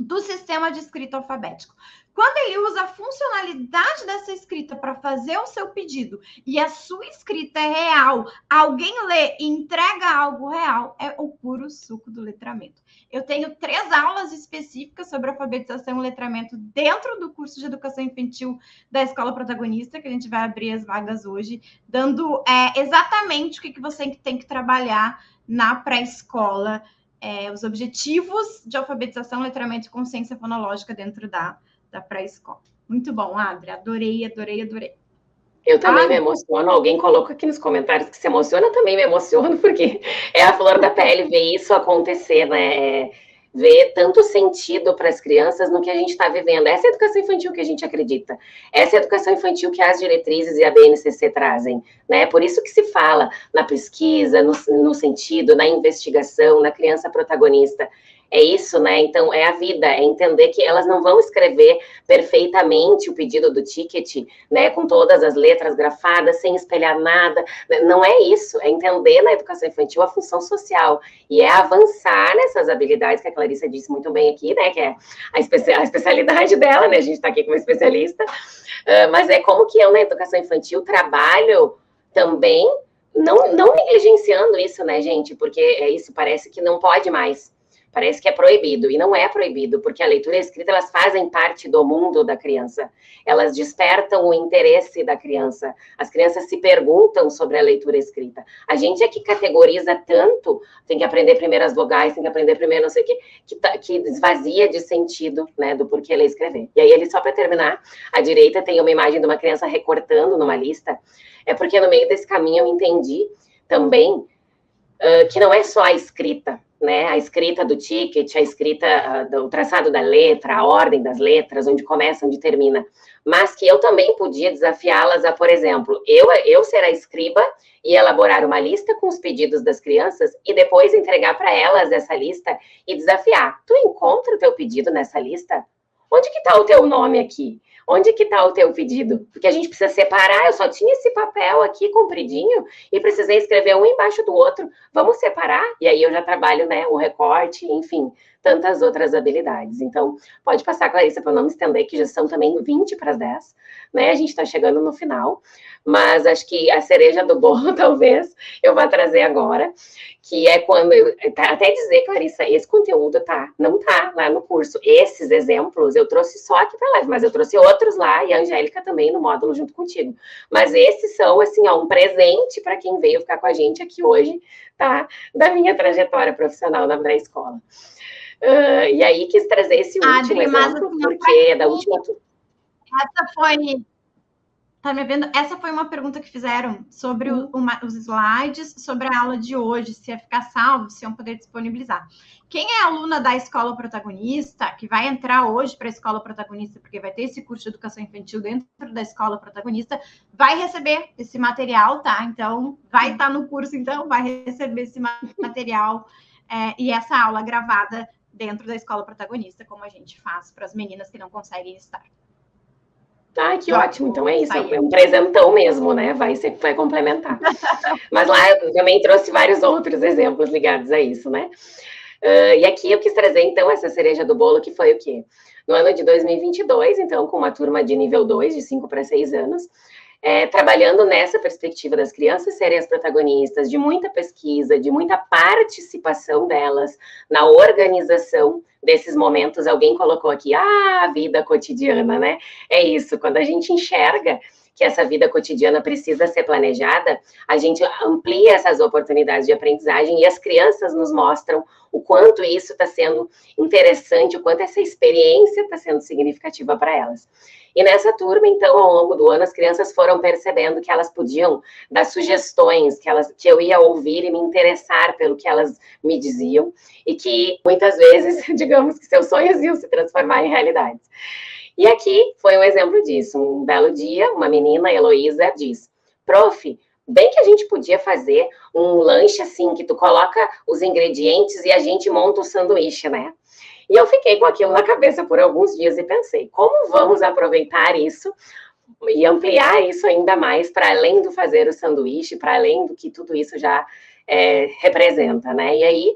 do sistema de escrita alfabético. Quando ele usa a funcionalidade dessa escrita para fazer o seu pedido e a sua escrita é real, alguém lê e entrega algo real, é o puro suco do letramento. Eu tenho 3 aulas específicas sobre alfabetização e letramento dentro do curso de educação infantil da Escola Protagonista, que a gente vai abrir as vagas hoje, dando exatamente o que você tem que trabalhar na pré-escola, os objetivos de alfabetização, letramento e consciência fonológica dentro da pré-escola. Muito bom, Adri. Adorei. Eu também me emociono. Alguém colocou aqui nos comentários que se emociona, eu também me emociono, porque é a flor da pele ver isso acontecer, né? Ver tanto sentido para as crianças no que a gente está vivendo. Essa é a educação infantil que a gente acredita. Essa é a educação infantil que as diretrizes e a BNCC trazem, né? Por isso que se fala na pesquisa, no sentido, na investigação, na criança protagonista. É isso, né? Então, é a vida, é entender que elas não vão escrever perfeitamente o pedido do ticket, né? Com todas as letras grafadas, sem espelhar nada. Não é isso, é entender na educação infantil a função social e é avançar nessas habilidades que a Clarissa disse muito bem aqui, né? Que é a especialidade dela, né? A gente está aqui com uma especialista. Mas é como que eu, na educação infantil, trabalho também, não negligenciando isso, né, gente? Porque isso parece que não pode mais. Parece que é proibido, e não é proibido, porque a leitura e a escrita, elas fazem parte do mundo da criança, elas despertam o interesse da criança, as crianças se perguntam sobre a leitura e a escrita. A gente é que categoriza tanto, tem que aprender primeiro as vogais, tem que aprender primeiro não sei o que esvazia de sentido, né, do porquê ler e escrever. E aí, só para terminar, à direita tem uma imagem de uma criança recortando numa lista, é porque no meio desse caminho eu entendi também que não é só a escrita, né? A escrita do ticket, a escrita do traçado da letra, a ordem das letras, onde começa, onde termina, mas que eu também podia desafiá-las a, por exemplo, eu ser a escriba e elaborar uma lista com os pedidos das crianças e depois entregar para elas essa lista e desafiar. Tu encontra o teu pedido nessa lista? Onde que está o teu nome aqui? Onde que está o teu pedido? Porque a gente precisa separar, eu só tinha esse papel aqui compridinho e precisei escrever um embaixo do outro. Vamos separar? E aí eu já trabalho, né, o recorte, enfim, tantas outras habilidades. Então, pode passar, Clarissa, para não me estender, que já são também 20 para as 10, né? A gente está chegando no final, mas acho que a cereja do bolo, talvez, eu vou trazer agora, que é quando até dizer, Clarissa, esse conteúdo não tá lá no curso. Esses exemplos eu trouxe só aqui para live, mas eu trouxe outros lá e a Angélica também no módulo junto contigo. Mas esses são, assim, um presente para quem veio ficar com a gente aqui hoje, tá? Da minha trajetória profissional na pré-escola. E aí quis trazer esse último exemplo, porque é da última... Essa foi... Tá me vendo? Essa foi uma pergunta que fizeram sobre os slides, sobre a aula de hoje, se ia ficar salvo, se iam poder disponibilizar. Quem é aluna da Escola Protagonista, que vai entrar hoje para a Escola Protagonista, porque vai ter esse curso de educação infantil dentro da Escola Protagonista, vai receber esse material, tá? Então, vai estar no curso, então, vai receber esse material e essa aula gravada dentro da Escola Protagonista, como a gente faz para as meninas que não conseguem estar. Ah, que ótimo. Então é isso, é um presentão mesmo, né? Sempre vai complementar. Mas lá eu também trouxe vários outros exemplos ligados a isso, né? E aqui eu quis trazer, então, essa cereja do bolo, que foi o quê? No ano de 2022, então, com uma turma de nível 2, de 5 para 6 anos, trabalhando nessa perspectiva das crianças serem as protagonistas, de muita pesquisa, de muita participação delas na organização desses momentos. Alguém colocou aqui, a vida cotidiana, né? É isso, quando a gente enxerga que essa vida cotidiana precisa ser planejada, a gente amplia essas oportunidades de aprendizagem e as crianças nos mostram o quanto isso está sendo interessante, o quanto essa experiência está sendo significativa para elas. E nessa turma, então, ao longo do ano, as crianças foram percebendo que elas podiam dar sugestões, que eu ia ouvir e me interessar pelo que elas me diziam, e que, muitas vezes, digamos que seus sonhos iam se transformar em realidades. E aqui foi um exemplo disso. Um belo dia, uma menina, a Heloísa, diz, prof, bem que a gente podia fazer um lanche assim, que tu coloca os ingredientes e a gente monta o sanduíche, né? E eu fiquei com aquilo na cabeça por alguns dias e pensei, como vamos aproveitar isso e ampliar isso ainda mais para além do fazer o sanduíche, para além do que tudo isso já representa, né? E aí,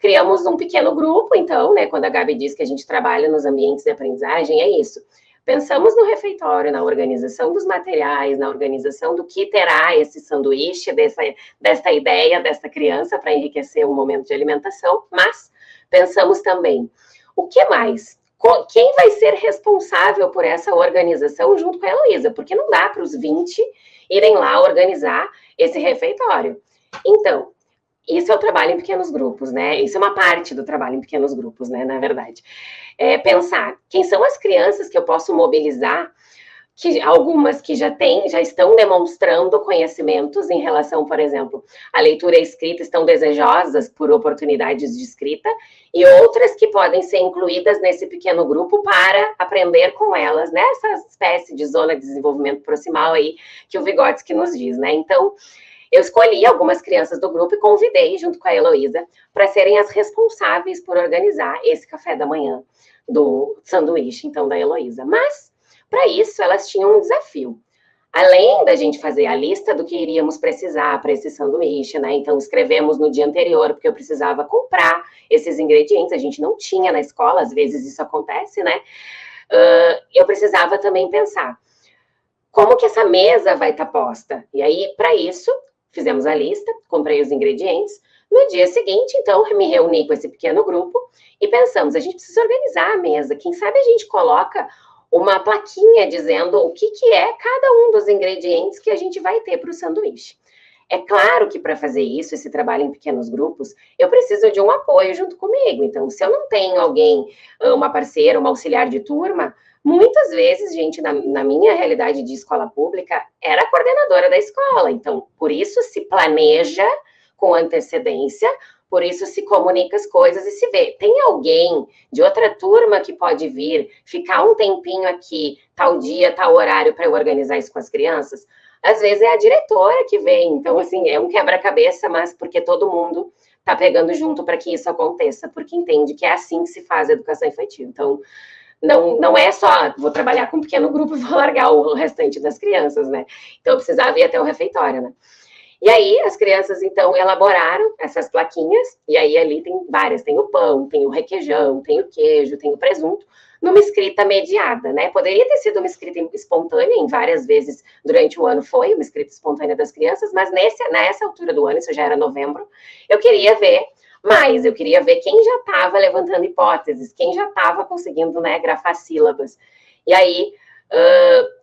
criamos um pequeno grupo, então, né, quando a Gabi diz que a gente trabalha nos ambientes de aprendizagem, é isso. Pensamos no refeitório, na organização dos materiais, na organização do que terá esse sanduíche, dessa ideia, dessa criança, para enriquecer o momento de alimentação, mas pensamos também, o que mais? Quem vai ser responsável por essa organização junto com a Heloísa? Porque não dá para os 20 irem lá organizar esse refeitório. Então, isso é o trabalho em pequenos grupos, né? Isso é uma parte do trabalho em pequenos grupos, né? Na verdade. Pensar quem são as crianças que eu posso mobilizar, que algumas que já estão demonstrando conhecimentos em relação, por exemplo, à leitura e à escrita, estão desejosas por oportunidades de escrita, e outras que podem ser incluídas nesse pequeno grupo para aprender com elas, nessa espécie de zona de desenvolvimento proximal aí que o Vygotsky nos diz, né? Então, eu escolhi algumas crianças do grupo e convidei, junto com a Heloísa, para serem as responsáveis por organizar esse café da manhã do sanduíche, então, da Heloísa. Mas, para isso, elas tinham um desafio. Além da gente fazer a lista do que iríamos precisar para esse sanduíche, né? Então, escrevemos no dia anterior, porque eu precisava comprar esses ingredientes. A gente não tinha na escola, às vezes isso acontece, né? Eu precisava também pensar como que essa mesa vai estar posta. E aí, para isso, fizemos a lista, comprei os ingredientes. No dia seguinte, então, me reuni com esse pequeno grupo e pensamos, a gente precisa organizar a mesa. Quem sabe a gente coloca uma plaquinha dizendo o que é cada um dos ingredientes que a gente vai ter para o sanduíche. É claro que para fazer isso, esse trabalho em pequenos grupos, eu preciso de um apoio junto comigo. Então, se eu não tenho alguém, uma parceira, uma auxiliar de turma, muitas vezes, gente, na minha realidade de escola pública, era a coordenadora da escola. Então, por isso se planeja com antecedência, por isso se comunica as coisas e se vê. Tem alguém de outra turma que pode vir, ficar um tempinho aqui, tal dia, tal horário, para eu organizar isso com as crianças? Às vezes é a diretora que vem. Então, assim, é um quebra-cabeça, mas porque todo mundo está pegando junto para que isso aconteça, porque entende que é assim que se faz a educação infantil. Então, não é só, vou trabalhar com um pequeno grupo e vou largar o restante das crianças, né? Então, eu precisava ir até o refeitório, né? E aí, as crianças, então, elaboraram essas plaquinhas, e aí ali tem várias, tem o pão, tem o requeijão, tem o queijo, tem o presunto, numa escrita mediada, né? Poderia ter sido uma escrita espontânea, em várias vezes durante o ano foi uma escrita espontânea das crianças, mas nessa altura do ano, isso já era novembro, eu queria ver quem já estava levantando hipóteses, quem já estava conseguindo, né, grafar sílabas. E aí,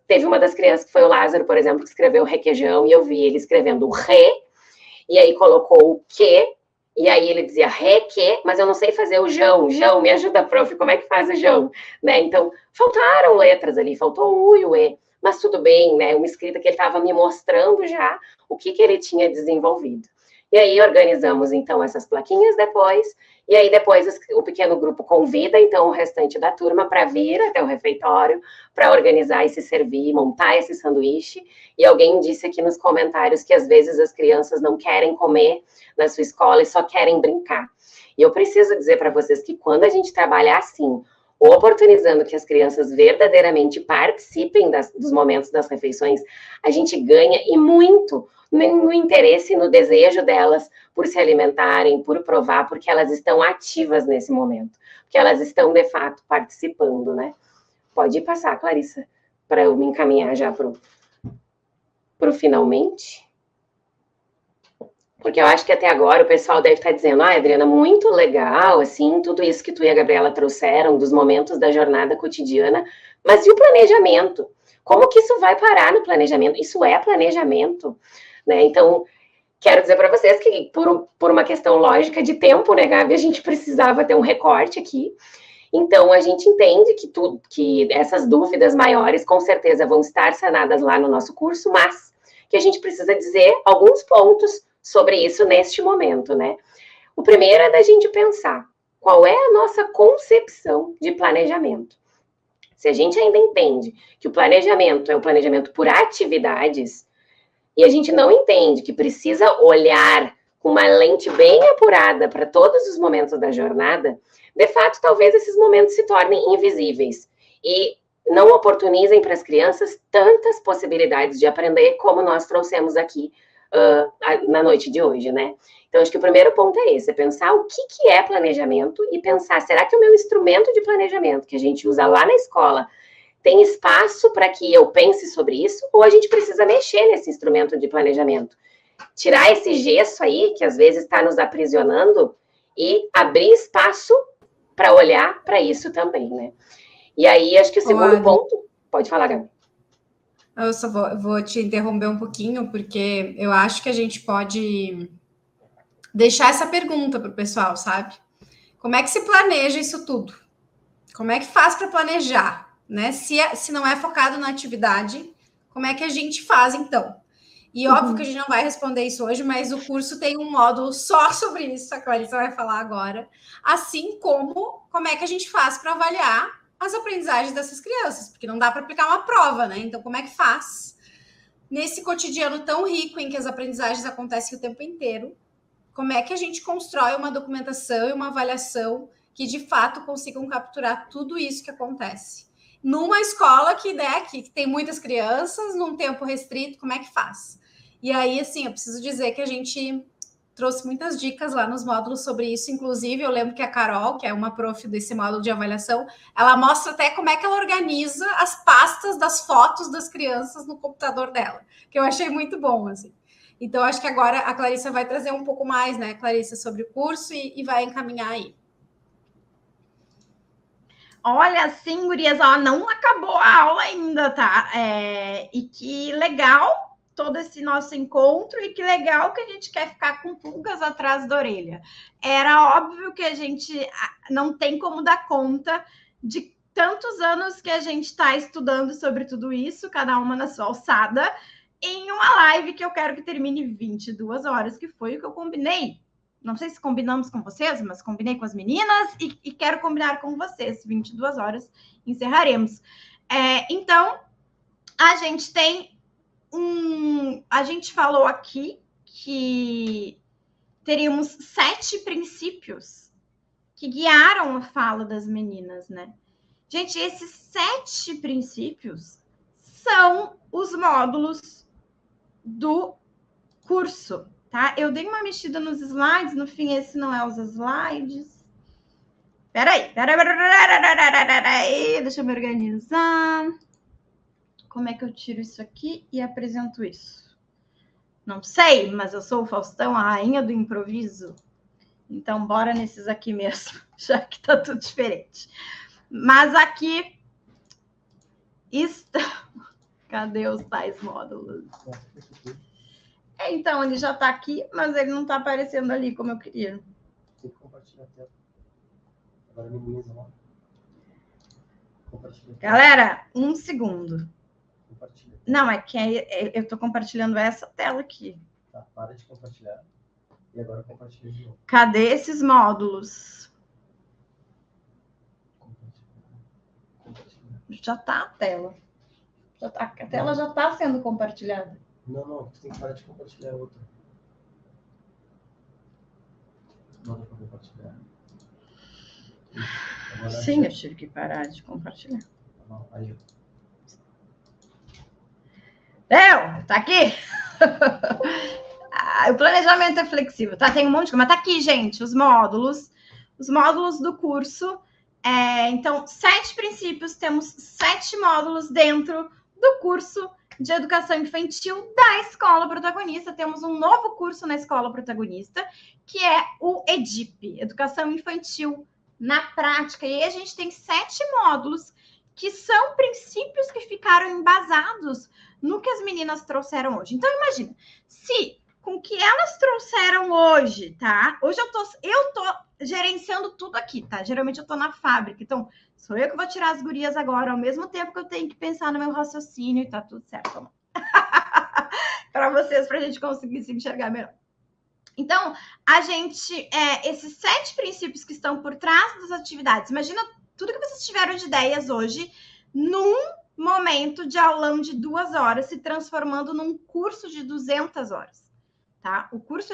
teve uma das crianças, que foi o Lázaro, por exemplo, que escreveu requeijão, e eu vi ele escrevendo o re, e aí colocou o que, e aí ele dizia re, que, mas eu não sei fazer o jão, me ajuda, prof, como é que faz o jão, né? Então, faltaram letras ali, faltou o u e o e, mas tudo bem, né? Uma escrita que ele estava me mostrando já o que ele tinha desenvolvido. E aí organizamos, então, essas plaquinhas depois, e aí depois o pequeno grupo convida, então, o restante da turma para vir até o refeitório, para organizar e se servir, montar esse sanduíche. E alguém disse aqui nos comentários que às vezes as crianças não querem comer na sua escola e só querem brincar. E eu preciso dizer para vocês que quando a gente trabalha assim, oportunizando que as crianças verdadeiramente participem dos momentos das refeições, a gente ganha e muito no interesse e no desejo delas por se alimentarem, por provar, porque elas estão ativas nesse momento, porque elas estão, de fato, participando, né? Pode passar, Clarissa, para eu me encaminhar já para o finalmente. Porque eu acho que até agora o pessoal deve estar dizendo, Adriana, muito legal, assim, tudo isso que tu e a Gabriela trouxeram dos momentos da jornada cotidiana, mas e o planejamento? Como que isso vai parar no planejamento? Isso é planejamento, né? Então, quero dizer para vocês que por uma questão lógica de tempo, né, Gabi, a gente precisava ter um recorte aqui. Então, a gente entende que essas dúvidas maiores, com certeza, vão estar sanadas lá no nosso curso, mas que a gente precisa dizer alguns pontos sobre isso neste momento, né? O primeiro é da gente pensar qual é a nossa concepção de planejamento. Se a gente ainda entende que o planejamento é o planejamento por atividades, e a gente não entende que precisa olhar com uma lente bem apurada para todos os momentos da jornada, de fato, talvez esses momentos se tornem invisíveis e não oportunizem para as crianças tantas possibilidades de aprender como nós trouxemos aqui na noite de hoje, né? Então, acho que o primeiro ponto é esse, é pensar o que é planejamento e pensar, será que o meu instrumento de planejamento que a gente usa lá na escola tem espaço para que eu pense sobre isso? Ou a gente precisa mexer nesse instrumento de planejamento? Tirar esse gesso aí, que às vezes está nos aprisionando, e abrir espaço para olhar para isso também, né? E aí, acho que o segundo ponto... Pode falar, Gabi. Eu só vou te interromper um pouquinho, porque eu acho que a gente pode deixar essa pergunta para o pessoal, sabe? Como é que se planeja isso tudo? Como é que faz para planejar, né? Se não é focado na atividade, como é que a gente faz, então? E óbvio que a gente não vai responder isso hoje, mas o curso tem um módulo só sobre isso, a Clarissa vai falar agora. Assim como é que a gente faz para avaliar as aprendizagens dessas crianças, porque não dá para aplicar uma prova, né? Então, como é que faz? Nesse cotidiano tão rico em que as aprendizagens acontecem o tempo inteiro, como é que a gente constrói uma documentação e uma avaliação que, de fato, consigam capturar tudo isso que acontece? Numa escola que tem muitas crianças, num tempo restrito, como é que faz? E aí, assim, eu preciso dizer que a gente trouxe muitas dicas lá nos módulos sobre isso. Inclusive, eu lembro que a Carol, que é uma prof desse módulo de avaliação, ela mostra até como é que ela organiza as pastas das fotos das crianças no computador dela, que eu achei muito bom, assim. Então, acho que agora a Clarissa vai trazer um pouco mais, né, Clarissa, sobre o curso e vai encaminhar aí. Olha, sim, gurias, ó, não acabou a aula ainda, tá? E que legal todo esse nosso encontro e que legal que a gente quer ficar com pulgas atrás da orelha. Era óbvio que a gente não tem como dar conta de tantos anos que a gente está estudando sobre tudo isso, cada uma na sua alçada, em uma live que eu quero que termine 22 horas, que foi o que eu combinei. Não sei se combinamos com vocês, mas combinei com as meninas e quero combinar com vocês. 22 horas encerraremos. Então, a gente tem a gente falou aqui que teríamos 7 princípios que guiaram a fala das meninas, né? Gente, esses 7 princípios são os módulos do curso, tá? Eu dei uma mexida nos slides, no fim, esse não é os slides. Peraí, deixa eu me organizar. Como é que eu tiro isso aqui e apresento isso? Não sei, mas eu sou o Faustão, a rainha do improviso. Então, bora nesses aqui mesmo, já que tá tudo diferente. Mas aqui está... Cadê os tais módulos? Então, ele já está aqui, mas ele não está aparecendo ali como eu queria. Tem que compartilhar a tela. Agora minimiza lá. Galera, 1 segundo. Compartilha. Não, é que eu estou compartilhando essa tela aqui. Tá, para de compartilhar. E agora compartilha de novo. Cadê esses módulos? Compartilha. Já está a tela. A tela já está sendo compartilhada. Não, você tem que parar de compartilhar outra. Bota para compartilhar. Agora, sim, eu tive que parar de compartilhar. Não, aí. Tá aqui? O planejamento é flexível, tá? Tem um monte de coisa, mas tá aqui, gente, os módulos do curso. Então, 7 princípios, temos 7 módulos dentro do curso de Educação Infantil da Escola Protagonista. Temos um novo curso na Escola Protagonista, que é o EDIP, Educação Infantil na Prática. E aí a gente tem 7 módulos que são princípios que ficaram embasados no que as meninas trouxeram hoje. Então, imagina, se com o que elas trouxeram hoje, tá? Hoje eu tô gerenciando tudo aqui, tá? Geralmente eu tô na fábrica, então sou eu que vou tirar as gurias agora, ao mesmo tempo que eu tenho que pensar no meu raciocínio e tá tudo certo. Para vocês, pra gente conseguir se enxergar melhor. Então, a gente, esses 7 princípios que estão por trás das atividades, imagina tudo que vocês tiveram de ideias hoje num momento de aulão de 2 horas, se transformando num curso de 200 horas, tá? O curso,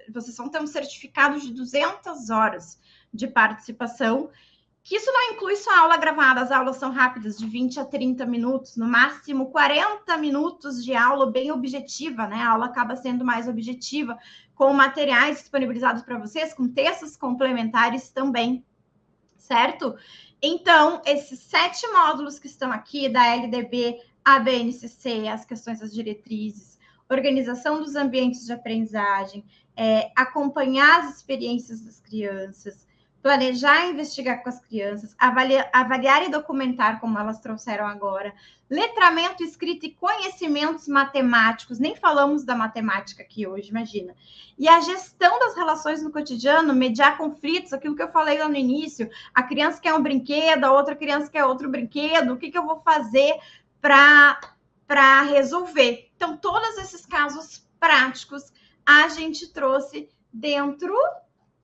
vocês vão ter um certificado de 200 horas de participação que isso não inclui só aula gravada, as aulas são rápidas, de 20 a 30 minutos, no máximo 40 minutos de aula bem objetiva, né? A aula acaba sendo mais objetiva, com materiais disponibilizados para vocês, com textos complementares também, certo? Então, esses 7 módulos que estão aqui, da LDB, a BNCC, as questões das diretrizes, organização dos ambientes de aprendizagem, acompanhar as experiências das crianças, planejar e investigar com as crianças, avaliar e documentar, como elas trouxeram agora, letramento, escrita e conhecimentos matemáticos, nem falamos da matemática aqui hoje, imagina. E a gestão das relações no cotidiano, mediar conflitos, aquilo que eu falei lá no início, a criança quer um brinquedo, a outra criança quer outro brinquedo, o que eu vou fazer para resolver? Então, todos esses casos práticos a gente trouxe dentro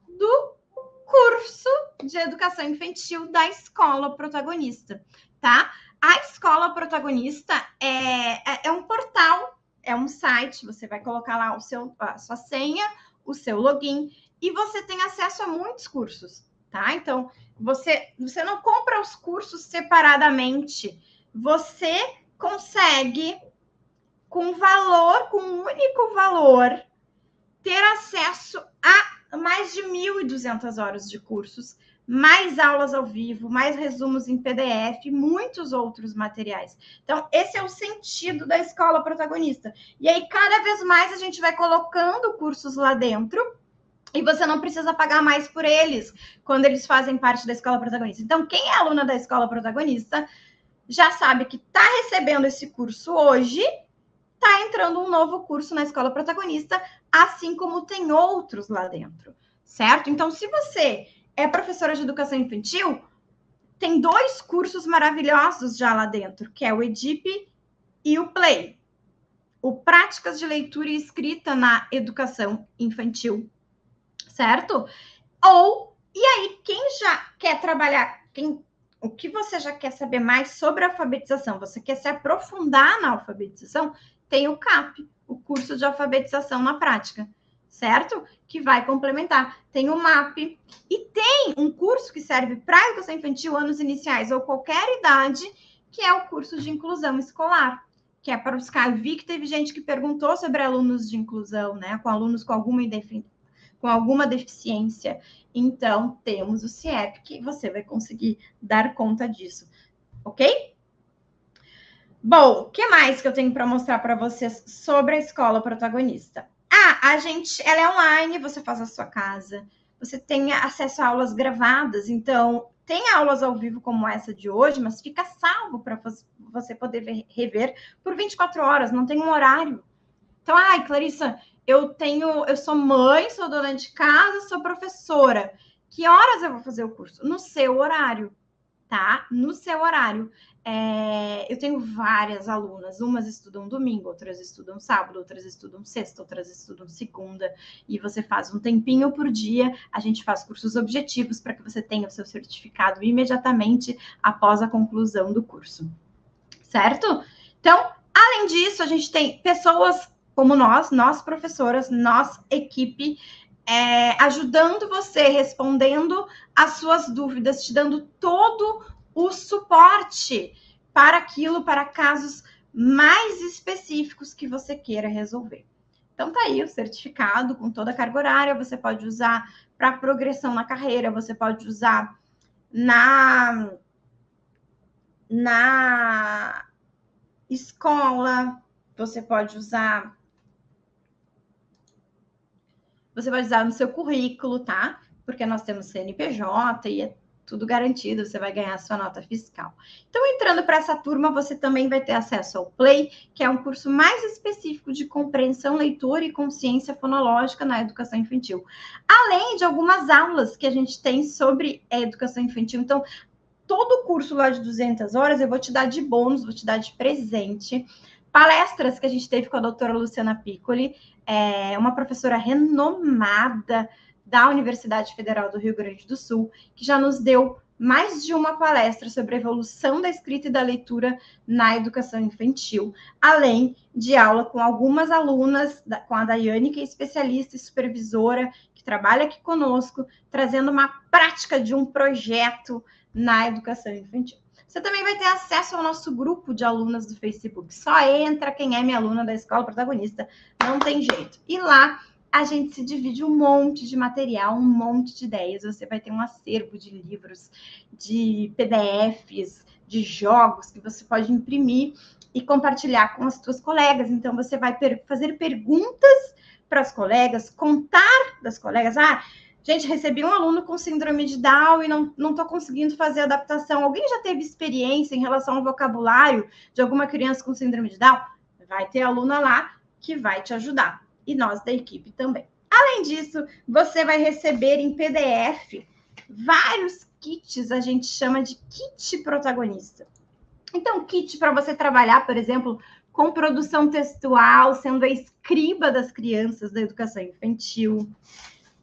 do curso de educação infantil da Escola Protagonista, tá? A Escola Protagonista é um portal, é um site, você vai colocar lá a sua senha, o seu login, e você tem acesso a muitos cursos, tá? Então, você não compra os cursos separadamente, você consegue, com um único valor, ter acesso a mais de 1.200 horas de cursos, mais aulas ao vivo, mais resumos em PDF, muitos outros materiais. Então, esse é o sentido da Escola Protagonista. E aí, cada vez mais, a gente vai colocando cursos lá dentro e você não precisa pagar mais por eles quando eles fazem parte da Escola Protagonista. Então, quem é aluna da Escola Protagonista já sabe que está recebendo esse curso hoje, está entrando um novo curso na Escola Protagonista, assim como tem outros lá dentro, certo? Então, se você é professora de educação infantil, tem 2 cursos maravilhosos já lá dentro, que é o EDIP e o Play. O Práticas de Leitura e Escrita na Educação Infantil, certo? E aí, quem já quer trabalhar, o que você já quer saber mais sobre a alfabetização, você quer se aprofundar na alfabetização, tem o CAP, o curso de alfabetização na prática, certo? Que vai complementar. Tem o MAP e tem um curso que serve para educação infantil, anos iniciais ou qualquer idade, que é o curso de inclusão escolar, que é para os CAI. Vi que teve gente que perguntou sobre alunos de inclusão, né? Com alunos com alguma deficiência. Então, temos o CIEP, que você vai conseguir dar conta disso, ok? Bom, o que mais que eu tenho para mostrar para vocês sobre a Escola Protagonista? Ela é online, você faz a sua casa, você tem acesso a aulas gravadas, então tem aulas ao vivo como essa de hoje, mas fica salvo para você poder rever por 24 horas, não tem um horário. Então, Clarissa, eu sou mãe, sou dona de casa, sou professora. Que horas eu vou fazer o curso? No seu horário, tá? No seu horário. Eu tenho várias alunas, umas estudam domingo, outras estudam sábado, outras estudam sexta, outras estudam segunda, e você faz um tempinho por dia, a gente faz cursos objetivos para que você tenha o seu certificado imediatamente após a conclusão do curso, certo? Então, além disso, a gente tem pessoas como nós professoras, nós equipe, ajudando você, respondendo as suas dúvidas, te dando todo o suporte para aquilo, para casos mais específicos que você queira resolver. Então, tá aí o certificado com toda a carga horária, você pode usar para progressão na carreira, você pode usar na escola, você pode usar no seu currículo, tá? Porque nós temos CNPJ e é tudo garantido, você vai ganhar a sua nota fiscal. Então, entrando para essa turma, você também vai ter acesso ao Play, que é um curso mais específico de compreensão, leitura e consciência fonológica na educação infantil. Além de algumas aulas que a gente tem sobre a educação infantil. Então, todo o curso lá de 200 horas, eu vou te dar de bônus, vou te dar de presente. Palestras que a gente teve com a doutora Luciana Piccoli, uma professora renomada da Universidade Federal do Rio Grande do Sul, que já nos deu mais de uma palestra sobre a evolução da escrita e da leitura na educação infantil, além de aula com algumas alunas, com a Daiane, que é especialista e supervisora, que trabalha aqui conosco, trazendo uma prática de um projeto na educação infantil. Você também vai ter acesso ao nosso grupo de alunas do Facebook. Só entra quem é minha aluna da Escola Protagonista, não tem jeito. E lá a gente se divide um monte de material, um monte de ideias. Você vai ter um acervo de livros, de PDFs, de jogos que você pode imprimir e compartilhar com as suas colegas. Então, você vai fazer perguntas para as colegas, contar das colegas. Ah, gente, recebi um aluno com síndrome de Down e não estou conseguindo fazer adaptação. Alguém já teve experiência em relação ao vocabulário de alguma criança com síndrome de Down? Vai ter aluna lá que vai te ajudar. E nós da equipe também. Além disso, você vai receber em PDF vários kits, a gente chama de kit protagonista. Então, kit para você trabalhar, por exemplo, com produção textual, sendo a escriba das crianças da educação infantil.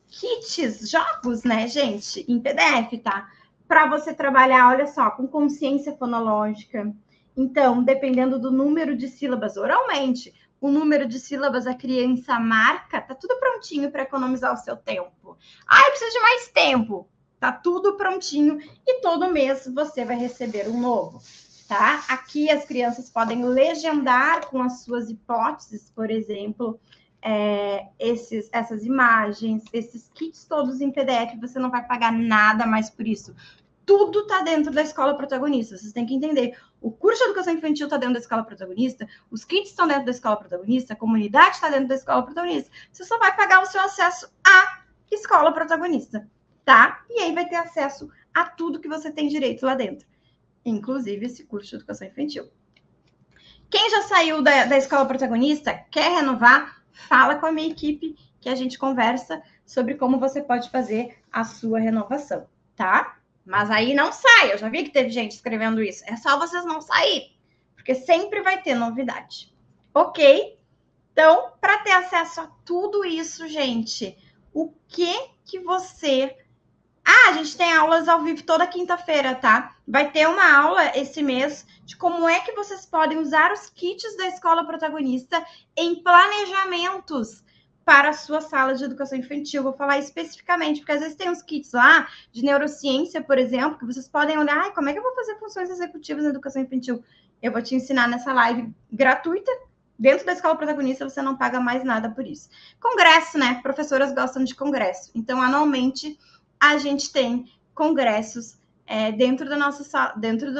Kits, jogos, né, gente, em PDF, tá? Para você trabalhar, olha só, com consciência fonológica. Então, dependendo do número de sílabas oralmente, o número de sílabas a criança marca, tá tudo prontinho para economizar o seu tempo. Ah, eu preciso de mais tempo. Tá tudo prontinho e todo mês você vai receber um novo, tá? Aqui as crianças podem legendar com as suas hipóteses, por exemplo, essas imagens, esses kits todos em PDF, você não vai pagar nada mais por isso. Tudo está dentro da Escola Protagonista. Vocês têm que entender. O curso de Educação Infantil está dentro da Escola Protagonista, os kits estão dentro da Escola Protagonista, a comunidade está dentro da Escola Protagonista. Você só vai pagar o seu acesso à Escola Protagonista, tá? E aí vai ter acesso a tudo que você tem direito lá dentro, inclusive esse curso de Educação Infantil. Quem já saiu da Escola Protagonista, quer renovar, fala com a minha equipe que a gente conversa sobre como você pode fazer a sua renovação, tá? Mas aí não sai, eu já vi que teve gente escrevendo isso. É só vocês não saírem, porque sempre vai ter novidade. Ok? Então, para ter acesso a tudo isso, gente, o que você... Ah, a gente tem aulas ao vivo toda quinta-feira, tá? Vai ter uma aula esse mês de como é que vocês podem usar os kits da Escola Protagonista em planejamentos para a sua sala de educação infantil. Vou falar especificamente, porque às vezes tem uns kits lá de neurociência, por exemplo, que vocês podem olhar, ai, como é que eu vou fazer funções executivas na educação infantil? Eu vou te ensinar nessa live gratuita. Dentro da Escola Protagonista, você não paga mais nada por isso. Congresso, né? Professoras gostam de congresso. Então, anualmente, a gente tem congressos dentro da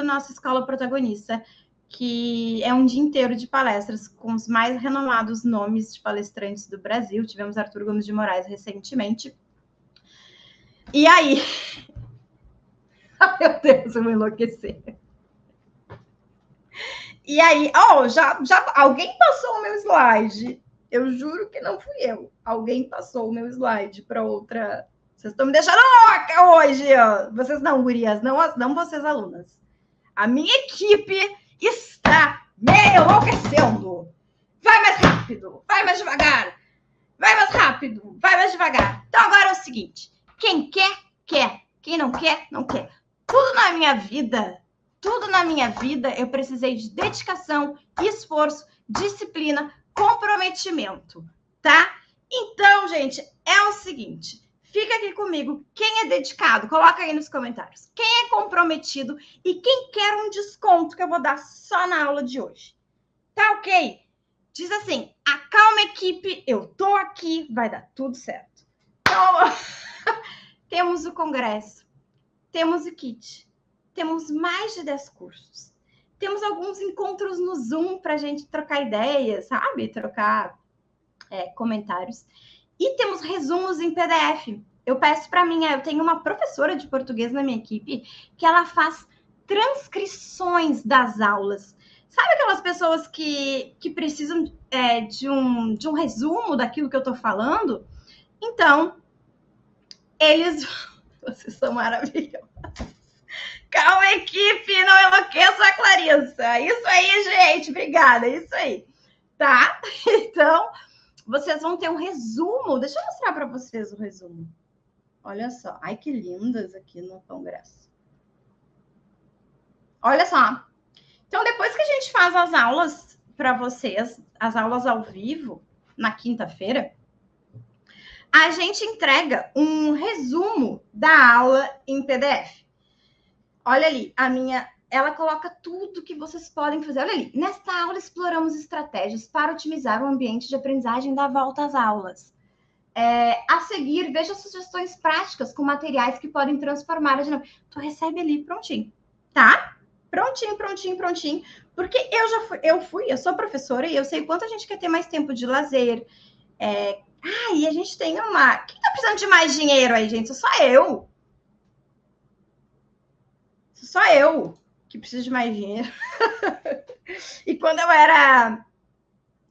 nossa Escola Protagonista, que é um dia inteiro de palestras com os mais renomados nomes de palestrantes do Brasil. Tivemos Arthur Gomes de Moraes recentemente. E aí... Meu Deus, eu vou enlouquecer. E aí, já alguém passou o meu slide. Eu juro que não fui eu. Alguém passou o meu slide para outra... Vocês estão me deixando louca hoje, ó. Vocês não, gurias, não vocês, alunas. A minha equipe está me enlouquecendo. Vai mais rápido, vai mais devagar. Vai mais rápido, vai mais devagar. Então, agora é o seguinte. Quem quer, quer. Quem não quer, não quer. Tudo na minha vida, eu precisei de dedicação, esforço, disciplina, comprometimento, tá? Então, gente, é o seguinte... Fica aqui comigo. Quem é dedicado? Coloca aí nos comentários. Quem é comprometido e quem quer um desconto que eu vou dar só na aula de hoje. Tá ok? Diz assim, acalma equipe, eu tô aqui, vai dar tudo certo. Então, temos o congresso, temos o kit, temos mais de 10 cursos, temos alguns encontros no Zoom para a gente trocar ideias, sabe? Trocar comentários. E temos resumos em PDF. Eu peço para mim, eu tenho uma professora de português na minha equipe que ela faz transcrições das aulas. Sabe aquelas pessoas que precisam de um resumo daquilo que eu estou falando? Então, vocês são maravilhosos. Calma, equipe, não enlouqueça a Clarissa. Isso aí, gente, obrigada, isso aí. Tá? Então... Vocês vão ter um resumo. Deixa eu mostrar para vocês o resumo. Olha só. Ai, que lindas aqui no congresso. Olha só. Então, depois que a gente faz as aulas para vocês, as aulas ao vivo, na quinta-feira, a gente entrega um resumo da aula em PDF. olha ali, ela coloca tudo que vocês podem fazer. Olha ali, nesta aula exploramos estratégias para otimizar o ambiente de aprendizagem da volta às aulas. A seguir, veja sugestões práticas com materiais que podem transformar a dinâmica. Tu recebe ali prontinho, tá? Prontinho. Porque eu sou professora e eu sei o quanto a gente quer ter mais tempo de lazer. E a gente tem Quem tá precisando de mais dinheiro aí, gente? Sou só eu que preciso de mais dinheiro. E quando eu era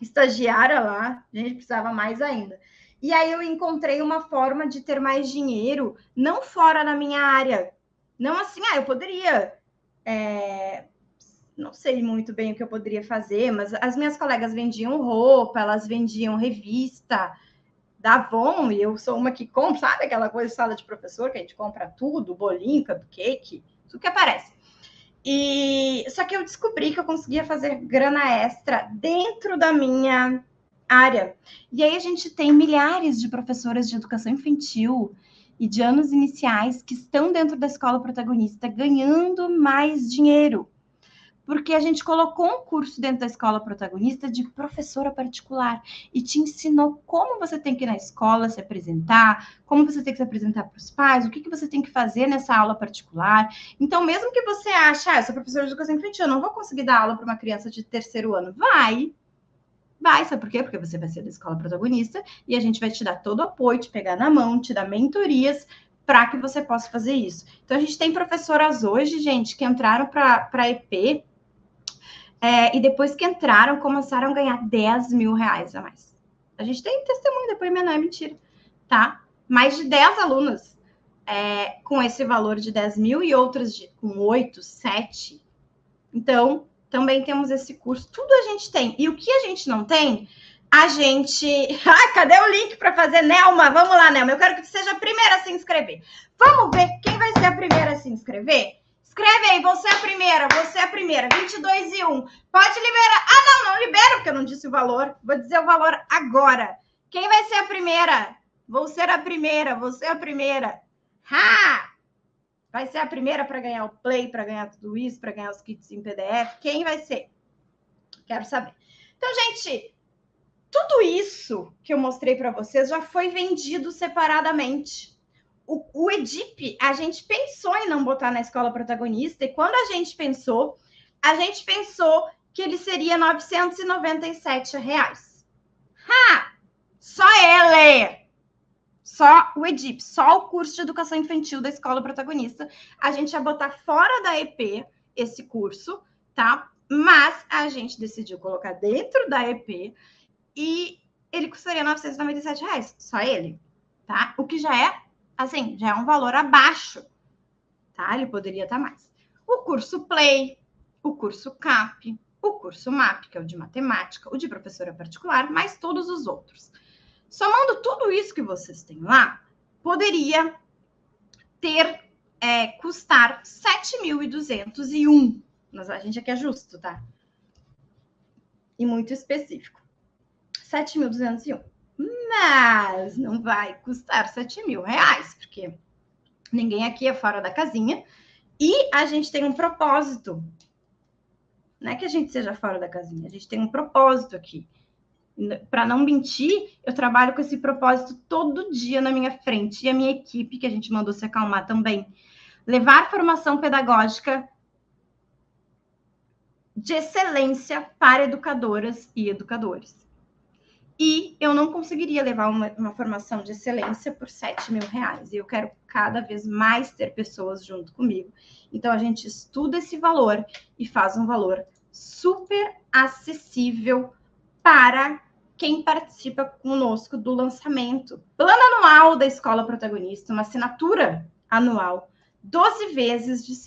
estagiária lá, a gente precisava mais ainda. E aí eu encontrei uma forma de ter mais dinheiro, não fora da minha área. Não assim, eu poderia... não sei muito bem o que eu poderia fazer, mas as minhas colegas vendiam roupa, elas vendiam revista da Avon, e eu sou uma que compra, sabe aquela coisa de sala de professor, que a gente compra tudo, bolinho, cupcake, tudo que aparece. Só que eu descobri que eu conseguia fazer grana extra dentro da minha área. E aí a gente tem milhares de professoras de educação infantil e de anos iniciais que estão dentro da escola protagonista ganhando mais dinheiro. Porque a gente colocou um curso dentro da escola protagonista de professora particular e te ensinou como você tem que ir na escola se apresentar, como você tem que se apresentar para os pais, o que você tem que fazer nessa aula particular. Então, mesmo que você ache, eu sou professora de educação infantil, eu não vou conseguir dar aula para uma criança de 3º ano. Vai, sabe por quê? Porque você vai ser da escola protagonista e a gente vai te dar todo o apoio, te pegar na mão, te dar mentorias para que você possa fazer isso. Então, a gente tem professoras hoje, gente, que entraram para a EP, e depois que entraram, começaram a ganhar 10 mil reais a mais. A gente tem testemunho, depoimento, não é mentira, tá? Mais de 10 alunas com esse valor de 10 mil e outras com 8, 7. Então, também temos esse curso. Tudo a gente tem. E o que a gente não tem, a gente... cadê o link para fazer, Nelma? Vamos lá, Nelma. Eu quero que tu seja a primeira a se inscrever. Vamos ver quem vai ser a primeira a se inscrever? Escreve aí, você é a primeira, 22 e 1. Pode liberar. Não libera, porque eu não disse o valor. Vou dizer o valor agora. Quem vai ser a primeira? Vou ser a primeira, você é a primeira. Vai ser a primeira para ganhar o Play, para ganhar tudo isso, para ganhar os kits em PDF. Quem vai ser? Quero saber. Então, gente, tudo isso que eu mostrei para vocês já foi vendido separadamente. O EDIP, a gente pensou em não botar na escola protagonista, e quando a gente pensou que ele seria R$ 997. Só ele! Só o EDIP, só o curso de educação infantil da escola protagonista. A gente ia botar fora da EP esse curso, tá? Mas a gente decidiu colocar dentro da EP e ele custaria R$ 997, só ele, tá? O que já é um valor abaixo, tá? Ele poderia estar mais. O curso Play, o curso CAP, o curso MAP, que é o de matemática, o de professora particular, mais todos os outros. Somando tudo isso que vocês têm lá, poderia custar 7.201. Mas a gente aqui é justo, tá? E muito específico. 7.201. Mas não vai custar 7 mil reais, porque ninguém aqui é fora da casinha. E a gente tem um propósito. Não é que a gente seja fora da casinha, a gente tem um propósito aqui. Para não mentir, eu trabalho com esse propósito todo dia na minha frente. E a minha equipe, que a gente mandou se acalmar também. Levar formação pedagógica de excelência para educadoras e educadores. E eu não conseguiria levar uma formação de excelência por 7 mil reais. E eu quero cada vez mais ter pessoas junto comigo. Então, a gente estuda esse valor e faz um valor super acessível para quem participa conosco do lançamento. Plano anual da Escola Protagonista, uma assinatura anual, 12 vezes de R$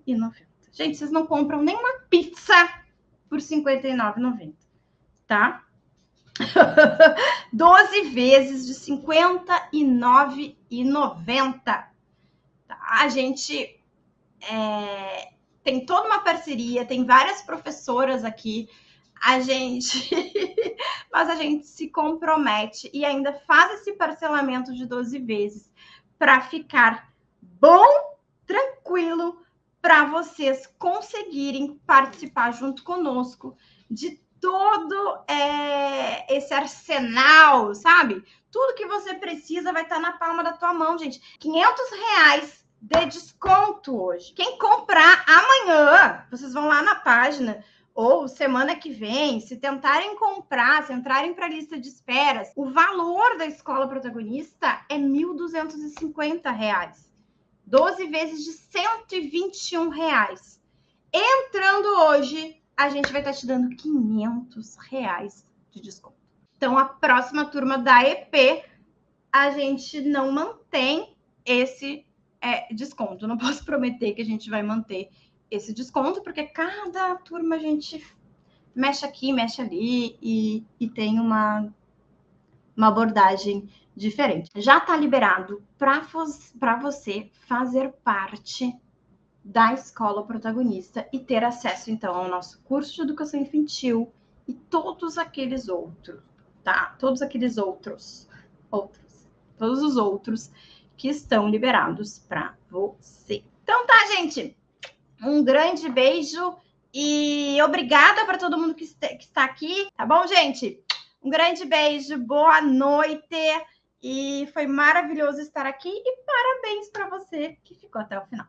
59,90. Gente, vocês não compram nem uma pizza por R$ 59,90, tá? 12 vezes de R$ 59,90. A gente tem toda uma parceria, tem várias professoras aqui, mas a gente se compromete e ainda faz esse parcelamento de 12 vezes para ficar bom tranquilo para vocês conseguirem participar junto conosco de todo esse arsenal, sabe? Tudo que você precisa vai estar na palma da tua mão, gente. R$500 de desconto hoje. Quem comprar amanhã, vocês vão lá na página ou semana que vem, se tentarem comprar, se entrarem para a lista de esperas, o valor da Escola Protagonista é R$1.250. 12 vezes de R$121. Entrando hoje, a gente vai estar te dando R$500 de desconto. Então, a próxima turma da EP, a gente não mantém esse desconto. Não posso prometer que a gente vai manter esse desconto, porque cada turma a gente mexe aqui, mexe ali e tem uma abordagem diferente. Já está liberado para você fazer parte da Escola Protagonista e ter acesso, então, ao nosso curso de educação infantil e todos aqueles outros, tá? Todos aqueles todos os outros que estão liberados para você. Então tá, gente, um grande beijo e obrigada para todo mundo que está aqui, tá bom, gente? Um grande beijo, boa noite e foi maravilhoso estar aqui e parabéns para você que ficou até o final.